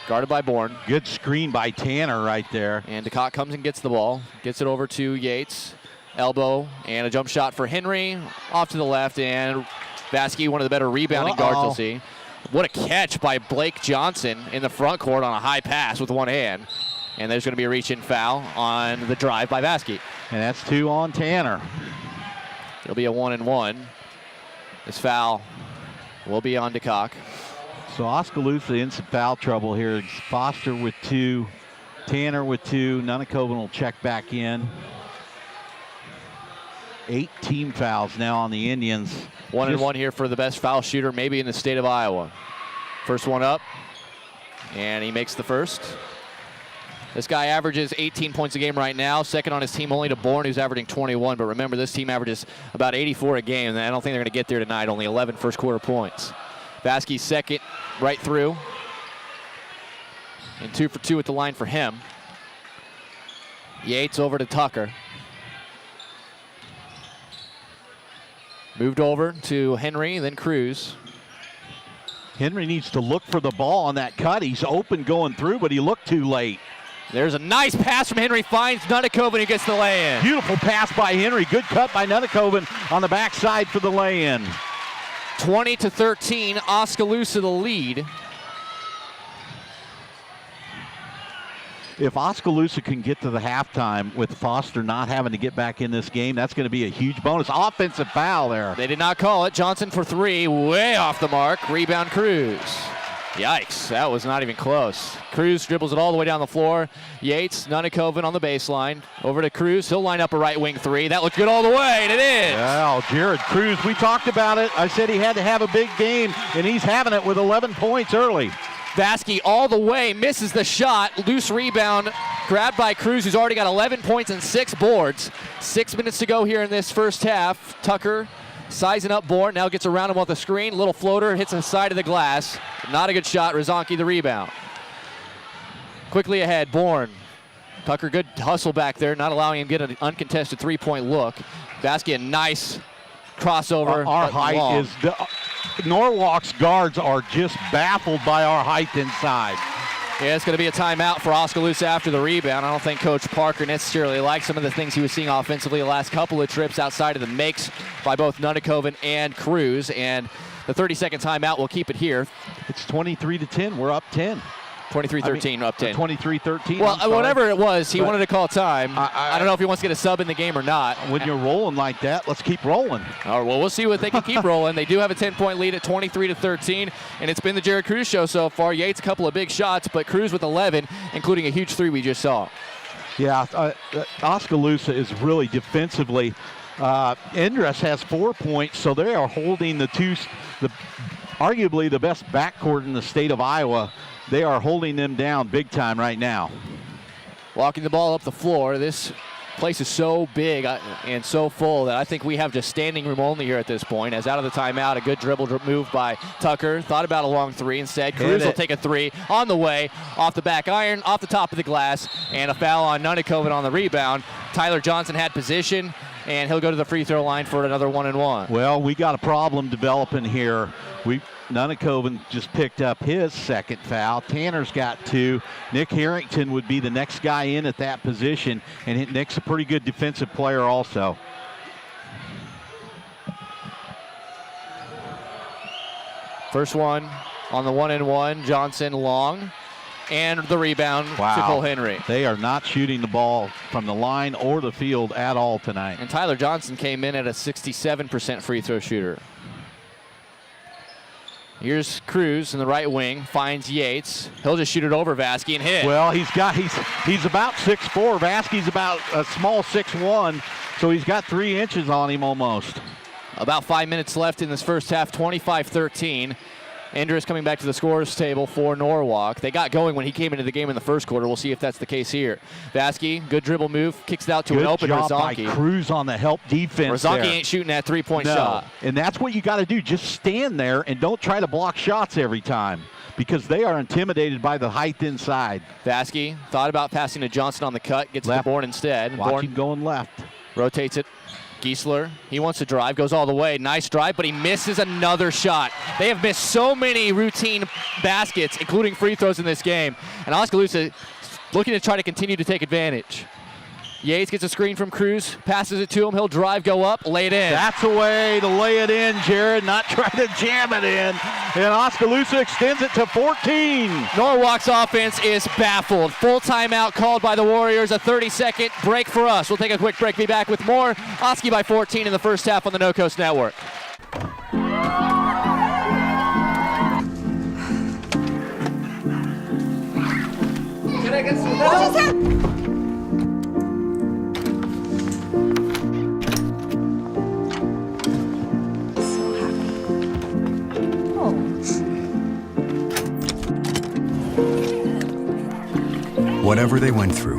guarded by Bourne. Good screen by Tanner right there. And DeCock comes and gets the ball, gets it over to Yates. Elbow and a jump shot for Henry, off to the left, and Vasky, one of the better rebounding guards you'll see. What a catch by Blake Johnson in the front court on a high pass with one hand. And there's going to be a reach-in foul on the drive by Vasky. And that's 2 on Tanner. It'll be a 1-and-1. This foul will be on DeCock. So Oskaloosa in some foul trouble here. Foster with 2, Tanner with 2. Nunakoven will check back in. 8 team fouls now on the Indians. 1-and-1 here for the best foul shooter maybe in the state of Iowa. First one up, and he makes the first. This guy averages 18 points a game right now, second on his team only to Bourne, who's averaging 21. But remember, this team averages about 84 a game, and I don't think they're going to get there tonight. Only 11 first quarter points. Vasky's second right through, and 2 for 2 at the line for him. Yates over to Tucker. Moved over to Henry, then Cruz. Henry needs to look for the ball on that cut. He's open going through, but he looked too late. There's a nice pass from Henry, finds Nunakoven, who gets the lay-in. Beautiful pass by Henry. Good cut by Nunakoven on the backside for the lay-in. 20-13, Oskaloosa the lead. If Oskaloosa can get to the halftime with Foster not having to get back in this game, that's going to be a huge bonus. Offensive foul there. They did not call it. Johnson for 3, way off the mark. Rebound Cruz. Yikes, that was not even close. Cruz dribbles it all the way down the floor. Yates, Nunikoven on the baseline. Over to Cruz, he'll line up a right wing three. That looked good all the way, and it is. Well, Jared Cruz, we talked about it. I said he had to have a big game, and he's having it with 11 points early. Vasky all the way, misses the shot. Loose rebound, grabbed by Cruz, who's already got 11 points and 6 boards. 6 minutes to go here in this first half. Tucker sizing up Bourne, now gets around him off the screen. Little floater, hits the side of the glass. Not a good shot, Rozonki the rebound. Quickly ahead, Bourne. Tucker, good hustle back there, not allowing him to get an uncontested three-point look. Vasky, a nice crossover. Our height long. is, Norwalk's guards are just baffled by our height inside. Yeah, it's going to be a timeout for Oskaloosa after the rebound. I don't think Coach Parker necessarily likes some of the things he was seeing offensively the last couple of trips outside of the makes by both Nunikoven and Cruz. And the 30-second timeout will keep it here. It's 23-10. We're up 10. 23-13, up 10. 23-13. Well, whatever it was, he But wanted to call time. I don't know if he wants to get a sub in the game or not. When you're rolling like that, let's keep rolling. All right, well, we'll see what they can keep rolling. They do have a 10-point lead at 23-13, and it's been the Jared Cruz show so far. Yates a couple of big shots, but Cruz with 11, including a huge three we just saw. Yeah, Oskaloosa is really defensively. Endress has 4 points, so they are holding arguably the best backcourt in the state of Iowa. They are holding them down big time right now. Walking the ball up the floor. This place is so big and so full that I think we have just standing room only here at this point. As out of the timeout, a good dribble move by Tucker. Thought about a long three instead. Cruz will take a three on the way, off the back iron, off the top of the glass, and a foul on Nunikoven on the rebound. Tyler Johnson had position, and he'll go to the free throw line for another 1-and-1. Well, we got a problem developing here. Nunikoven just picked up his second foul. Tanner's got 2. Nick Harrington would be the next guy in at that position, and Nick's a pretty good defensive player also. First one on the 1-and-1, Johnson long, and the rebound to Cole Henry. They are not shooting the ball from the line or the field at all tonight. And Tyler Johnson came in at a 67% free throw shooter. Here's Cruz in the right wing, finds Yates. He'll just shoot it over Vasky and hit. Well, he's about 6'4". Vasky's about a small 6'1", so he's got 3 inches on him almost. About 5 minutes left in this first half, 25-13. Andrews coming back to the scorers table for Norwalk. They got going when he came into the game in the first quarter. We'll see if that's the case here. Vasky, good dribble move, kicks it out to an open Rozonki. Good job by Cruz on the help defense. Rozonki ain't shooting that three-point shot. And that's what you got to do. Just stand there and don't try to block shots every time, because they are intimidated by the height inside. Vasky thought about passing to Johnson on the cut, gets left. To Bourne instead. Watch him going left. Rotates it. Giesler, he wants to drive, goes all the way. Nice drive, but he misses another shot. They have missed so many routine baskets, including free throws in this game. And Oskaloosa looking to try to continue to take advantage. Yates gets a screen from Cruz, passes it to him. He'll drive, go up, lay it in. That's a way to lay it in, Jared, not try to jam it in. And Oskaloosa extends it to 14. Norwalk's offense is baffled. Full timeout called by the Warriors. A 30-second break for us. We'll take a quick break. Be back with more. Oski by 14 in the first half on the No Coast Network. Can I get some help? Whatever they went through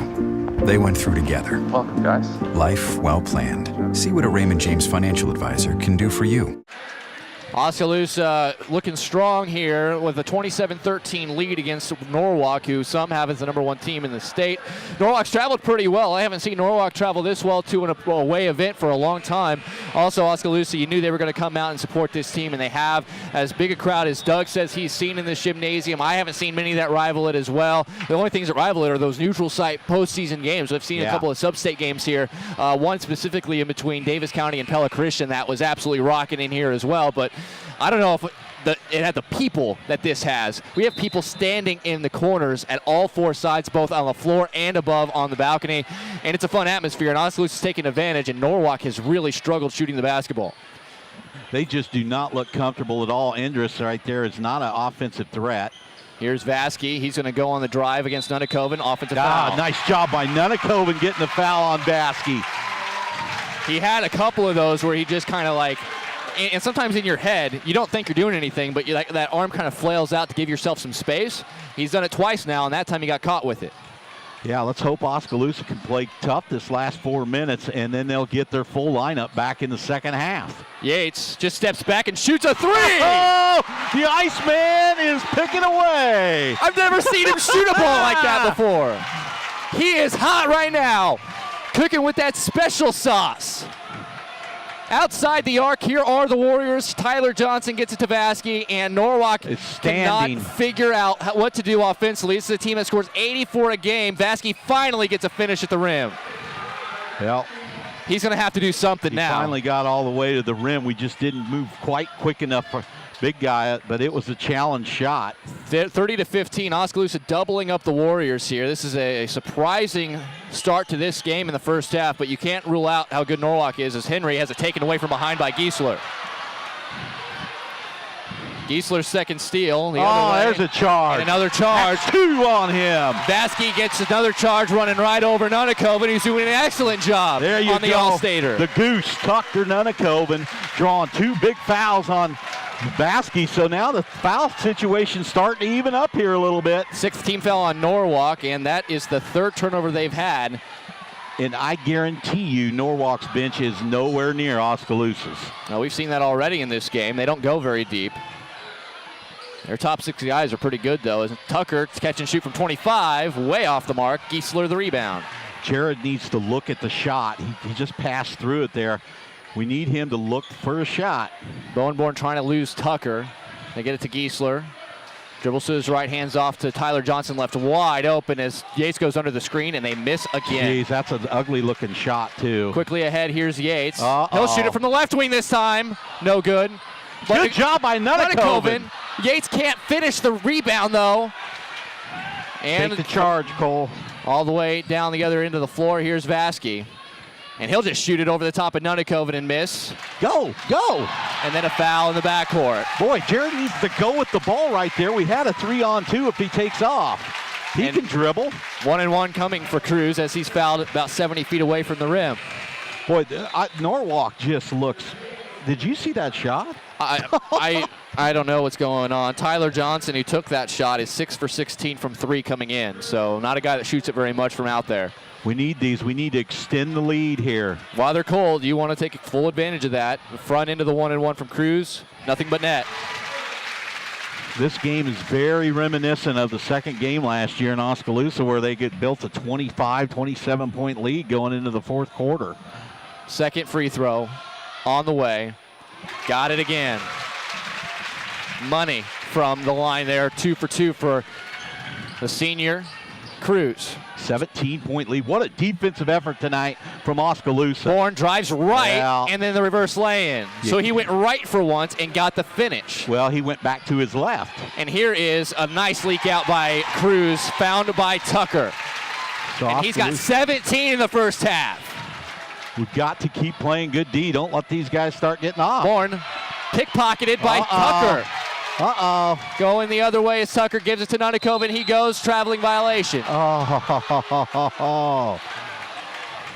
together. Welcome, guys. Life well planned. See what a Raymond James financial advisor can do for you. Oskaloosa looking strong here with a 27-13 lead against Norwalk, who some have as the #1 team in the state. Norwalk's traveled pretty well. I haven't seen Norwalk travel this well to an away event for a long time. Also, Oskaloosa, you knew they were going to come out and support this team, and they have. As big a crowd as Doug says he's seen in this gymnasium. I haven't seen many that rival it as well. The only things that rival it are those neutral site postseason games. I've seen a couple of sub-state games here, one specifically in between Davis County and Pella Christian that was absolutely rocking in here as well. But I don't know if it had the people that this has. We have people standing in the corners at all 4 sides, both on the floor and above on the balcony. And it's a fun atmosphere, and Oskaloosa's taking advantage, and Norwalk has really struggled shooting the basketball. They just do not look comfortable at all. Endress right there is not an offensive threat. Here's Vasky. He's going to go on the drive against Nunakoven. Offensive foul. Nice job by Nunakoven getting the foul on Vasky. He had a couple of those where he just kind of like, and sometimes in your head, you don't think you're doing anything, but that arm kind of flails out to give yourself some space. He's done it twice now, and that time he got caught with it. Yeah, let's hope Oskaloosa can play tough this last 4 minutes, and then they'll get their full lineup back in the second half. Yates just steps back and shoots a 3! Oh, the Iceman is picking away. I've never seen him shoot a ball like that before. He is hot right now, cooking with that special sauce. Outside the arc, here are the Warriors. Tyler Johnson gets it to Vasky, and Norwalk cannot figure out what to do offensively. This is a team that scores 84 a game. Vasky finally gets a finish at the rim. Well, he's going to have to do something now. Finally got all the way to the rim. We just didn't move quite quick enough for big guy, but it was a challenge shot. 30-15, Oskaloosa doubling up the Warriors here. This is a surprising start to this game in the first half, but you can't rule out how good Norwalk is as Henry has it taken away from behind by Giesler. Giesler's second steal. There's a charge. And another charge. That's 2 on him. Vasky gets another charge running right over Nunakoven, who's doing an excellent job on the All-Stater. The Goose, Tucker Nunakoven, drawing 2 big fouls on Vasky, so now the foul situation starting to even up here a little bit. 6th team foul on Norwalk, and that is the 3rd turnover they've had. And I guarantee you Norwalk's bench is nowhere near Oskaloosa's. Now, we've seen that already in this game. They don't go very deep. Their top 6 guys are pretty good, though. Tucker catch and shoot from 25, way off the mark. Giesler the rebound. Jared needs to look at the shot. He just passed through it there. We need him to look for a shot. Bowenborn trying to lose Tucker. They get it to Giesler. Dribbles to his right, hands off to Tyler Johnson, left wide open as Yates goes under the screen, and they miss again. Jeez, that's an ugly-looking shot, too. Quickly ahead, here's Yates. He'll shoot it from the left wing this time. No good. Good job by Nunakoven. Yates can't finish the rebound, though. And take the charge, Cole. All the way down the other end of the floor, here's Vasky. And he'll just shoot it over the top of Nunakoven and miss. Go. And then a foul in the backcourt. Boy, Jared needs to go with the ball right there. We had a 3-on-2 if he takes off. He can dribble. 1-and-1 coming for Cruz as he's fouled about 70 feet away from the rim. Boy, Norwalk just looks. Did you see that shot? I don't know what's going on. Tyler Johnson, who took that shot, is 6 for 16 from 3 coming in. So not a guy that shoots it very much from out there. We need these. We need to extend the lead here. While they're cold, you want to take full advantage of that. Front into the 1-and-1 from Cruz. Nothing but net. This game is very reminiscent of the second game last year in Oskaloosa where they built a 25, 27-point lead going into the 4th quarter. Second free throw on the way. Got it again. Money from the line there. 2 for 2 for the senior Cruz. 17-point lead. What a defensive effort tonight from Oskaloosa. Bourne drives right, and then the reverse lay-in. Yeah. So he went right for once and got the finish. Well, he went back to his left. And here is a nice leak out by Cruz, found by Tucker. So and he's got 17 in the first half. We've got to keep playing good D. Don't let these guys start getting off. Bourne pickpocketed by Tucker. Going the other way as Tucker gives it to Nunakoven. He goes, traveling violation.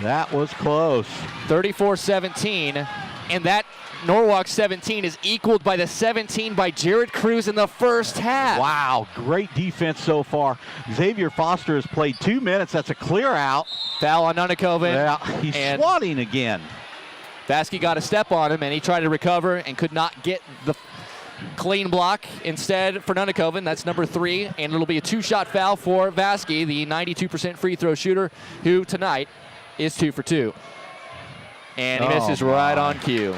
That was close. 34-17, and that Norwalk 17 is equaled by the 17 by Jared Cruz in the first half. Wow, great defense so far. Xavier Foster has played 2 minutes. That's a clear out. Foul on Nunakoven. Yeah, he's swatting again. Vasky got a step on him, and he tried to recover and could not get the clean block. Instead for Nunakoven, that's number 3, and it'll be a 2-shot foul for Vasky, the 92% free throw shooter, who tonight is 2 for 2. And he misses right on cue.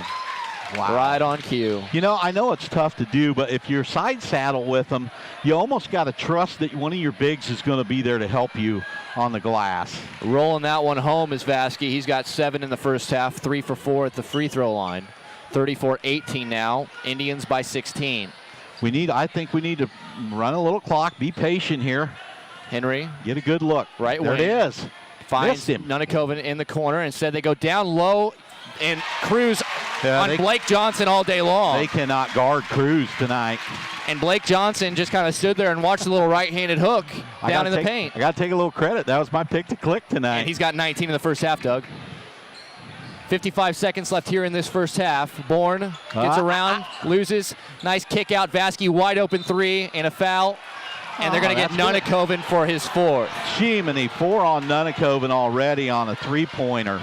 Wow. Right on cue. You know, I know it's tough to do, but if you're side saddle with them, you almost got to trust that one of your bigs is going to be there to help you on the glass. Rolling that one home is Vasky. He's got 7 in the first half, 3 for 4 at the free throw line. 34-18 now. Indians by 16. I think we need to run a little clock. Be patient here. Henry. Get a good look. Right there wing. It is. Finds Nunakoven in the corner. Instead, they go down low, and Cruz on Blake Johnson all day long. They cannot guard Cruz tonight. And Blake Johnson just kind of stood there and watched the little right-handed hook down in the paint. I got to take a little credit. That was my pick to click tonight. And he's got 19 in the first half, Doug. 55 seconds left here in this first half. Bourne gets around, loses. Nice kick out. Vasky wide open three and a foul. And they're going to get Nunakoven for his fourth. Jiminy, 4 on Nunakoven already on a three-pointer.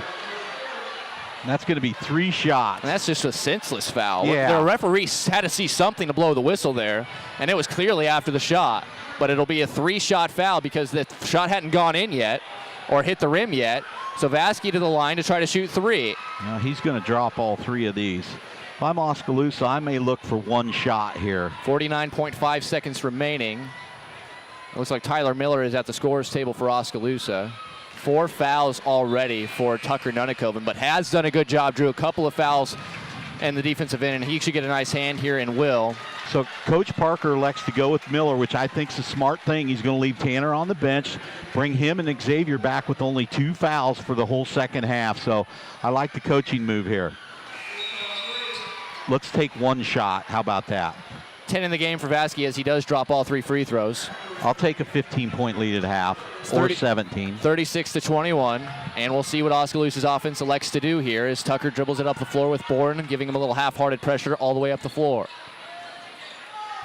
And that's going to be 3 shots. And that's just a senseless foul. Yeah. The referee had to see something to blow the whistle there, and it was clearly after the shot. But it'll be a 3-shot foul because the shot hadn't gone in yet or hit the rim yet. So Vasky to the line to try to shoot 3. Now he's going to drop all 3 of these. If I'm Oskaloosa, I may look for 1 shot here. 49.5 seconds remaining. It looks like Tyler Miller is at the scorer's table for Oskaloosa. 4 fouls already for Tucker Nunakoven, but has done a good job. Drew a couple of fouls in the defensive end, and he should get a nice hand here and will. So Coach Parker elects to go with Miller, which I think is a smart thing. He's going to leave Tanner on the bench, bring him and Xavier back with only 2 fouls for the whole second half. So I like the coaching move here. Let's take 1 shot. How about that? 10 in the game for Vasky as he does drop all 3 free throws. I'll take a 15-point lead at half, or 17. 36-21, and we'll see what Oskaloosa's offense elects to do here as Tucker dribbles it up the floor with Bourne, giving him a little half-hearted pressure all the way up the floor.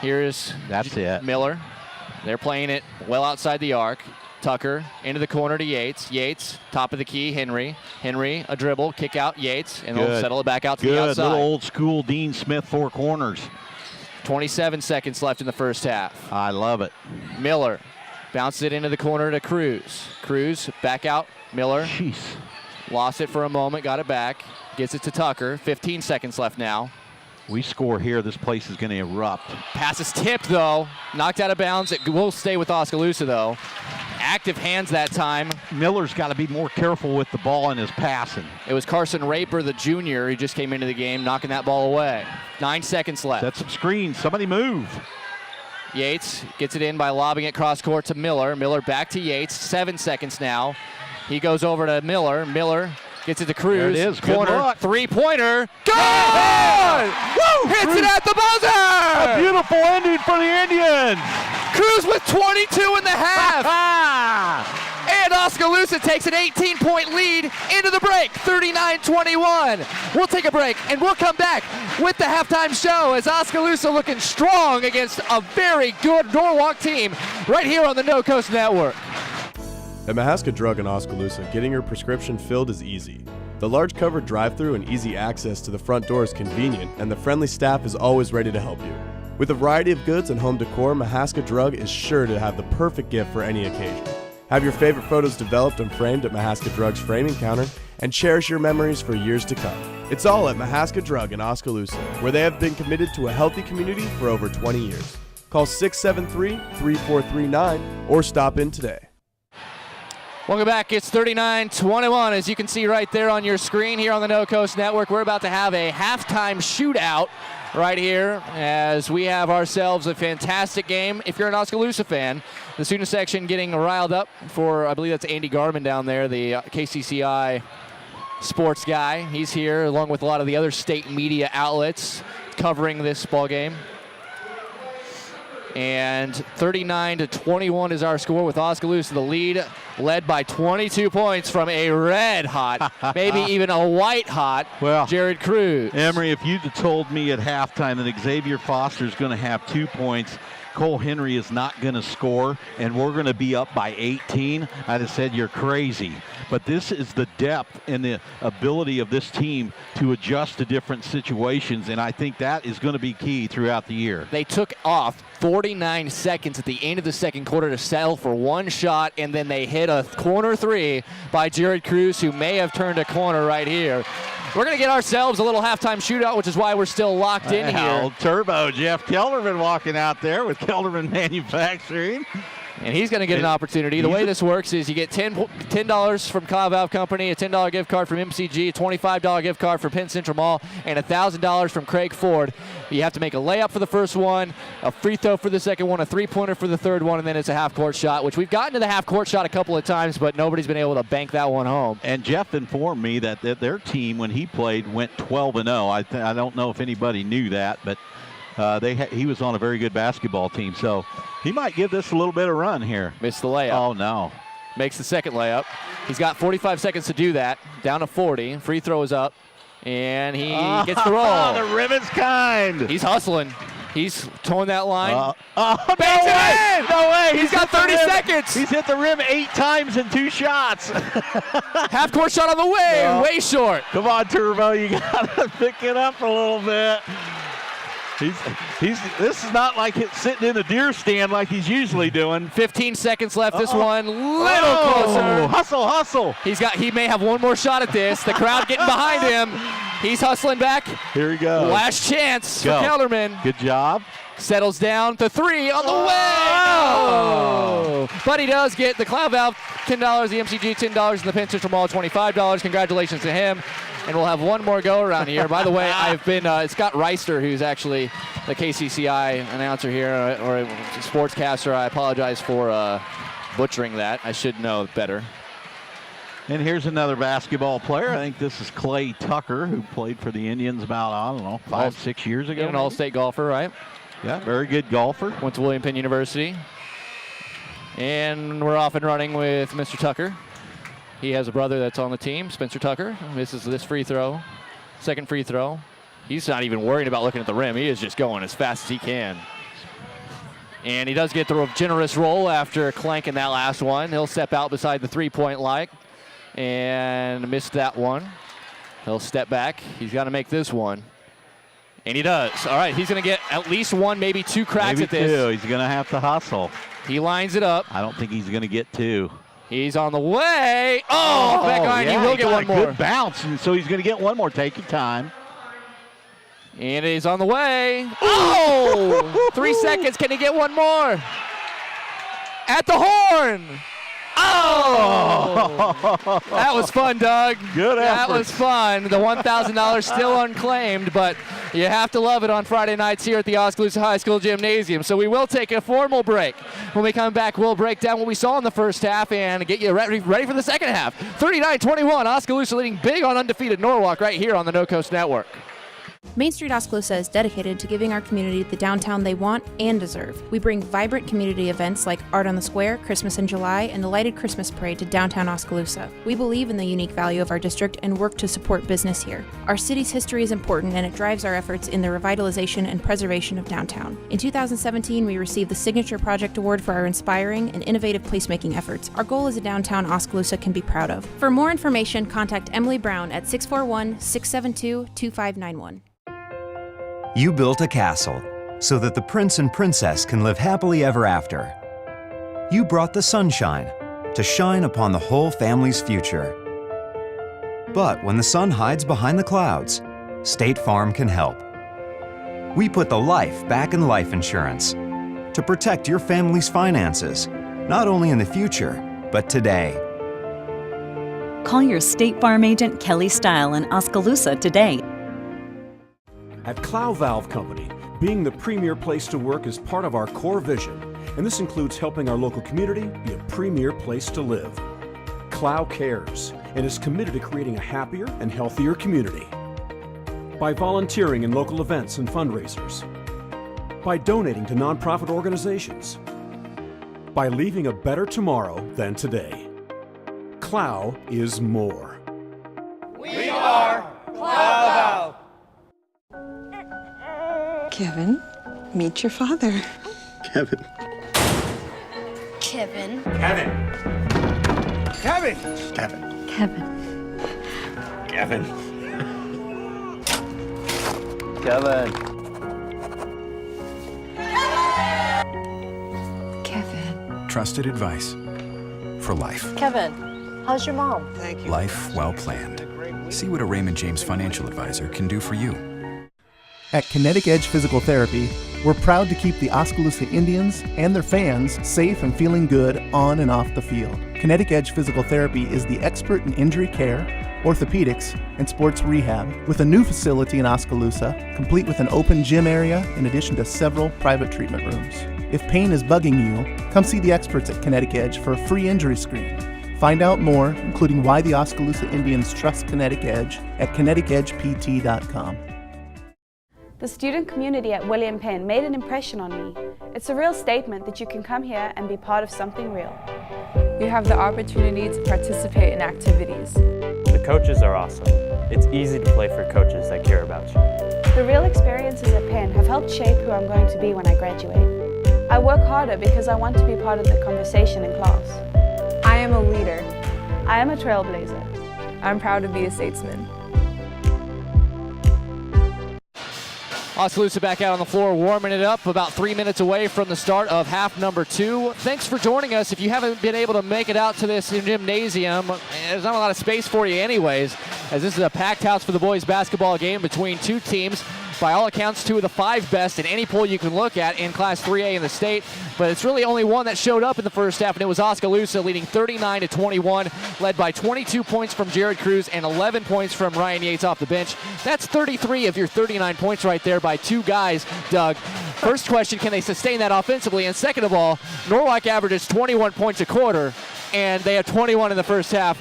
Here's Miller. They're playing it well outside the arc. Tucker into the corner to Yates. Yates, top of the key, Henry. Henry, a dribble, kick out, Yates, and they'll settle it back out to the outside. Little old school Dean Smith 4 corners. 27 seconds left in the first half. I love it. Miller bounces it into the corner to Cruz. Cruz back out. Miller. Jeez. Lost it for a moment, got it back. Gets it to Tucker. 15 seconds left now. We score here, this place is going to erupt. Pass is tipped, though. Knocked out of bounds. It will stay with Oskaloosa, though. Active hands that time. Miller's got to be more careful with the ball in his passing. It was Carson Raper, the junior, who just came into the game, knocking that ball away. 9 seconds left. Set some screens. Somebody move. Yates gets it in by lobbing it cross court to Miller. Miller back to Yates. 7 seconds now. He goes over to Miller. Miller gets it to Cruz. There it is. Corner. Good luck. 3-pointer. Good! Woo! Hits Cruz. it at the buzzer! A beautiful ending for the Indians. Cruz with 22 in the half. And Oskaloosa takes an 18-point lead into the break, 39-21. We'll take a break, and we'll come back with the halftime show as Oskaloosa looking strong against a very good Norwalk team right here on the No Coast Network. At Mahaska Drug in Oskaloosa, getting your prescription filled is easy. The large covered drive-thru and easy access to the front door is convenient, and the friendly staff is always ready to help you. With a variety of goods and home decor, Mahaska Drug is sure to have the perfect gift for any occasion. Have your favorite photos developed and framed at Mahaska Drug's framing counter, and cherish your memories for years to come. It's all at Mahaska Drug in Oskaloosa, where they have been committed to a healthy community for over 20 years. Call 673-3439 or stop in today. Welcome back. It's 39-21, as you can see right there on your screen here on the No Coast Network. We're about to have a halftime shootout right here as we have ourselves a fantastic game. If you're an Oskaloosa fan, the student section getting riled up for, I believe that's Andy Garman down there, the KCCI sports guy. He's here along with a lot of the other state media outlets covering this ball game. And 39-21 is our score with Oskaloosa, the lead, led by 22 points from a red hot, maybe even a white hot, Jared Cruz. Emery, if you'd have told me at halftime that Xavier Foster is going to have 2 points, Cole Henry is not going to score, and we're going to be up by 18, I'd have said you're crazy. But this is the depth and the ability of this team to adjust to different situations, and I think that is going to be key throughout the year. They took off 49 seconds at the end of the second quarter to settle for 1 shot, and then they hit a corner 3 by Jared Cruz, who may have turned a corner right here. We're going to get ourselves a little halftime shootout, which is why we're still locked in here. Turbo Jeff Kelderman walking out there with Kelderman Manufacturing. And he's going to get an opportunity. The way this works is you get $10 from Kyle Valve Company, a $10 gift card from MCG, a $25 gift card from Penn Central Mall, and $1,000 from Craig Ford. You have to make a layup for the first one, a free throw for the second one, a three-pointer for the third one, and then it's a half-court shot, which we've gotten to the half-court shot a couple of times, but nobody's been able to bank that one home. And Jeff informed me that their team, when he played, went 12-0. I don't know if anybody knew that, but he was on a very good basketball team, so he might give this a little bit of run here. Missed the layup. Oh, no. Makes the second layup. He's got 45 seconds to do that. Down to 40. Free throw is up. And he gets the roll. The ribbon's kind. He's hustling. He's towing that line. No way! No way! He's got 30 seconds. He's hit the rim 8 times in 2 shots. Half-court shot on the way. Way short. Come on, Turbo. You got to pick it up a little bit. This is not like it's sitting in a deer stand like he's usually doing. 15 seconds left. This one little closer. Hustle. He may have one more shot at this. The crowd getting behind him. He's hustling back. Here he goes. Last chance for Kelderman. Good job. Settles down to 3 on the way. But he does get the Cloud Valve $10, the MCG $10, and the Penn Central Mall $25. Congratulations to him. And we'll have one more go around here. By the way, I've been Scott Reister, who's actually the KCCI announcer here, or sportscaster. I apologize for butchering that. I should know better. And here's another basketball player. I think this is Clay Tucker, who played for the Indians about, 5-6 years ago. An all-state golfer, right? Yeah, very good golfer. Went to William Penn University. And we're off and running with Mr. Tucker. He has a brother that's on the team, Spencer Tucker. Misses this free throw. Second free throw. He's not even worried about looking at the rim. He is just going as fast as he can. And he does get the generous roll after clanking that last one. He'll step out beside the three-point line and missed that one. He'll step back. He's got to make this one. And he does. All right, he's going to get at least one, maybe 2 cracks at this. He's going to have to hustle. He lines it up. I don't think he's going to get 2. He's on the way. Back iron. He will get one more. Good bounce, and so he's going to get one more. Take your time. And he's on the way. 3 seconds. Can he get one more? At the horn. That was fun, Doug. Good effort. That was fun. The $1,000 still unclaimed, but you have to love it on Friday nights here at the Oskaloosa High School Gymnasium. So we will take a formal break. When we come back, we'll break down what we saw in the first half and get you ready for the second half. 39-21, Oskaloosa leading big on undefeated Norwalk right here on the No Coast Network. Main Street Oskaloosa is dedicated to giving our community the downtown they want and deserve. We bring vibrant community events like Art on the Square, Christmas in July, and the Lighted Christmas Parade to downtown Oskaloosa. We believe in the unique value of our district and work to support business here. Our city's history is important and it drives our efforts in the revitalization and preservation of downtown. In 2017, we received the Signature Project Award for our inspiring and innovative placemaking efforts. Our goal is a downtown Oskaloosa can be proud of. For more information, contact Emily Brown at 641-672-2591. You built a castle so that the prince and princess can live happily ever after. You brought the sunshine to shine upon the whole family's future. But when the sun hides behind the clouds, State Farm can help. We put the life back in life insurance to protect your family's finances, not only in the future, but today. Call your State Farm agent Kelly Style in Oskaloosa today. At Clow Valve Company, being the premier place to work is part of our core vision, and this includes helping our local community be a premier place to live. Clow cares and is committed to creating a happier and healthier community. By volunteering in local events and fundraisers. By donating to nonprofit organizations. By leaving a better tomorrow than today. Clow is more. We are Clow Valve. Kevin, meet your father. Kevin. Kevin. Kevin. Kevin. Kevin. Kevin. Kevin. Kevin. Kevin. Trusted advice for life. Kevin, how's your mom? Thank you. Life well planned. See what a Raymond James financial advisor can do for you. At Kinetic Edge Physical Therapy, we're proud to keep the Oskaloosa Indians and their fans safe and feeling good on and off the field. Kinetic Edge Physical Therapy is the expert in injury care, orthopedics, and sports rehab, with a new facility in Oskaloosa, complete with an open gym area in addition to several private treatment rooms. If pain is bugging you, come see the experts at Kinetic Edge for a free injury screen. Find out more, including why the Oskaloosa Indians trust Kinetic Edge, at kineticedgept.com. The student community at William Penn made an impression on me. It's a real statement that you can come here and be part of something real. You have the opportunity to participate in activities. The coaches are awesome. It's easy to play for coaches that care about you. The real experiences at Penn have helped shape who I'm going to be when I graduate. I work harder because I want to be part of the conversation in class. I am a leader. I am a trailblazer. I'm proud to be a statesman. Oskaloosa back out on the floor, warming it up about 3 minutes away from the start of half number 2. Thanks for joining us. If you haven't been able to make it out to this gymnasium, there's not a lot of space for you anyways, as this is a packed house for the boys basketball game between two teams. By all accounts, 2 of the 5 best in any poll you can look at in Class 3A in the state. But it's really only one that showed up in the first half, and it was Oskaloosa leading 39-21, led by 22 points from Jared Cruz and 11 points from Ryan Yates off the bench. That's 33 of your 39 points right there by 2 guys, Doug. First question, can they sustain that offensively? And second of all, Norwalk averages 21 points a quarter, and they have 21 in the first half.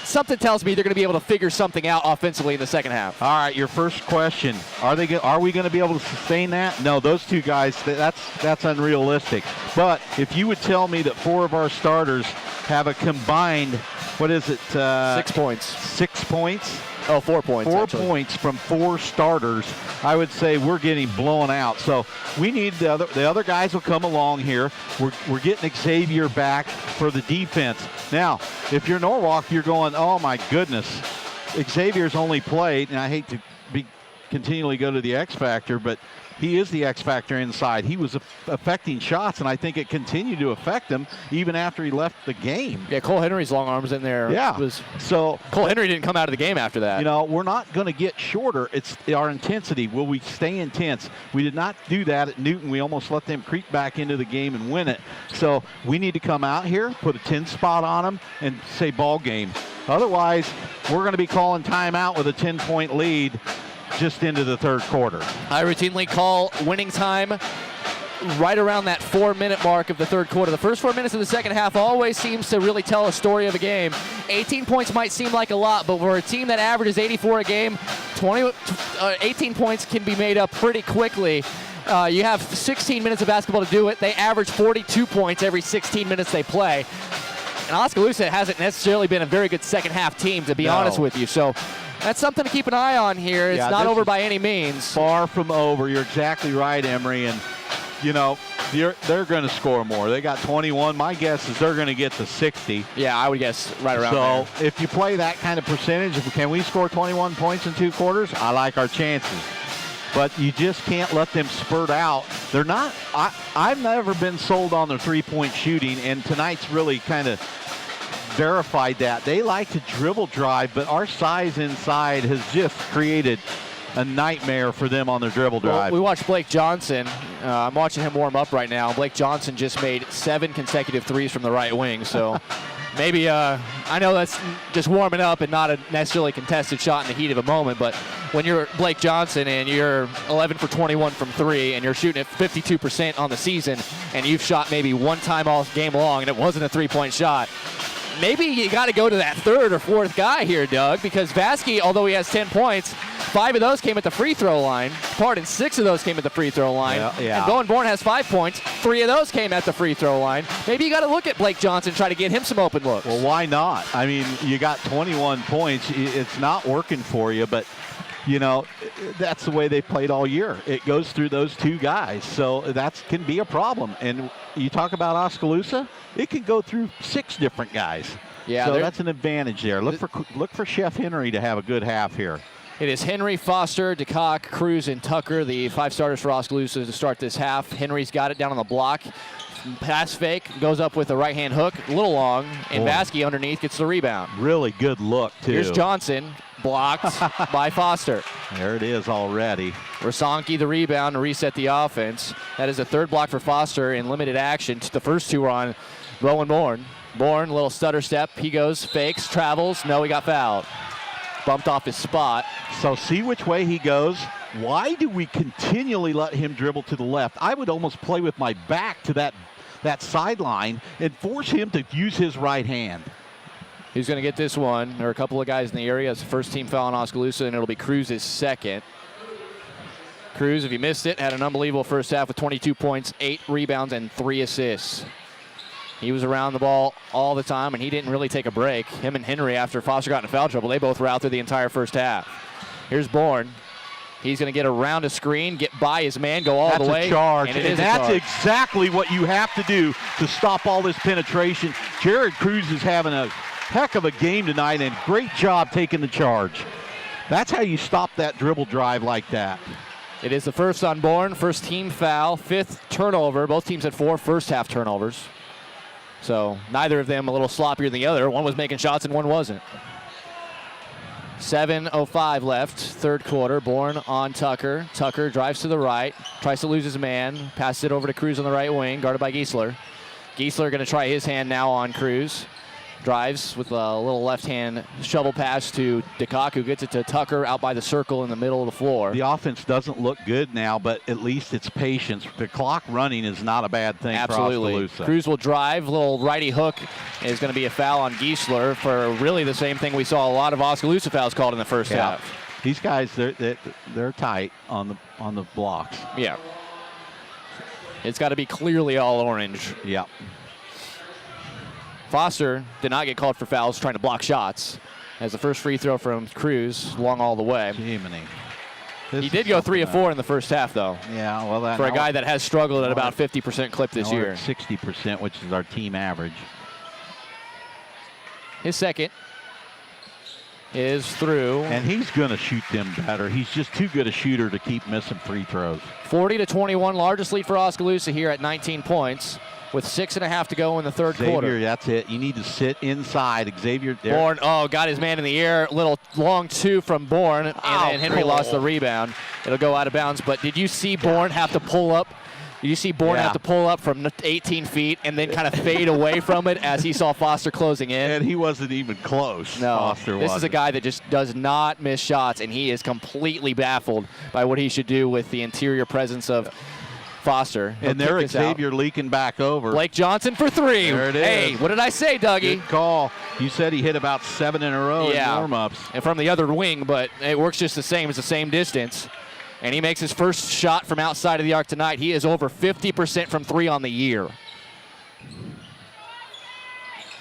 Something tells me they're going to be able to figure something out offensively in the second half. All right, your first question, are we going to be able to sustain that? No, those 2 guys, that's unrealistic. But if you would tell me that 4 of our starters have a combined, what is it? 6 points. 6 points? Oh, 4 points. 4 actually. points from 4 starters. I would say we're getting blown out. So we need the other guys will come along here. We're getting Xavier back for the defense. Now, if you're Norwalk, you're going, oh my goodness, Xavier's only played, and I hate to continually go to the X Factor, but he is the X Factor inside. He was affecting shots, and I think it continued to affect him even after he left the game. Yeah, Cole Henry's long arms in there. Yeah. So Cole Henry didn't come out of the game after that. You know, we're not going to get shorter. It's our intensity. Will we stay intense? We did not do that at Newton. We almost let them creep back into the game and win it. So we need to come out here, put a 10 spot on them, and say ball game. Otherwise, we're going to be calling timeout with a 10-point lead just into the third quarter. I routinely call winning time right around that 4-minute mark of the third quarter. The first 4 minutes of the second half always seems to really tell a story of a game. 18 points might seem like a lot, but for a team that averages 84 a game, 18 points can be made up pretty quickly. You have 16 minutes of basketball to do it. They average 42 points every 16 minutes they play. And Oskaloosa hasn't necessarily been a very good second half team, to be honest with you. So that's something to keep an eye on here. It's not over by any means. Far from over. You're exactly right, Emery. And, you know, they're going to score more. They got 21. My guess is they're going to get to 60. Yeah, I would guess right around there. So if you play that kind of percentage, can we score 21 points in 2 quarters? I like our chances. But you just can't let them spurt out. They're not – I've never been sold on their three-point shooting, and tonight's really kind of verified that. They like to dribble drive, but our size inside has just created a nightmare for them on their dribble drive. Well, we watched Blake Johnson. I'm watching him warm up right now. Blake Johnson just made 7 consecutive threes from the right wing, so maybe I know that's just warming up and not a necessarily contested shot in the heat of a moment, but when you're Blake Johnson and you're 11 for 21 from 3 and you're shooting at 52% on the season and you've shot maybe 1 time all game long and it wasn't a 3-point shot, maybe you got to go to that 3rd or 4th guy here, Doug, because Vasky, although he has 10 points, 5 of those came at the free throw line. 6 of those came at the free throw line. Yeah. And Bowen Bourne has 5 points. 3 of those came at the free throw line. Maybe you got to look at Blake Johnson, try to get him some open looks. Well, why not? I mean, you got 21 points. It's not working for you, but you know, that's the way they played all year. It goes through those 2 guys, so that can be a problem. And you talk about Oskaloosa, it can go through 6 different guys. Yeah, so that's an advantage there. Look for Chef Henry to have a good half here. It is Henry, Foster, DeCock, Cruz, and Tucker, the 5 starters for Oskaloosa to start this half. Henry's got it down on the block. Pass fake, goes up with a right-hand hook, a little long, and Vasky underneath gets the rebound. Really good look, too. Here's Johnson, blocked by Foster. There it is already. Rasanki the rebound to reset the offense. That is a third block for Foster in limited action. The first two were on Bowen Bourne. Bourne, little stutter step. He goes, fakes, travels. No, he got fouled. Bumped off his spot. So see which way he goes. Why do we continually let him dribble to the left? I would almost play with my back to that sideline and force him to use his right hand. He's going to get this one. There are a couple of guys in the area. It's the first team foul on Oskaloosa, and it'll be Cruz's second. Cruz, if you missed it, had an unbelievable first half with 22 points, 8 rebounds, and 3 assists. He was around the ball all the time, and he didn't really take a break. Him and Henry, after Foster got into foul trouble, they both were out there the entire first half. Here's Bourne. He's going to get around a screen, get by his man, go all the way. That's a charge, and that's exactly what you have to do to stop all this penetration. Jared Cruz is having a heck of a game tonight, and great job taking the charge. That's how you stop that dribble drive like that. It is the first on Bourne, first team foul, 5th turnover. Both teams had 4 first half turnovers. So neither of them a little sloppier than the other. One was making shots and one wasn't. 7:05 left, third quarter. Bourne on Tucker. Tucker drives to the right, tries to lose his man, passes it over to Cruz on the right wing, guarded by Giesler. Giesler going to try his hand now on Cruz. Drives with a little left-hand shovel pass to DeCock, who gets it to Tucker out by the circle in the middle of the floor. The offense doesn't look good now, but at least it's patience. The clock running is not a bad thing. Absolutely. For Oskaloosa. Cruz will drive. Little righty hook is going to be a foul on Giesler for really the same thing we saw a lot of Oskaloosa fouls called in the first half. These guys, they're tight on the blocks. Yeah. It's got to be clearly all orange. Yeah. Foster did not get called for fouls trying to block shots, as the first free throw from Cruz, long all the way. Jiminy. He did go 3 of 4 in the first half, though. Yeah, well, for a guy that has struggled at about 50% clip this year. 60%, which is our team average. His second is through. And he's going to shoot them better. He's just too good a shooter to keep missing free throws. 40-21, largest lead for Oskaloosa here at 19 points. With 6.5 to go in the third quarter. That's it. You need to sit inside. Xavier there. Bourne, got his man in the air. Little long 2 from Bourne, and then Henry lost the rebound. It'll go out of bounds. But did you see Bourne have to pull up? Did you see Bourne have to pull up from 18 feet and then kind of fade away from it as he saw Foster closing in? And he wasn't even close. No, Foster this is a guy that just does not miss shots, and he is completely baffled by what he should do with the interior presence of Foster. And there Xavier leaking back over. Blake Johnson for 3. There it is. Hey, what did I say, Dougie? Good call. You said he hit about 7 in a row in warm-ups. And from the other wing, but it works just the same. It's the same distance. And he makes his first shot from outside of the arc tonight. He is over 50% from 3 on the year.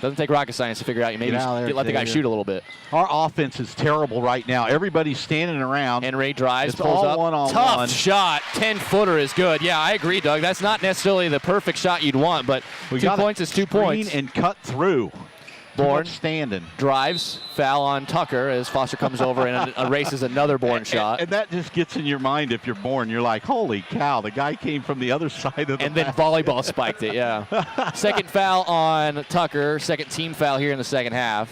Doesn't take rocket science to figure out. You maybe let the guy shoot a little bit. Our offense is terrible right now. Everybody's standing around. Henry drives, it's pulls all up. One-on-one. Tough shot. 10-footer is good. Yeah, I agree, Doug. That's not necessarily the perfect shot you'd want, but 2 points is 2 points. And cut through. Bourne standing. Drives, foul on Tucker as Foster comes over and erases another Bourne shot. And that just gets in your mind if you're Bourne. You're like, holy cow, the guy came from the other side of the And then volleyball spiked it, yeah. Second foul on Tucker, second team foul here in the second half.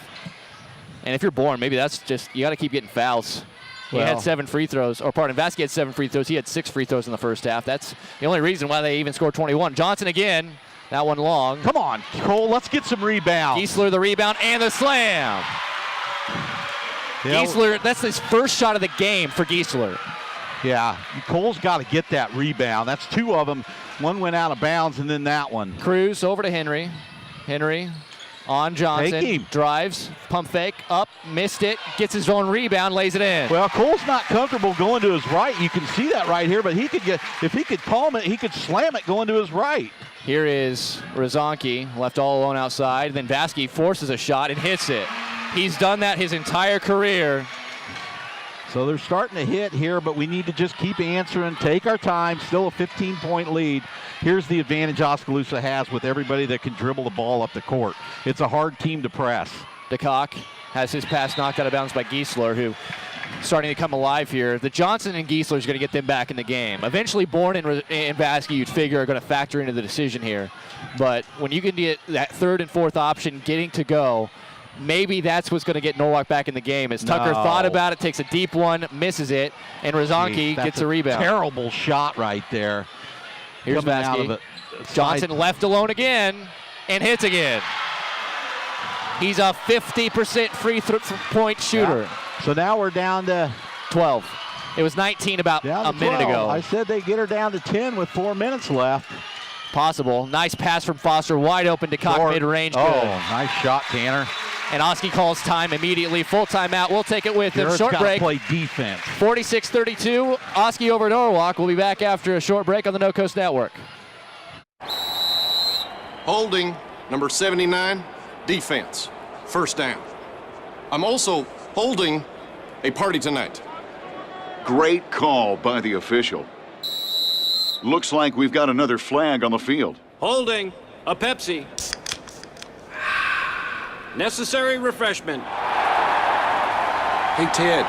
And if you're Bourne, maybe that's just, you got to keep getting fouls. He had 7 free throws, Vasquez had 7 free throws. He had 6 free throws in the first half. That's the only reason why they even scored 21. Johnson again. That one long. Come on, Cole, let's get some rebounds. Giesler the rebound and the slam. Giesler, that's his first shot of the game for Giesler. Yeah, Cole's got to get that rebound. That's 2 of them. One went out of bounds and then that one. Cruz over to Henry. Henry on Johnson. Drives, pump fake, up, missed it, gets his own rebound, lays it in. Well, Cole's not comfortable going to his right. You can see that right here, but he could get, if he could palm it, he could slam it going to his right. Here is Razonki, left all alone outside. Then Vasquez forces a shot and hits it. He's done that his entire career. So they're starting to hit here, but we need to just keep answering, take our time. Still a 15-point lead. Here's the advantage Oskaloosa has with everybody that can dribble the ball up the court. It's a hard team to press. DeCock has his pass knocked out of bounds by Giesler, who starting to come alive here. The Johnson and Giesler is going to get them back in the game. Eventually, Bourne and Vasquez, you'd figure, are going to factor into the decision here. But when you can get that third and fourth option getting to go, maybe that's what's going to get Norwalk back in the game. As Tucker thought about it, takes a deep one, misses it, and Rozanski gets a rebound. Terrible shot right there. Here's Vasky. Johnson left alone again and hits again. He's a 50% free point shooter. Yeah. So now we're down to 12. It was 19 about a minute ago. I said they'd get her down to 10 with 4 minutes left. Possible. Nice pass from Foster, wide open to Cock mid-range. Oh, nice shot, Tanner. And Oski calls time immediately. Full timeout. We'll take it with him. Short break. Play defense. 46-32. Oski over Norwalk. We'll be back after a short break on the No Coast Network. Holding, number 79, defense. First down. I'm also holding a party tonight. Great call by the official. Looks like we've got another flag on the field. Holding, a Pepsi. Necessary refreshment. Hey, Ted,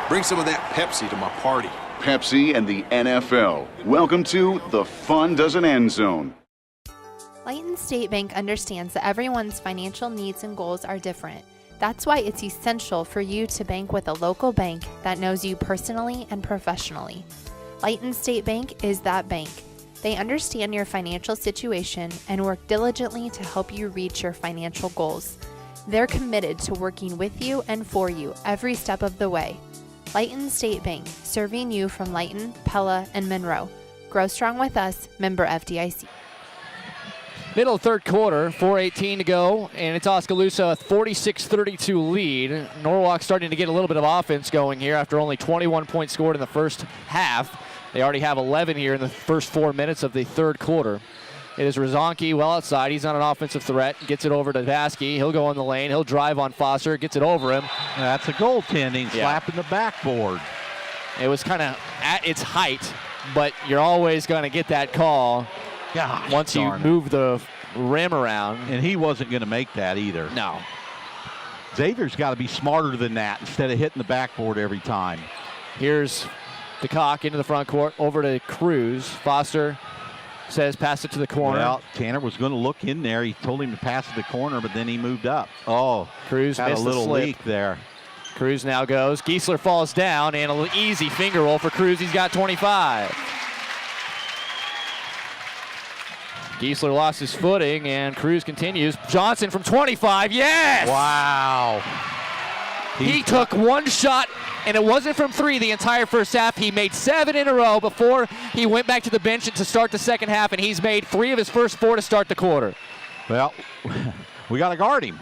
bring some of that Pepsi to my party. Pepsi and the NFL. Welcome to the Fun Doesn't End Zone. Lighton State Bank understands that everyone's financial needs and goals are different. That's why it's essential for you to bank with a local bank that knows you personally and professionally. Lighton State Bank is that bank. They understand your financial situation and work diligently to help you reach your financial goals. They're committed to working with you and for you every step of the way. Lighton State Bank, serving you from Lighton, Pella, and Monroe. Grow strong with us, member FDIC. Middle of third quarter, 4:18 to go, and it's Oskaloosa 46-32 lead. Norwalk starting to get a little bit of offense going here after only 21 points scored in the first half. They already have 11 here in the first 4 minutes of the third quarter. It is Rozanski well outside. He's on an offensive threat. Gets it over to Vasky. He'll go in the lane. He'll drive on Foster. Gets it over him. That's a goaltending, slapping the backboard. It was kind of at its height, but you're always going to get that call. Gosh, once you move the rim around. And he wasn't going to make that either. No. Xavier's got to be smarter than that instead of hitting the backboard every time. Here's DeCock into the front court, over to Cruz. Foster says pass it to the corner. Well, Tanner was going to look in there. He told him to pass it to the corner, but then he moved up. Oh, Cruz had missed a little the slip. leak there. Cruz now goes. Giesler falls down, and an easy finger roll for Cruz. He's got 25. Giesler lost his footing, and Cruz continues. Johnson from 25, yes! Wow. He took one shot, and it wasn't from three the entire first half. He made 7 in a row before he went back to the bench to start the second half, and he's made 3 of his first 4 to start the quarter. Well, we got to guard him.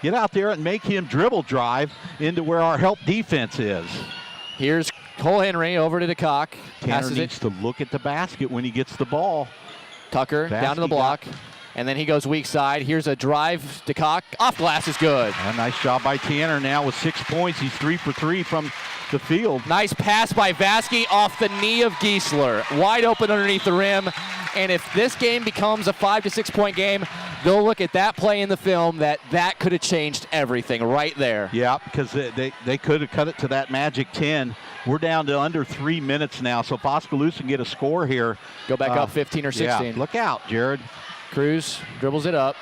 Get out there and make him dribble drive into where our help defense is. Here's Cole Henry over to DeCock. Tanner needs to look at the basket when he gets the ball. Tucker down to the block, and then he goes weak side. Here's a drive. DeCock off glass is good. A nice job by Tanner now with 6 points. He's 3 for 3 from the field. Nice pass by Vasky off the knee of Giesler. Wide open underneath the rim. And if this game becomes a 5 to 6 point game, they'll look at that play in the film that could have changed everything right there. Yeah, because they could have cut it to that magic 10. We're down to under 3 minutes now, so if Oskaloosa can get a score here. Go back up 15 or 16. Yeah, look out, Jared. Cruz dribbles it up.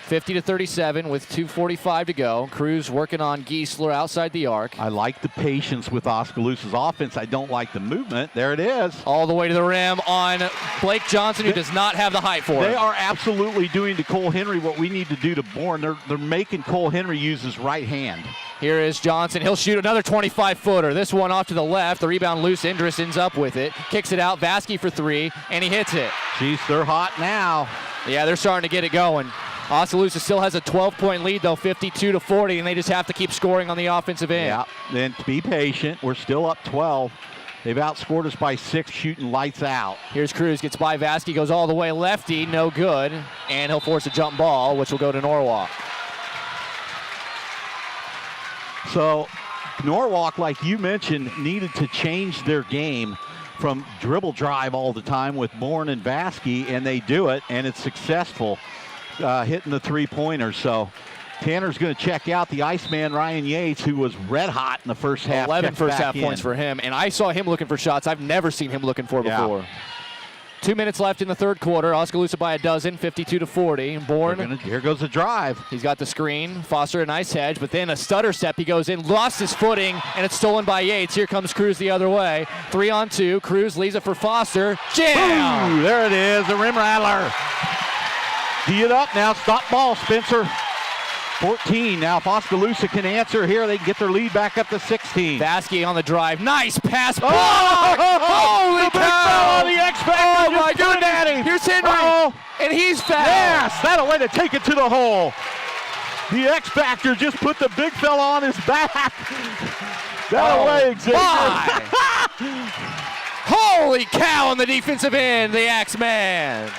50 to 37 with 2:45 to go. Cruz working on Giesler outside the arc. I like the patience with Oskaloosa's offense. I don't like the movement. There it is. All the way to the rim on Blake Johnson, who does not have the height for it. They are absolutely doing to Cole Henry what we need to do to Bourne. They're making Cole Henry use his right hand. Here is Johnson. He'll shoot another 25-footer. This one off to the left. The rebound loose. Indris ends up with it. Kicks it out. Vasky for 3, and he hits it. Jeez, they're hot now. Yeah, they're starting to get it going. Oskaloosa still has a 12-point lead, though, 52 to 40, and they just have to keep scoring on the offensive end. Yeah, then be patient. We're still up 12. They've outscored us by 6, shooting lights out. Here's Cruz, gets by Vasky, goes all the way lefty, no good, and he'll force a jump ball, which will go to Norwalk. So Norwalk, like you mentioned, needed to change their game from dribble drive all the time with Bourne and Vasky, and they do it, and it's successful. Hitting the three-pointer. So Tanner's going to check out the Iceman Ryan Yates, who was red hot in the first half. 11 first half points for him, and I saw him looking for shots I've never seen him looking for before. 2 minutes left in the third quarter. Oskaloosa by a dozen, 52-40. Bourne. Here goes the drive. He's got the screen. Foster a nice hedge, but then a stutter step. He goes in, lost his footing, and it's stolen by Yates. Here comes Cruz the other way. 3-on-2. Cruz leaves it for Foster. Jam! Ooh, there it is, the rim rattler. Tee it up now. Stop ball, Spencer. 14. Now, if Oskaloosa can answer here, they can get their lead back up to 16. Vasky on the drive. Nice pass. Oh, Holy cow! The X-Factor. Oh, my goodness. Here's Henry. And he's fouled. Yes, that'll way to take it to the hole. The X-Factor just put the big fella on his back. That'll way, Xavier. Holy cow on the defensive end, the X-Man.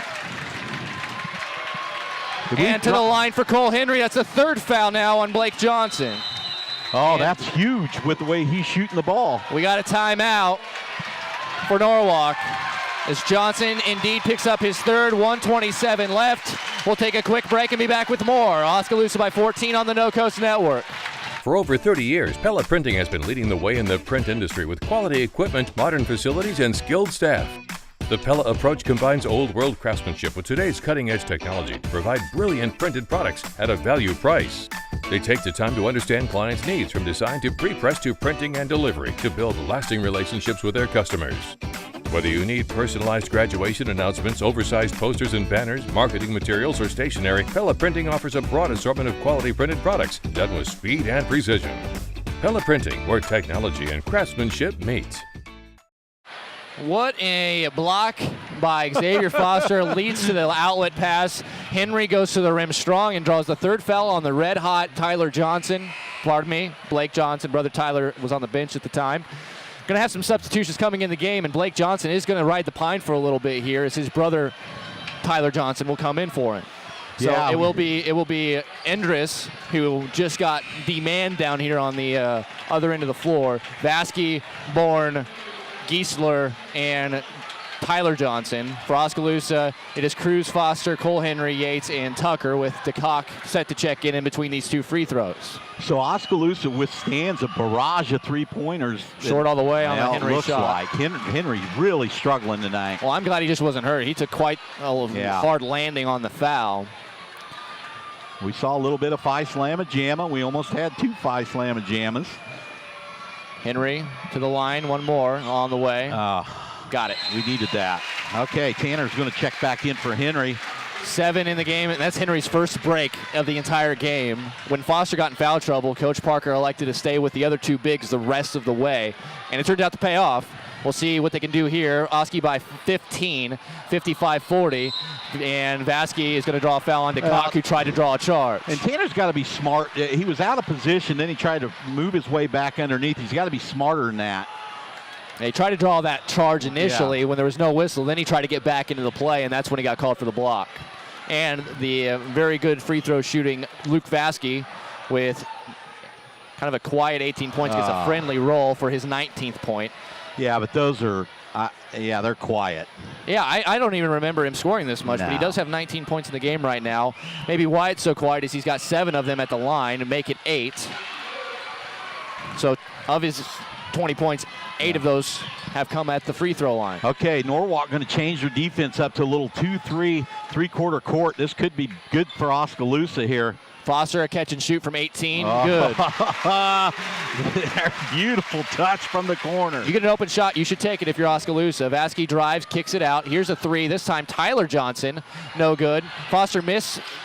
And to the line for Cole Henry. That's the third foul now on Blake Johnson. Oh, that's huge with the way he's shooting the ball. We got a timeout for Norwalk as Johnson indeed picks up his third, 1:27 left. We'll take a quick break and be back with more. Oskaloosa by 14 on the No Coast Network. For over 30 years, Pella Printing has been leading the way in the print industry with quality equipment, modern facilities, and skilled staff. The Pella approach combines old-world craftsmanship with today's cutting-edge technology to provide brilliant printed products at a value price. They take the time to understand clients' needs from design to pre-press to printing and delivery to build lasting relationships with their customers. Whether you need personalized graduation announcements, oversized posters and banners, marketing materials, or stationery, Pella Printing offers a broad assortment of quality printed products done with speed and precision. Pella Printing, where technology and craftsmanship meet. What a block by Xavier Foster leads to the outlet pass. Henry goes to the rim strong and draws the third foul on the red-hot Tyler Johnson. Pardon me, Blake Johnson. Brother Tyler was on the bench at the time. Going to have some substitutions coming in the game, and Blake Johnson is going to ride the pine for a little bit here as his brother Tyler Johnson will come in for him. So yeah, it will be Endris who just got the-man down here on the other end of the floor. Vasky, Bourne, Giesler, and Tyler Johnson. For Oskaloosa, it is Cruz, Foster, Cole Henry, Yates, and Tucker, with DeCock set to check in between these two free throws. So Oskaloosa withstands a barrage of three-pointers. Short all the way on the Henry looks shot. Like Henry's really struggling tonight. Well, I'm glad he just wasn't hurt. He took quite a hard landing on the foul. We saw a little bit of Phi Slamma Jamma. We almost had two Phi Slamma Jammas. Henry to the line, one more on the way. Got it. We needed that. Okay, Tanner's going to check back in for Henry. 7 in the game, and that's Henry's first break of the entire game. When Foster got in foul trouble, Coach Parker elected to stay with the other two bigs the rest of the way, and it turned out to pay off. We'll see what they can do here. Oski by 15, 55-40, and Vasky is going to draw a foul on DeCock, who tried to draw a charge. And Tanner's got to be smart. He was out of position, then he tried to move his way back underneath. He's got to be smarter than that. They tried to draw that charge initially when there was no whistle. Then he tried to get back into the play, and that's when he got called for the block. And the very good free throw shooting Luke Vasky with kind of a quiet 18 points, gets a friendly roll for his 19th point. Yeah, but those are, they're quiet. Yeah, I don't even remember him scoring this much, but he does have 19 points in the game right now. Maybe why it's so quiet is he's got 7 of them at the line to make it 8. So of his 20 points, 8 of those have come at the free throw line. Okay, Norwalk going to change their defense up to a little 2-3, three-quarter court. This could be good for Oskaloosa here. Foster, a catch and shoot from 18. Good. Beautiful touch from the corner. You get an open shot, you should take it if you're Oskaloosa. Vasky drives, kicks it out. Here's a 3. This time Tyler Johnson, no good. Foster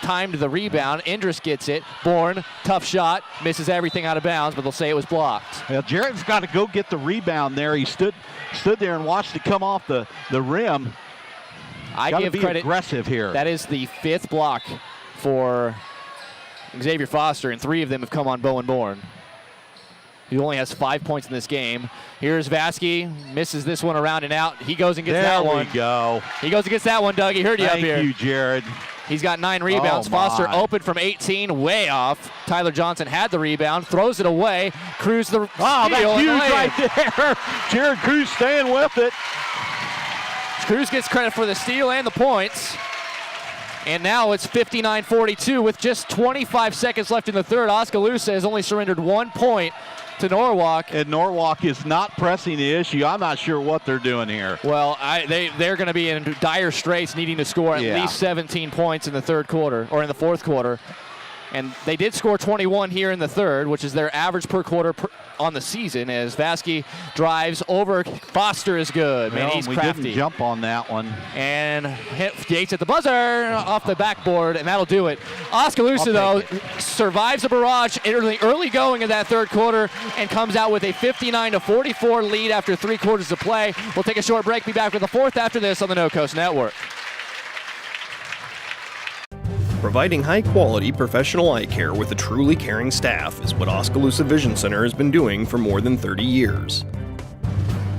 timed the rebound. Endris gets it. Bourne, tough shot, misses everything out of bounds, but they'll say it was blocked. Well, Jarrett's got to go get the rebound there. He stood there and watched it come off the rim. I give credit. Aggressive here. That is the 5th block for Xavier Foster, and 3 of them have come on Bowen Bourne. He only has 5 points in this game. Here's Vasky, misses this one around and out. He goes and gets that one. There we go. He goes and gets that one, Doug. He heard you up here. Thank you, Jared. He's got 9 rebounds. Foster open from 18, way off. Tyler Johnson had the rebound, throws it away. Cruz the steal. That's huge right there. Jared Cruz staying with it. Cruz gets credit for the steal and the points. And now it's 59-42 with just 25 seconds left in the third. Oskaloosa has only surrendered 1 point to Norwalk. And Norwalk is not pressing the issue. I'm not sure what they're doing here. Well, they're going to be in dire straits, needing to score at least 17 points in the third quarter, or in the fourth quarter. And they did score 21 here in the third, which is their average per quarter on the season, as Vasky drives over. Foster is good. Man, he's crafty. Didn't jump on that one. And hit Yates at the buzzer off the backboard, and that'll do it. Oskaloosa, though, survives a barrage early going in that third quarter and comes out with a 59-44 lead after 3 quarters of play. We'll take a short break. Be back with the fourth after this on the No Coast Network. Providing high-quality professional eye care with a truly caring staff is what Oskaloosa Vision Center has been doing for more than 30 years.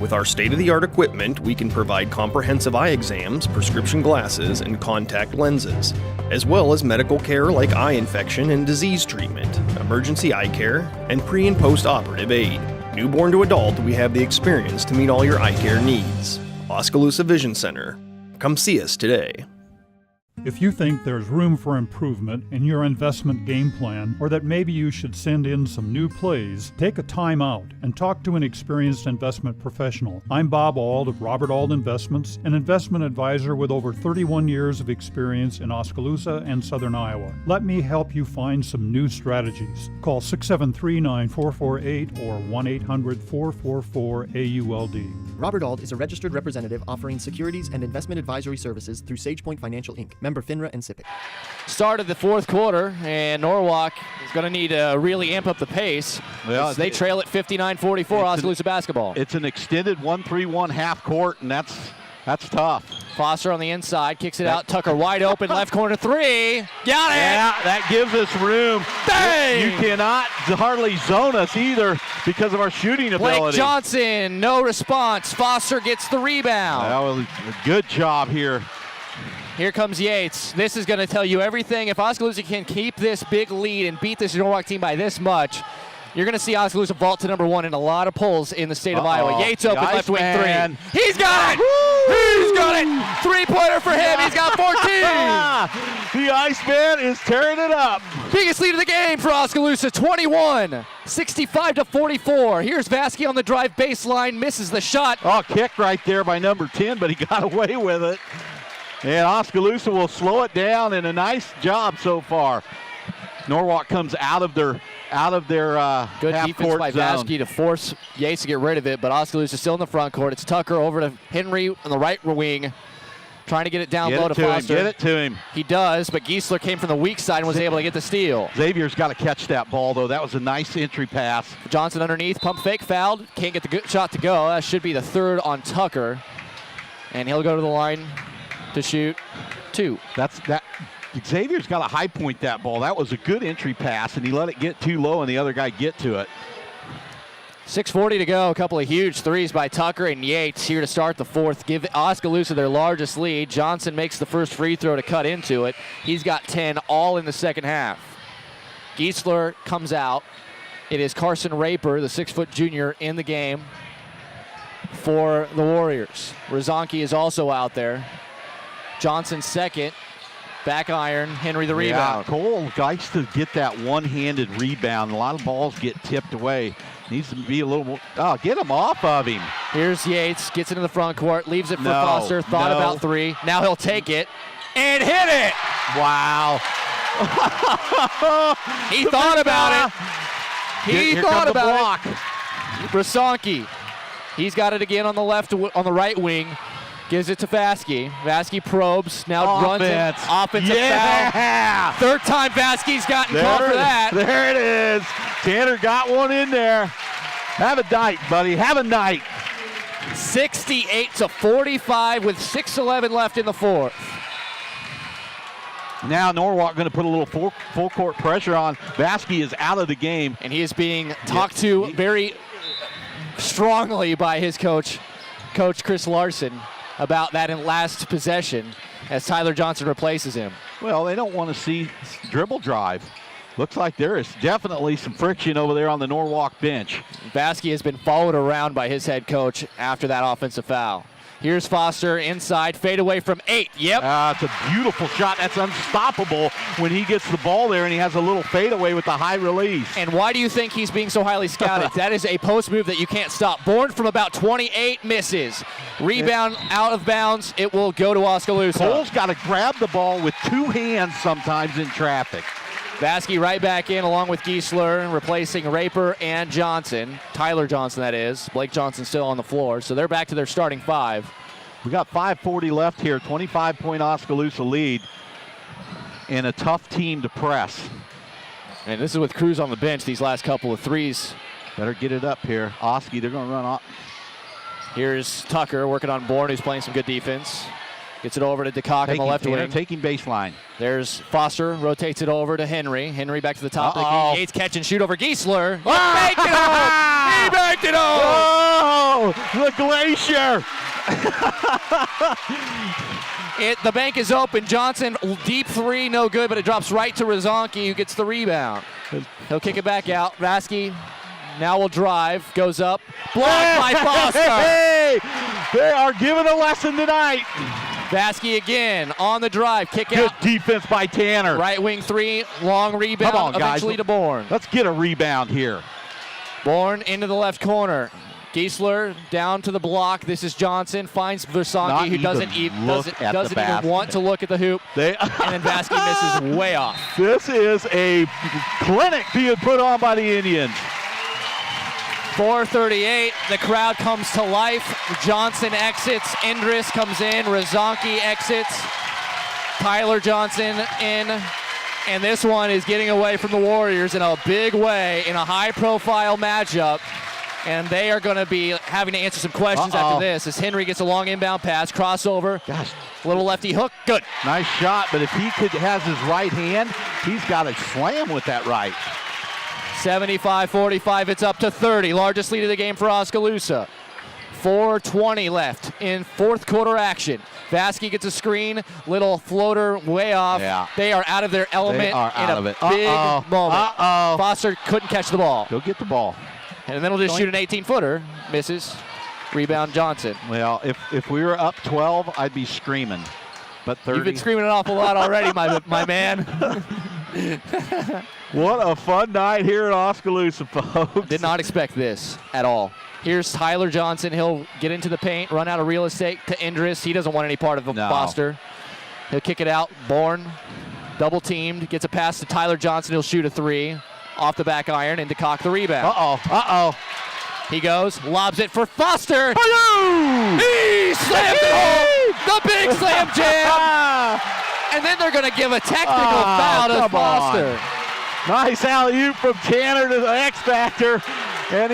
With our state-of-the-art equipment, we can provide comprehensive eye exams, prescription glasses, and contact lenses, as well as medical care like eye infection and disease treatment, emergency eye care, and pre- and post-operative aid. Newborn to adult, we have the experience to meet all your eye care needs. Oskaloosa Vision Center. Come see us today. If you think there's room for improvement in your investment game plan, or that maybe you should send in some new plays, take a time out and talk to an experienced investment professional. I'm Bob Auld of Robert Auld Investments, an investment advisor with over 31 years of experience in Oskaloosa and Southern Iowa. Let me help you find some new strategies. Call 673-9448 or 1-800-444-AULD. Robert Auld is a registered representative offering securities and investment advisory services through SagePoint Financial Inc., member FINRA and SIPC. Start of the fourth quarter, and Norwalk is going to need to really amp up the pace. Well, they trail at 59-44, Oskaloosa basketball. It's an extended 1-3-1 half court, and that's tough. Foster on the inside, kicks it out. Tucker wide open, left corner three. Got it! Yeah, that gives us room. Bang! You cannot hardly zone us either because of our shooting ability. Blake Johnson, no response. Foster gets the rebound. That was a good job here. Here comes Yates. This is going to tell you everything. If Oskaloosa can keep this big lead and beat this Norwalk team by this much, you're going to see Oskaloosa vault to number 1 in a lot of polls in the state of Iowa. Yates open, left wing three. He's got it! He's got it! Three-pointer for him. He's got 14. The Iceman is tearing it up. Biggest lead of the game for Oskaloosa, 21. 65-44. Here's Vasky on the drive baseline, misses the shot. Oh, kick right there by number 10, but he got away with it. And Oskaloosa will slow it down, and a nice job so far. Norwalk comes out of their good defense by zone. Vasky to force Yates to get rid of it, but Oskaloosa still in the front court. It's Tucker over to Henry on the right wing, trying to get it down low to Foster. Get it to him. He does, but Giesler came from the weak side and was able to get the steal. Xavier's got to catch that ball, though. That was a nice entry pass. Johnson underneath, pump fake, fouled. Can't get the good shot to go. That should be the third on Tucker, and he'll go to the line to shoot 2. Xavier's got to high point that ball. That was a good entry pass, and he let it get too low, and the other guy get to it. 6:40 to go. A couple of huge threes by Tucker and Yates here to start the fourth. Give Oskaloosa their largest lead. Johnson makes the first free throw to cut into it. He's got 10 all in the second half. Giesler comes out. It is Carson Raper, the 6-foot junior, in the game for the Warriors. Rozanki is also out there. Johnson second. Back iron, Henry the rebound. Yeah, Cole likes to get that one-handed rebound. A lot of balls get tipped away. Needs to be a little more. Oh, get him off of him. Here's Yates, gets into the front court, leaves it for Foster. Thought about 3. Now he'll take it and hit it. Wow. He thought about it. He thought about it. Rozanki. He's got it again on the left, on the right wing. Gives it to Vasky. Vasky probes, now runs it. Offensive foul. Third time Vasky's gotten called for that. There it is. Tanner got one in there. Have a night, buddy. Have a night. 68-45 with 6:11 left in the fourth. Now Norwalk going to put a little full court pressure on. Vasky is out of the game. And he is being talked to very strongly by his coach, Coach Chris Larson, about that in last possession as Tyler Johnson replaces him. Well, they don't want to see dribble drive. Looks like there is definitely some friction over there on the Norwalk bench. Vasky has been followed around by his head coach after that offensive foul. Here's Foster inside, fade away from 8. Yep. It's a beautiful shot. That's unstoppable when he gets the ball there and he has a little fadeaway with the high release. And why do you think he's being so highly scouted? That is a post move that you can't stop. Bourne from about 28 misses. Rebound out of bounds. It will go to Oskaloosa. Cole's got to grab the ball with 2 hands sometimes in traffic. Vasky right back in along with Giesler, replacing Raper and Johnson. Tyler Johnson, that is. Blake Johnson still on the floor, so they're back to their starting 5. We got 5:40 left here, 25-point Oskaloosa lead, and a tough team to press. And this is with Cruz on the bench, these last couple of threes. Better get it up here. Oski, they're going to run off. Here's Tucker working on Bourne, who's playing some good defense. Gets it over to DeCock on the left wing. Taking baseline. There's Foster, rotates it over to Henry. Henry back to the top of the key. Yates catch and shoot over Giesler. Banked it home! He banked it home! Oh, the glacier! The bank is open. Johnson, deep 3, no good, but it drops right to Rozonki, who gets the rebound. He'll kick it back out. Vasky now will drive, goes up, blocked by Foster. Hey, they are giving a lesson tonight. Vasky again on the drive, kick out. Good defense by Tanner. Right wing 3, long rebound, Come on, eventually guys. to Bourne. Let's get a rebound here. Bourne into the left corner. Giesler down to the block. This is Johnson, finds Versanki, who doesn't even want to look at the hoop. And then Vasky misses way off. This is a clinic being put on by the Indians. 4:38, the crowd comes to life. Johnson exits, Indris comes in, Rozonki exits, Tyler Johnson in, and this one is getting away from the Warriors in a big way in a high-profile matchup, and they are going to be having to answer some questions after this as Henry gets a long inbound pass, crossover, little lefty hook, good. Nice shot, but if he has his right hand, he's got to slam with that right. 75-45, it's up to 30. Largest lead of the game for Oskaloosa. 4:20 left in fourth quarter action. Vasky gets a screen, little floater way off. Yeah. They are out of their element in a big moment. Foster couldn't catch the ball. Go get the ball. And then he'll just shoot an 18-footer. Misses. Rebound Johnson. Well, if we were up 12, I'd be screaming. But 30. You've been screaming an awful lot already, my man. What a fun night here at Oskaloosa, folks. Did not expect this at all. Here's Tyler Johnson. He'll get into the paint, run out of real estate to Indris. He doesn't want any part of Foster. He'll kick it out. Bourne, double teamed, gets a pass to Tyler Johnson. He'll shoot a 3 off the back iron and DeCock the rebound. He goes, lobs it for Foster. He slammed it home. The big slam jam. And then they're going to give a technical foul to Foster. Nice alley-oop from Tanner to the X Factor. And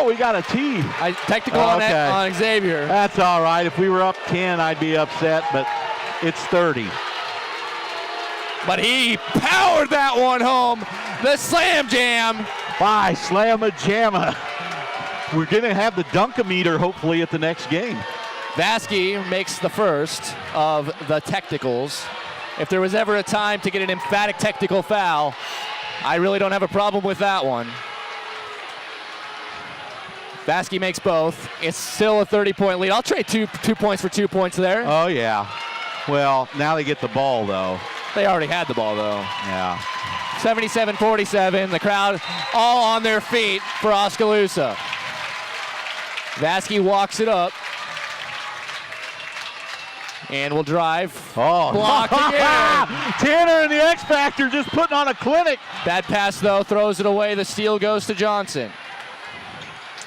we got a T. Technical on Xavier. That's all right. If we were up 10, I'd be upset, but it's 30. But he powered that one home. The slam jam. By Slamma-Jamma. We're going to have the dunk-a-meter hopefully at the next game. Vasky makes the first of the technicals. If there was ever a time to get an emphatic technical foul, I really don't have a problem with that one. Vasky makes both. It's still a 30-point lead. I'll trade two points for 2 points there. Oh, yeah. Well, now they get the ball, though. They already had the ball, though. Yeah. 77-47. The crowd all on their feet for Oskaloosa. Vasky walks it up. And will drive. Blocked again. Tanner and the X Factor just putting on a clinic. Bad pass, though. Throws it away. The steal goes to Johnson.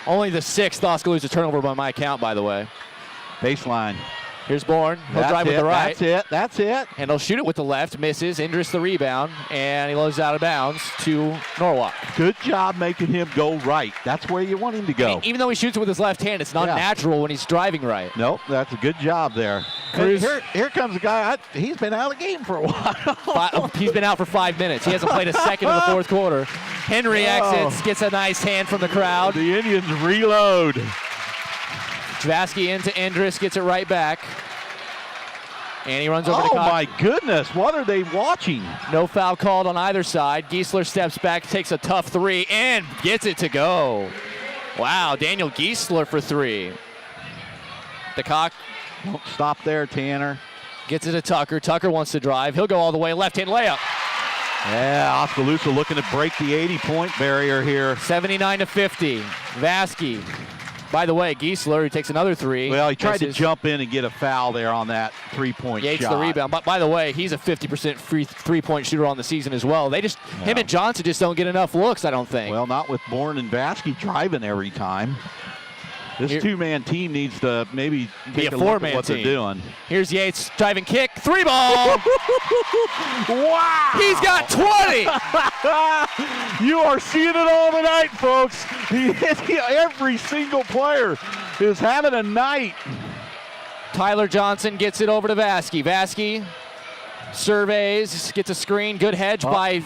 Only the 6th Oskaloosa turnover by my count, by the way. Baseline. Here's Bourne. He'll drive with the right. That's it. And he'll shoot it with the left. Misses. Indris the rebound. And he loads out of bounds to Norwalk. Good job making him go right. That's where you want him to go. Even though he shoots it with his left hand, it's not natural when he's driving right. Nope, that's a good job there. Here comes a guy. He's been out of the game for a while. He's been out for 5 minutes. He hasn't played a second in the fourth quarter. Henry exits, gets a nice hand from the crowd. The Indians reload. Vasky into Indris, gets it right back. And he runs over to Cox. Oh, my goodness. What are they watching? No foul called on either side. Giesler steps back, takes a tough 3, and gets it to go. Wow, Daniel Giesler for 3. DeCock. Don't stop there, Tanner. Gets it to Tucker. Tucker wants to drive. He'll go all the way. Left-hand layup. Yeah, Oskaloosa looking to break the 80-point barrier here. 79-50. Vasky. By the way, Giesler, who takes another three. Well, he tried to jump in and get a foul there on that three-point shot. Yates the rebound. But by the way, he's a 50% three-point shooter on the season as well. Him and Johnson just don't get enough looks, I don't think. Well, not with Bourne and Vasky driving every time. This two-man team needs to maybe take a look at what they're doing. Here's Yates, driving kick, three ball. Wow! He's got 20! You are seeing it all tonight, folks. Every single player is having a night. Tyler Johnson gets it over to Vasky. Vasky surveys, gets a screen, good hedge by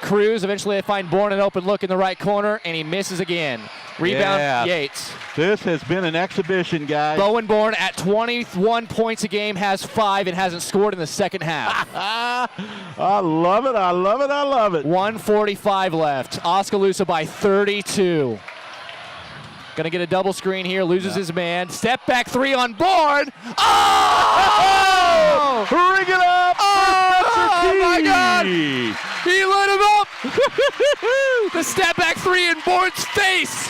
Cruz. Eventually they find Bourne an open look in the right corner, and he misses again. Rebound, Yates. This has been an exhibition, guys. Bowen Bourne at 21 points a game, has 5, and hasn't scored in the second half. I love it, I love it, I love it. 1:45 left. Oskaloosa by 32. Gonna get a double screen here, loses his man. Step back three on Bourne. Oh! Ring it up! Oh my God! He lit him up! The step back three in Bourne's face!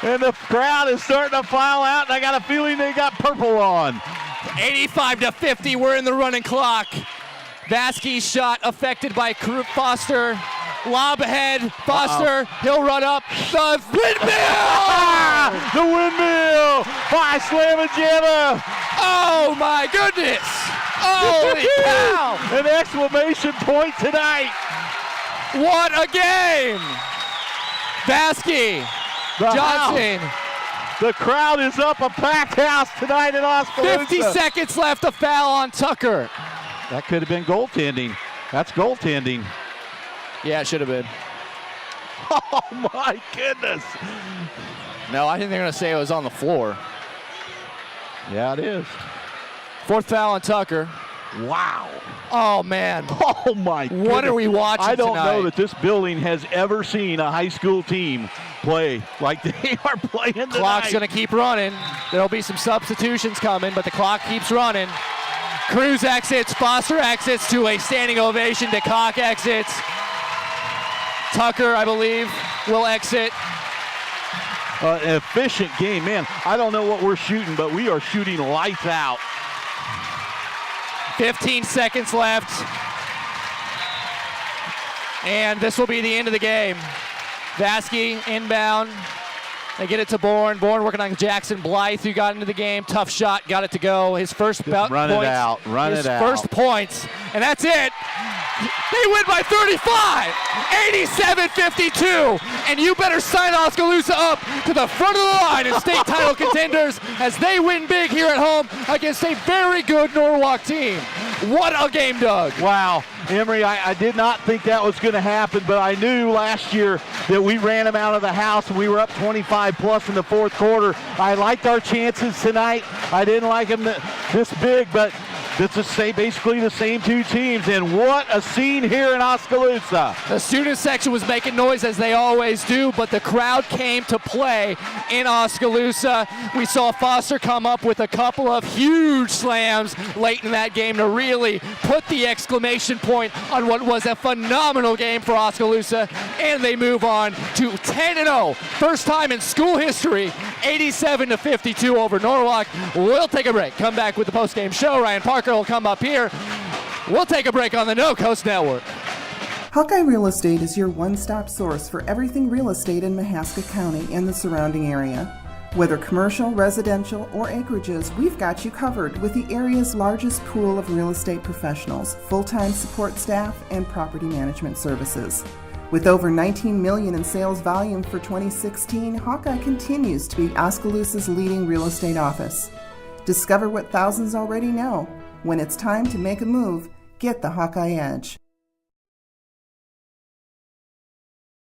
And the crowd is starting to file out, and I got a feeling they got purple on. 85-50, we're in the running clock. Vasky's shot affected by Foster. Lob ahead, Foster, he'll run up, the windmill! The windmill by Slamajama! Oh my goodness! Holy cow! An exclamation point tonight! What a game! Vasky, Johnson. The crowd is up, a packed house tonight at Oskaloosa. 50 seconds left, a foul on Tucker. That could have been goaltending. That's goaltending. Yeah, it should have been. Oh my goodness. No, I think they're gonna say it was on the floor. Yeah, it is. Fourth foul on Tucker. Wow. Oh man. Oh my goodness. What are we watching I don't tonight? know that this building has ever seen a high school team play like they are playing tonight. Clock's gonna keep running. There'll be some substitutions coming, but the clock keeps running. Cruz exits, Foster exits to a standing ovation. DeCock exits. Tucker, I believe, will exit. An efficient game, man. I don't know what we're shooting, but we are shooting lights out. 15 seconds left. And this will be the end of the game. Vasky inbound. They get it to Bourne. Bourne working on Jackson Blythe, who got into the game. Tough shot, got it to go. His first points. Run it out. His first points. And that's it. They win by 35, 87-52, and you better sign Oskaloosa up to the front of the line as state title contenders as they win big here at home against a very good Norwalk team. What a game, Doug. Wow. Emery, I did not think that was going to happen, but I knew last year that we ran them out of the house and we were up 25 plus in the fourth quarter. I liked our chances tonight. I didn't like them this big, but it's basically the same two teams, and what a scene here in Oskaloosa. The student section was making noise as they always do, but the crowd came to play in Oskaloosa. We saw Foster come up with a couple of huge slams late in that game to really put the exclamation point on what was a phenomenal game for Oskaloosa, and they move on to 10-0. First time in school history, 87-52 over Norwalk. We'll take a break. Come back with the post-game show. Ryan Parker will come up here. We'll take a break on the No Coast Network. Hawkeye Real Estate is your one-stop source for everything real estate in Mahaska County and the surrounding area. Whether commercial, residential, or acreages, we've got you covered with the area's largest pool of real estate professionals, full-time support staff, and property management services. With over $19 million in sales volume for 2016, Hawkeye continues to be Oskaloosa's leading real estate office. Discover what thousands already know. When it's time to make a move, get the Hawkeye Edge.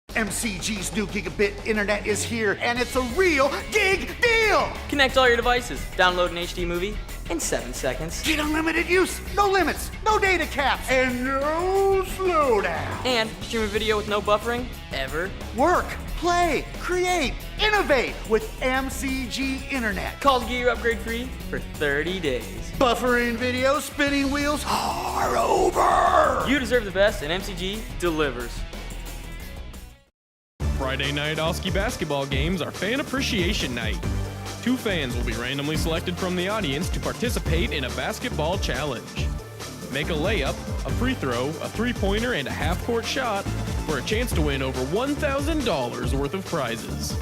MCG's new gigabit internet is here, and it's a real gig deal! Connect all your devices, download an HD movie in 7 seconds. Get unlimited use, no limits, no data caps, and no slowdown. And stream a video with no buffering, ever. Work, play, create, innovate with MCG Internet. Call to get your upgrade free for 30 days. Buffering video, spinning wheels are over. You deserve the best, and MCG delivers. Friday night Oski basketball games are Fan Appreciation Night. 2 fans will be randomly selected from the audience to participate in a basketball challenge. Make a layup, a free throw, a three-pointer, and a half-court shot for a chance to win over $1,000 worth of prizes.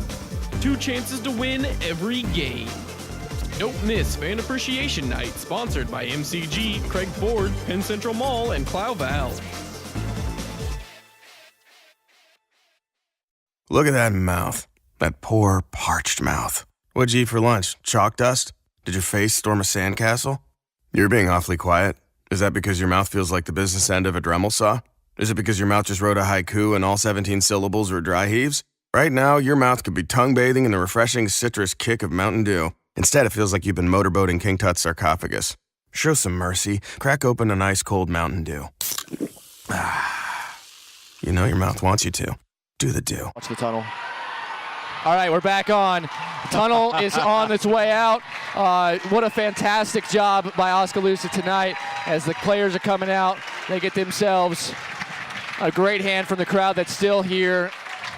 2 chances to win every game. Don't miss Fan Appreciation Night, sponsored by MCG, Craig Ford, Penn Central Mall, and Clow Val. Look at that mouth. That poor, parched mouth. What'd you eat for lunch? Chalk dust? Did your face storm a sandcastle? You're being awfully quiet. Is that because your mouth feels like the business end of a Dremel saw? Is it because your mouth just wrote a haiku and all 17 syllables were dry heaves? Right now, your mouth could be tongue bathing in the refreshing citrus kick of Mountain Dew. Instead, it feels like you've been motorboating King Tut's sarcophagus. Show some mercy. Crack open an ice-cold Mountain Dew. You know your mouth wants you to. Do the do. Watch the tunnel. All right, we're back on. The tunnel is on its way out. What a fantastic job by Oskaloosa tonight. As the players are coming out, they get themselves a great hand from the crowd that's still here.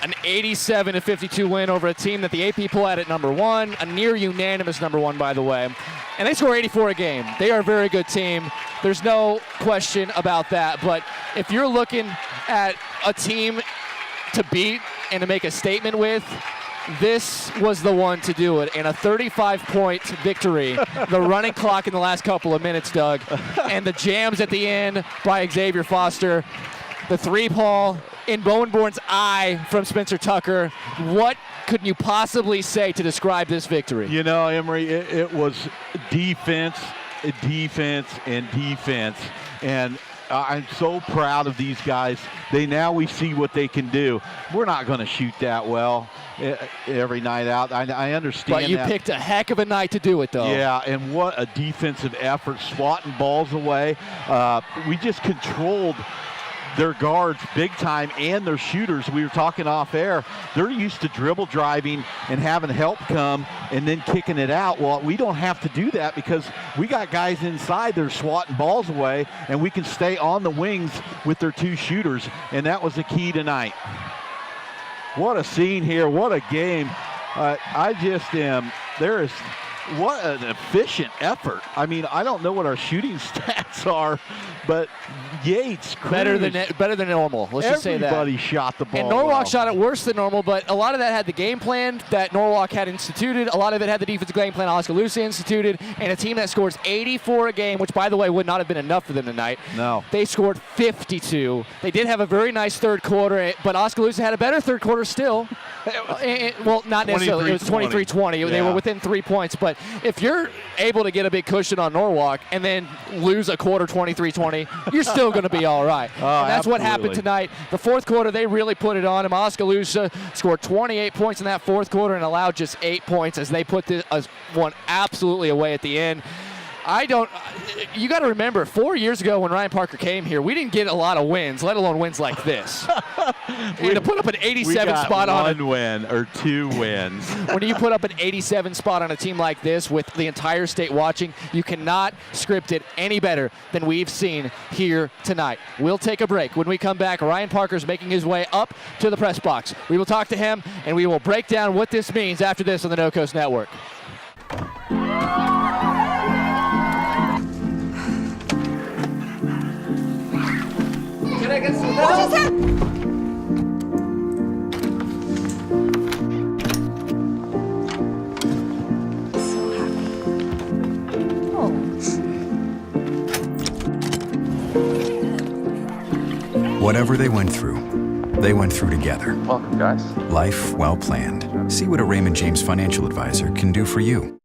An 87-52 win over a team that the AP poll had at number 1, a near unanimous number 1, by the way. And they score 84 a game. They are a very good team. There's no question about that. But if you're looking at a team to beat and to make a statement with, this was the one to do it. And a 35-point victory. The running clock in the last couple of minutes, Doug. And the jams at the end by Xavier Foster. The 3-ball in Bowenborn's eye from Spencer Tucker. What could you possibly say to describe this victory? You know, Emery, it was defense, defense, and defense. And I'm so proud of these guys. Now we see what they can do. We're not going to shoot that well every night out. I understand that. But you picked a heck of a night to do it, though. Yeah, and what a defensive effort, swatting balls away. We just controlled their guards big time and their shooters. We were talking off air. They're used to dribble driving and having help come and then kicking it out. Well, we don't have to do that because we got guys inside that are swatting balls away, and we can stay on the wings with their 2 shooters, and that was the key tonight. What a scene here. What a game. I just am. What an efficient effort. I mean, I don't know what our shooting stats are, but Yates, better than normal. Let's just say that. Everybody shot the ball. And Norwalk well. shot it worse than normal, but a lot of that had the game plan that Norwalk had instituted. A lot of it had the defensive game plan Oskaloosa instituted, and a team that scores 84 a game, which, by the way, would not have been enough for them tonight. No. They scored 52. They did have a very nice third quarter, but Oskaloosa had a better third quarter still. Well, not necessarily. It was 23-20. Yeah. They were within 3 points, but if you're able to get a big cushion on Norwalk and then lose a quarter 23-20, you're still going to be all right. And that's what happened tonight. The fourth quarter, they really put it on him. Oskaloosa scored 28 points in that fourth quarter and allowed just 8 points as they put this one absolutely away at the end. You got to remember, 4 years ago when Ryan Parker came here, we didn't get a lot of wins, let alone wins like this. And to put up an 87 spot on one win or 2 wins. When you put up an 87 spot on a team like this with the entire state watching, you cannot script it any better than we've seen here tonight. We'll take a break. When we come back, Ryan Parker's making his way up to the press box. We will talk to him, and we will break down what this means after this on the No Coast Network. Can I get some help? So happy. Oh. Whatever they went through together. Welcome, guys. Life well planned. See what a Raymond James financial advisor can do for you.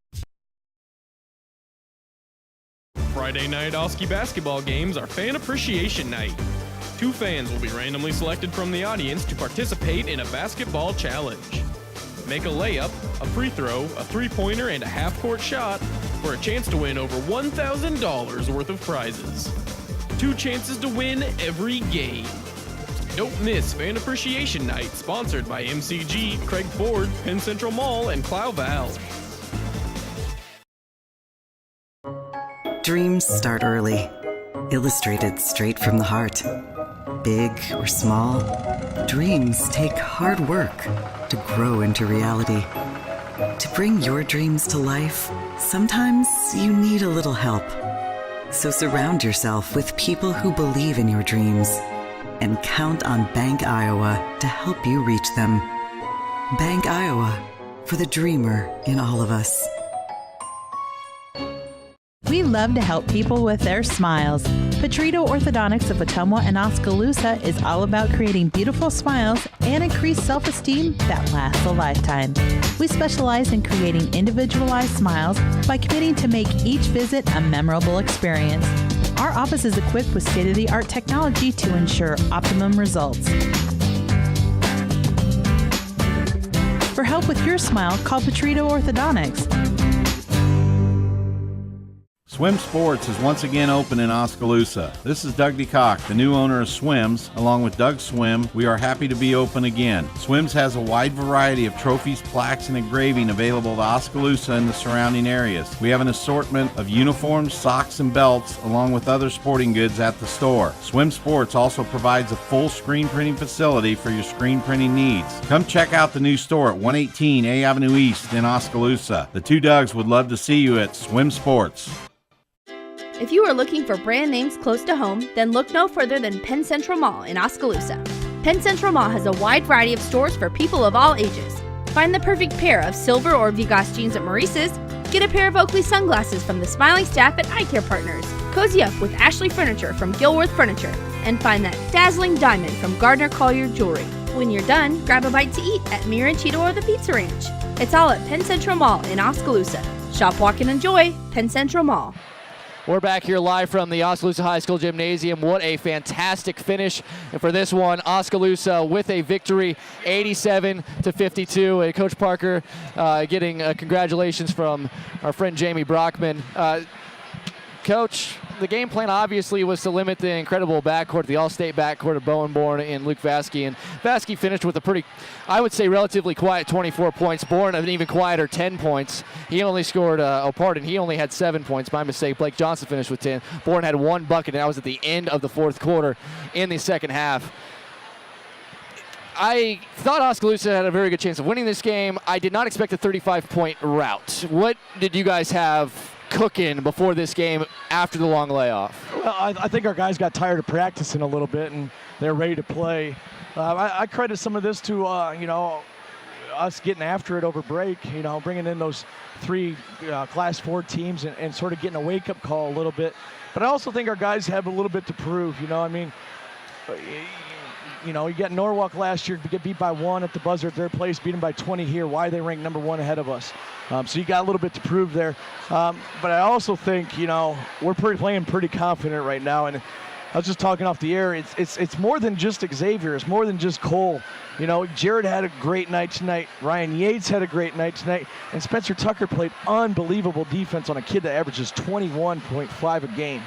Friday night Oski basketball games are Fan Appreciation Night. 2 fans will be randomly selected from the audience to participate in a basketball challenge. Make a layup, a free throw, a three-pointer, and a half-court shot for a chance to win over $1,000 worth of prizes. 2 chances to win every game. Don't miss Fan Appreciation Night, sponsored by MCG, Craig Ford, Penn Central Mall, and Clow Val. Dreams start early. Illustrated straight from the heart. Big or small, dreams take hard work to grow into reality. To bring your dreams to life, sometimes you need a little help. So surround yourself with people who believe in your dreams and count on Bank Iowa to help you reach them. Bank Iowa, for the dreamer in all of us. We love to help people with their smiles. Petrito Orthodontics of Ottumwa and Oskaloosa is all about creating beautiful smiles and increased self-esteem that lasts a lifetime. We specialize in creating individualized smiles by committing to make each visit a memorable experience. Our office is equipped with state-of-the-art technology to ensure optimum results. For help with your smile, call Petrito Orthodontics. Swim Sports is once again open in Oskaloosa. This is Doug DeCock, the new owner of Swims. Along with Doug Swim, we are happy to be open again. Swims has a wide variety of trophies, plaques, and engraving available to Oskaloosa and the surrounding areas. We have an assortment of uniforms, socks, and belts, along with other sporting goods at the store. Swim Sports also provides a full screen printing facility for your screen printing needs. Come check out the new store at 118 A Avenue East in Oskaloosa. The two Dougs would love to see you at Swim Sports. If you are looking for brand names close to home, then look no further than Penn Central Mall in Oskaloosa. Penn Central Mall has a wide variety of stores for people of all ages. Find the perfect pair of silver or Vigas jeans at Maurice's, get a pair of Oakley sunglasses from the smiling staff at Eye Care Partners, cozy up with Ashley Furniture from Gilworth Furniture, and find that dazzling diamond from Gardner Collier Jewelry. When you're done, grab a bite to eat at Mir and Cheeto or the Pizza Ranch. It's all at Penn Central Mall in Oskaloosa. Shop, walk, and enjoy Penn Central Mall. We're back here live from the Oskaloosa High School Gymnasium. What a fantastic finish. And for this one, Oskaloosa with a victory, 87-52. Coach Parker getting congratulations from our friend Jamie Brockman. Coach, the game plan obviously was to limit the incredible backcourt, the all-state backcourt of Bowen Bourne and Luke Vasky. And Vasky finished with a pretty, I would say, relatively quiet 24 points. Bourne an even quieter 10 points. He only scored, he only had 7 points. My mistake. Blake Johnson finished with 10. Bourne had 1 bucket, and that was at the end of the fourth quarter in the second half. I thought Oskaloosa had a very good chance of winning this game. I did not expect a 35-point rout. What did you guys have cooking before this game after the long layoff? Well, I think our guys got tired of practicing a little bit and they're ready to play. I credit some of this to us getting after it over break, bringing in those 3 Class 4 teams and sort of getting a wake-up call a little bit. But I also think our guys have a little bit to prove. You got Norwalk last year to get beat by 1 at the buzzer at their place, beat them by 20 here. Why they ranked number 1 ahead of us? So you got a little bit to prove there. But I also think, we're playing pretty confident right now. And I was just talking off the air. It's more than just Xavier. It's more than just Cole. Jared had a great night tonight. Ryan Yates had a great night tonight. And Spencer Tucker played unbelievable defense on a kid that averages 21.5 a game.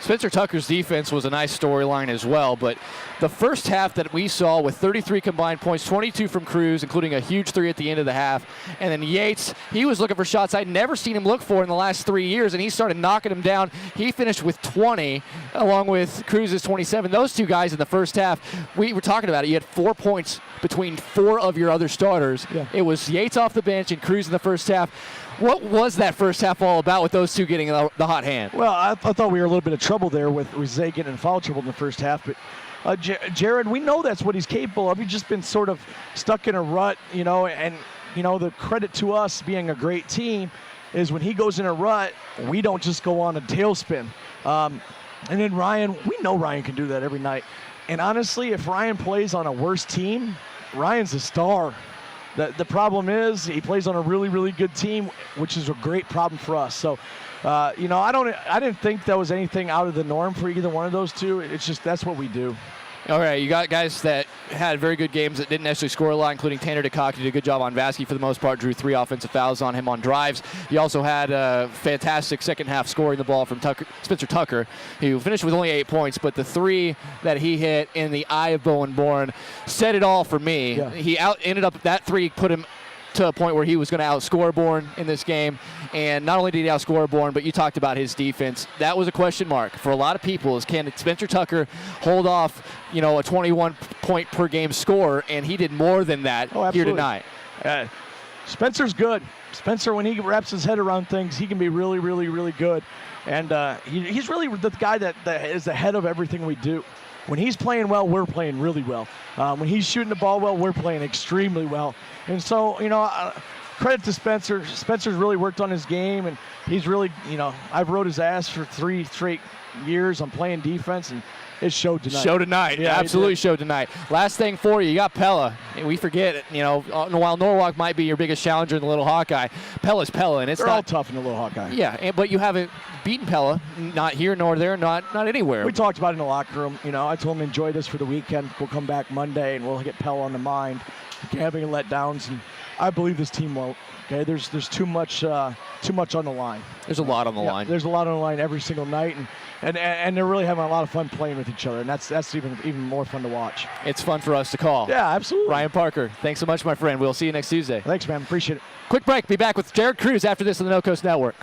Spencer Tucker's defense was a nice storyline as well, but the first half that we saw with 33 combined points, 22 from Cruz, including a huge 3 at the end of the half, and then Yates, he was looking for shots I'd never seen him look for in the last 3 years, and he started knocking them down. He finished with 20, along with Cruz's 27. Those two guys in the first half, we were talking about it. You had 4 points between 4 of your other starters. Yeah. It was Yates off the bench and Cruz in the first half. What was that first half all about with those two getting the hot hand? Well, I thought we were a little bit of trouble there with Zay getting in foul trouble in the first half. But Jared, we know that's what he's capable of. He's just been sort of stuck in a rut, and, the credit to us being a great team is when he goes in a rut, we don't just go on a tailspin. And then Ryan, we know Ryan can do that every night. And honestly, if Ryan plays on a worse team, Ryan's a star. The problem is he plays on a really, really good team, which is a great problem for us. So, I didn't think that was anything out of the norm for either one of those two. It's just that's what we do. All right, you got guys that had very good games that didn't necessarily score a lot, including Tanner DeCock, who did a good job on Vasky for the most part, drew 3 offensive fouls on him on drives. You also had a fantastic second half scoring the ball from Spencer Tucker, who finished with only 8 points, but the 3 that he hit in the eye of Bowen Bourne said it all for me. Yeah. He ended up, that 3 put him to a point where he was going to outscore Bourne in this game. And not only did he outscore Bourne, but you talked about his defense. That was a question mark for a lot of people, is can Spencer Tucker hold off, a 21-point per game score? And he did more than that here tonight. Spencer's good. Spencer, when he wraps his head around things, he can be really, really, really good. And he's really the guy that is the head of everything we do. When he's playing well, we're playing really well. When he's shooting the ball well, we're playing extremely well. And so, credit to Spencer. Spencer's really worked on his game, and he's really, I've rode his ass for 3 straight years on playing defense, and it showed tonight. Showed tonight. Yeah, absolutely showed tonight. Last thing for you got Pella. We forget it, while Norwalk might be your biggest challenger in the Little Hawkeye, Pella's Pella, and They're all tough in the Little Hawkeye. Yeah, but you haven't beaten Pella, not here nor there, not anywhere. We talked about it in the locker room. I told him enjoy this for the weekend. We'll come back Monday, and we'll get Pella on the mind. We can't have any letdowns, and I believe this team won't. Okay, there's too much on the line. There's a lot on the line. There's a lot on the line every single night, and they're really having a lot of fun playing with each other, and that's even more fun to watch. It's fun for us to call. Yeah, absolutely. Ryan Parker, thanks so much, my friend. We'll see you next Tuesday. Thanks, man. Appreciate it. Quick break. Be back with Jared Cruz after this on the No Coast Network.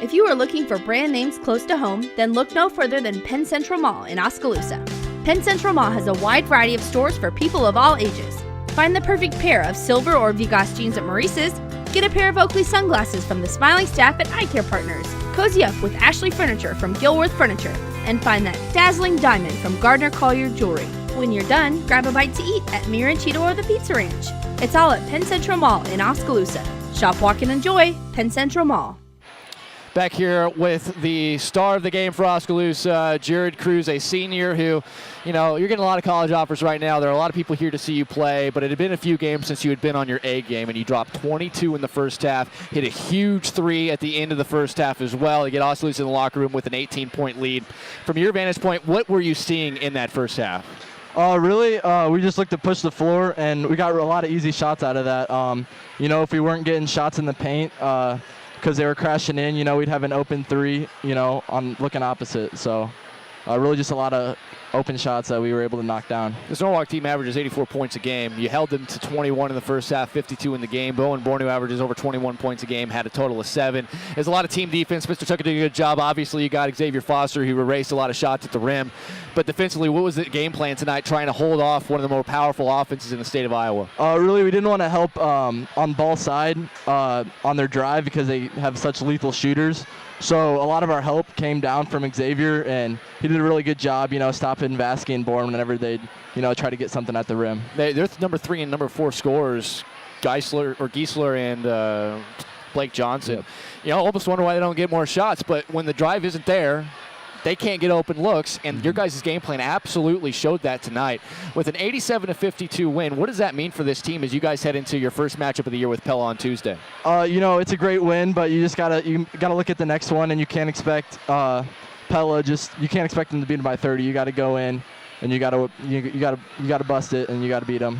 If you are looking for brand names close to home, then look no further than Penn Central Mall in Oskaloosa. Penn Central Mall has a wide variety of stores for people of all ages. Find the perfect pair of silver or Vigas jeans at Maurice's, get a pair of Oakley sunglasses from the smiling staff at Eye Care Partners, cozy up with Ashley Furniture from Gilworth Furniture, and find that dazzling diamond from Gardner Collier Jewelry. When you're done, grab a bite to eat at Mirachito or the Pizza Ranch. It's all at Penn Central Mall in Oskaloosa. Shop, walk, and enjoy Penn Central Mall. Back here with the star of the game for Oskaloosa, Jared Cruz, a senior who, you're getting a lot of college offers right now. There are a lot of people here to see you play, but it had been a few games since you had been on your A game, and you dropped 22 in the first half, hit a huge 3 at the end of the first half as well to get Oskaloosa in the locker room with an 18-point lead. From your vantage point, what were you seeing in that first half? Really, we just looked to push the floor, and we got a lot of easy shots out of that. If we weren't getting shots in the paint, because they were crashing in, we'd have an open 3, on looking opposite. So really just a lot of open shots that we were able to knock down. This Norwalk team averages 84 points a game. You held them to 21 in the first half, 52 in the game. Bowen Bourne, who averages over 21 points a game, had a total of 7. There's a lot of team defense. Mr. Tucker did a good job. Obviously, you got Xavier Foster, who erased a lot of shots at the rim. But defensively, what was the game plan tonight, trying to hold off one of the more powerful offenses in the state of Iowa? Really, we didn't want to help on ball side on their drive because they have such lethal shooters. So a lot of our help came down from Xavier, and he did a really good job, stopping Vasky and Bourne whenever they'd, try to get something at the rim. They're number 3 and number 4 scorers, Giesler and Blake Johnson. Yep. Almost wonder why they don't get more shots, but when the drive isn't there, they can't get open looks, and your guys' game plan absolutely showed that tonight. With an 87-52 win, what does that mean for this team as you guys head into your first matchup of the year with Pella on Tuesday? It's a great win, but you just gotta look at the next one, and you can't expect Pella you can't expect them to beat them by 30. You got to go in, and you got to bust it, and you got to beat them.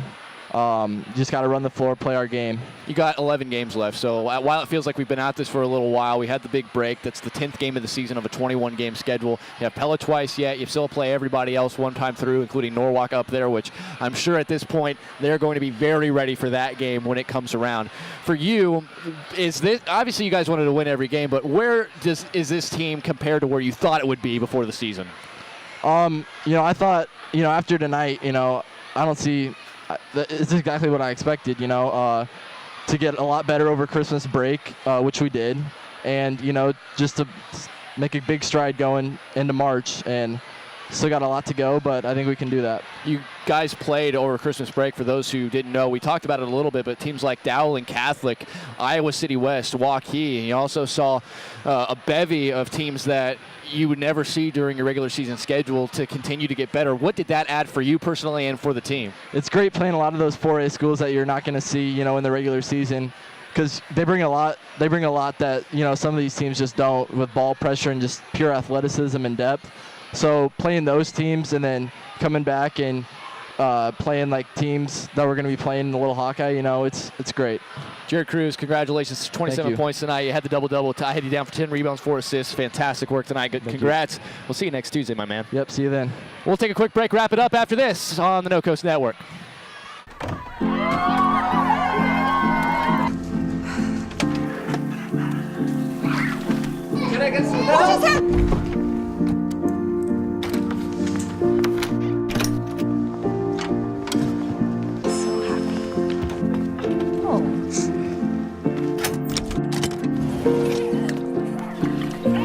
You just got to run the floor, play our game. You got 11 games left, so while it feels like we've been at this for a little while, we had the big break. That's the 10th game of the season of a 21-game schedule. You have Pella twice yet. You still play everybody else one time through, including Norwalk up there, which I'm sure at this point they're going to be very ready for that game when it comes around. For you, is this obviously you guys wanted to win every game, but where is this team compared to where you thought it would be before the season? I thought, after tonight, I don't see. It's exactly what I expected, to get a lot better over Christmas break, which we did, and, just to make a big stride going into March, and still got a lot to go, but I think we can do that. You guys played over Christmas break. For those who didn't know, we talked about it a little bit, but teams like Dowling Catholic, Iowa City West, Waukee, and you also saw a bevy of teams that you would never see during your regular season schedule to continue to get better. What did that add for you personally and for the team? It's great playing a lot of those 4A schools that you're not going to see, in the regular season, because they bring a lot that, some of these teams just don't, with ball pressure and just pure athleticism and depth. So playing those teams and then coming back and playing like teams that we're going to be playing in the Little Hawkeye, it's great. Jared Cruz, congratulations. 27 points tonight. You had the double-double. I had you down for 10 rebounds, 4 assists. Fantastic work tonight. Good. Congrats. We'll see you next Tuesday, my man. Yep, see you then. We'll take a quick break, wrap it up after this on the No Coast Network. Can I get some?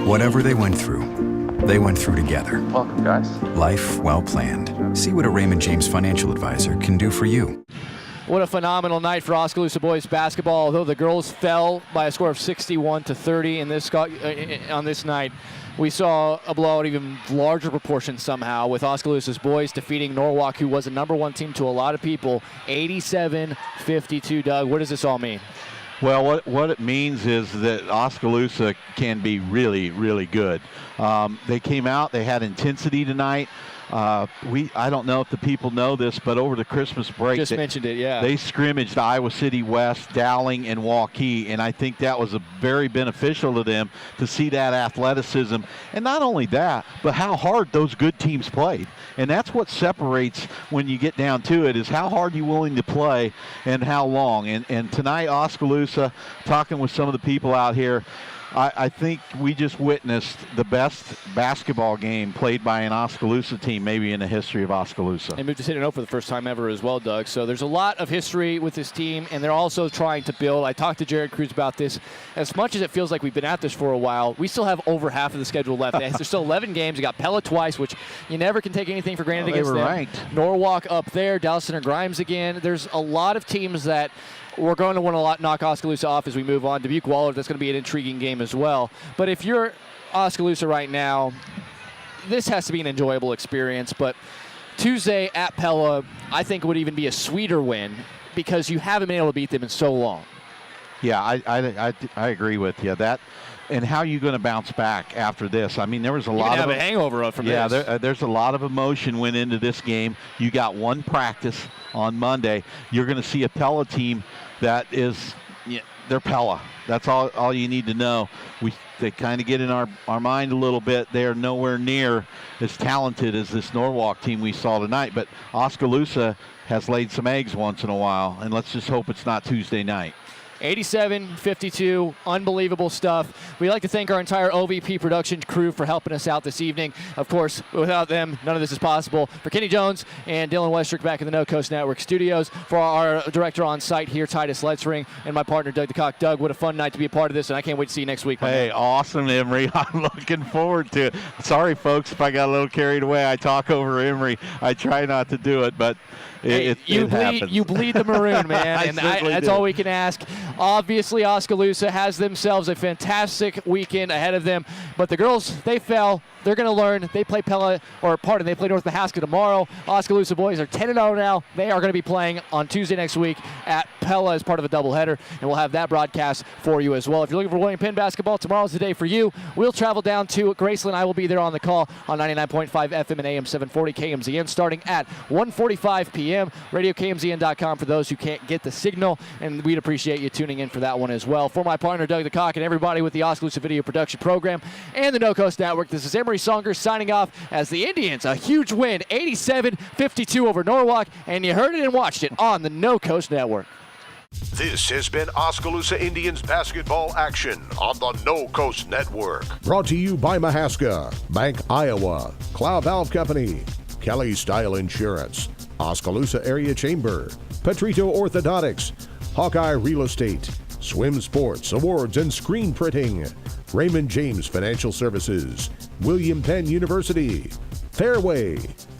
Whatever they went through together. Welcome, guys. Life well planned. See what a Raymond James financial advisor can do for you. What a phenomenal night for Oskaloosa boys basketball. Although the girls fell by a score of 61-30 on this night, we saw a blowout even larger proportion somehow with Oskaloosa's boys defeating Norwalk, who was a #1 team to a lot of people, 87-52. Doug, what does this all mean? Well, what it means is that Oskaloosa can be really, really good. They came out, they had intensity tonight. I don't know if the people know this, but over the Christmas break, Just mentioned it, yeah. They scrimmaged Iowa City West, Dowling, and Waukee, and I think that was very beneficial to them to see that athleticism. And not only that, but how hard those good teams played. And that's what separates, when you get down to it, is how hard you're willing to play and how long. And tonight, Oskaloosa, talking with some of the people out here, I think we just witnessed the best basketball game played by an Oskaloosa team maybe in the history of Oskaloosa. They moved to 6-0 for the first time ever as well, Doug. So there's a lot of history with this team, and they're also trying to build. I talked to Jared Cruz about this. As much as it feels like we've been at this for a while, we still have over half of the schedule left. There's still 11 games. You got Pella twice, which you never can take anything for granted against them. They were ranked. Norwalk up there, Dallas Center Grimes again. There's a lot of teams that we're going to want to knock Oskaloosa off as we move on. Dubuque Waller, that's going to be an intriguing game as well. But if you're Oskaloosa right now, this has to be an enjoyable experience. But Tuesday at Pella, I think would even be a sweeter win because you haven't been able to beat them in so long. Yeah, I agree with you. That, and how are you going to bounce back after this? I mean, there was a lot of a hangover from this. Yeah, there's a lot of emotion went into this game. You got one practice on Monday. You're going to see a Pella team that is, they're Pella. That's all you need to know. They kind of get in our mind a little bit. They're nowhere near as talented as this Norwalk team we saw tonight. But Oskaloosa has laid some eggs once in a while, and let's just hope it's not Tuesday night. 87-52, unbelievable stuff. We'd like to thank our entire OVP production crew for helping us out this evening. Of course, without them, none of this is possible. For Kenny Jones and Dylan Westrick back in the No Coast Network studios, for our director on site here, Titus Letzring, and my partner, Doug DeCock. Doug, what a fun night to be a part of this, and I can't wait to see you next week. Hey, awesome, Emery. I'm looking forward to it. Sorry, folks, if I got a little carried away. I talk over Emery. I try not to do it, but it happens. You bleed the maroon, man, and that's all we can ask. Obviously, Oskaloosa has themselves a fantastic weekend ahead of them, but the girls, they fell. They're going to learn. They play they play North Mahaska tomorrow. Oskaloosa boys are 10-0 now. They are going to be playing on Tuesday next week at Pella as part of a doubleheader, and we'll have that broadcast for you as well. If you're looking for William Penn basketball, tomorrow's the day for you. We'll travel down to Graceland. I will be there on the call on 99.5 FM and AM 740 KMZN starting at 1:45 p.m. RadioKMZN.com for those who can't get the signal, and we'd appreciate you tuning in for that one as well. For my partner, Doug DeCock, and everybody with the Oskaloosa Video Production Program and the No Coast Network, this is Emery Songer signing off as the Indians, a huge win, 87-52 over Norwalk, and you heard it and watched it on the No Coast Network. This has been Oskaloosa Indians basketball action on the No Coast Network. Brought to you by Mahaska, Bank Iowa, Clow Valve Company, Kelly Style Insurance, Oskaloosa Area Chamber, Petrito Orthodontics, Hawkeye Real Estate, Swim Sports, Awards and Screen Printing, Raymond James Financial Services, William Penn University, Fairway,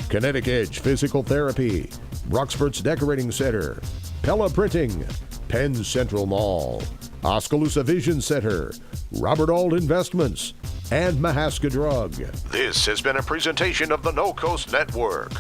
Kinetic Edge Physical Therapy, Roxfort's Decorating Center, Pella Printing, Penn Central Mall, Oskaloosa Vision Center, Robert Auld Investments, and Mahaska Drug. This has been a presentation of the No Coast Network.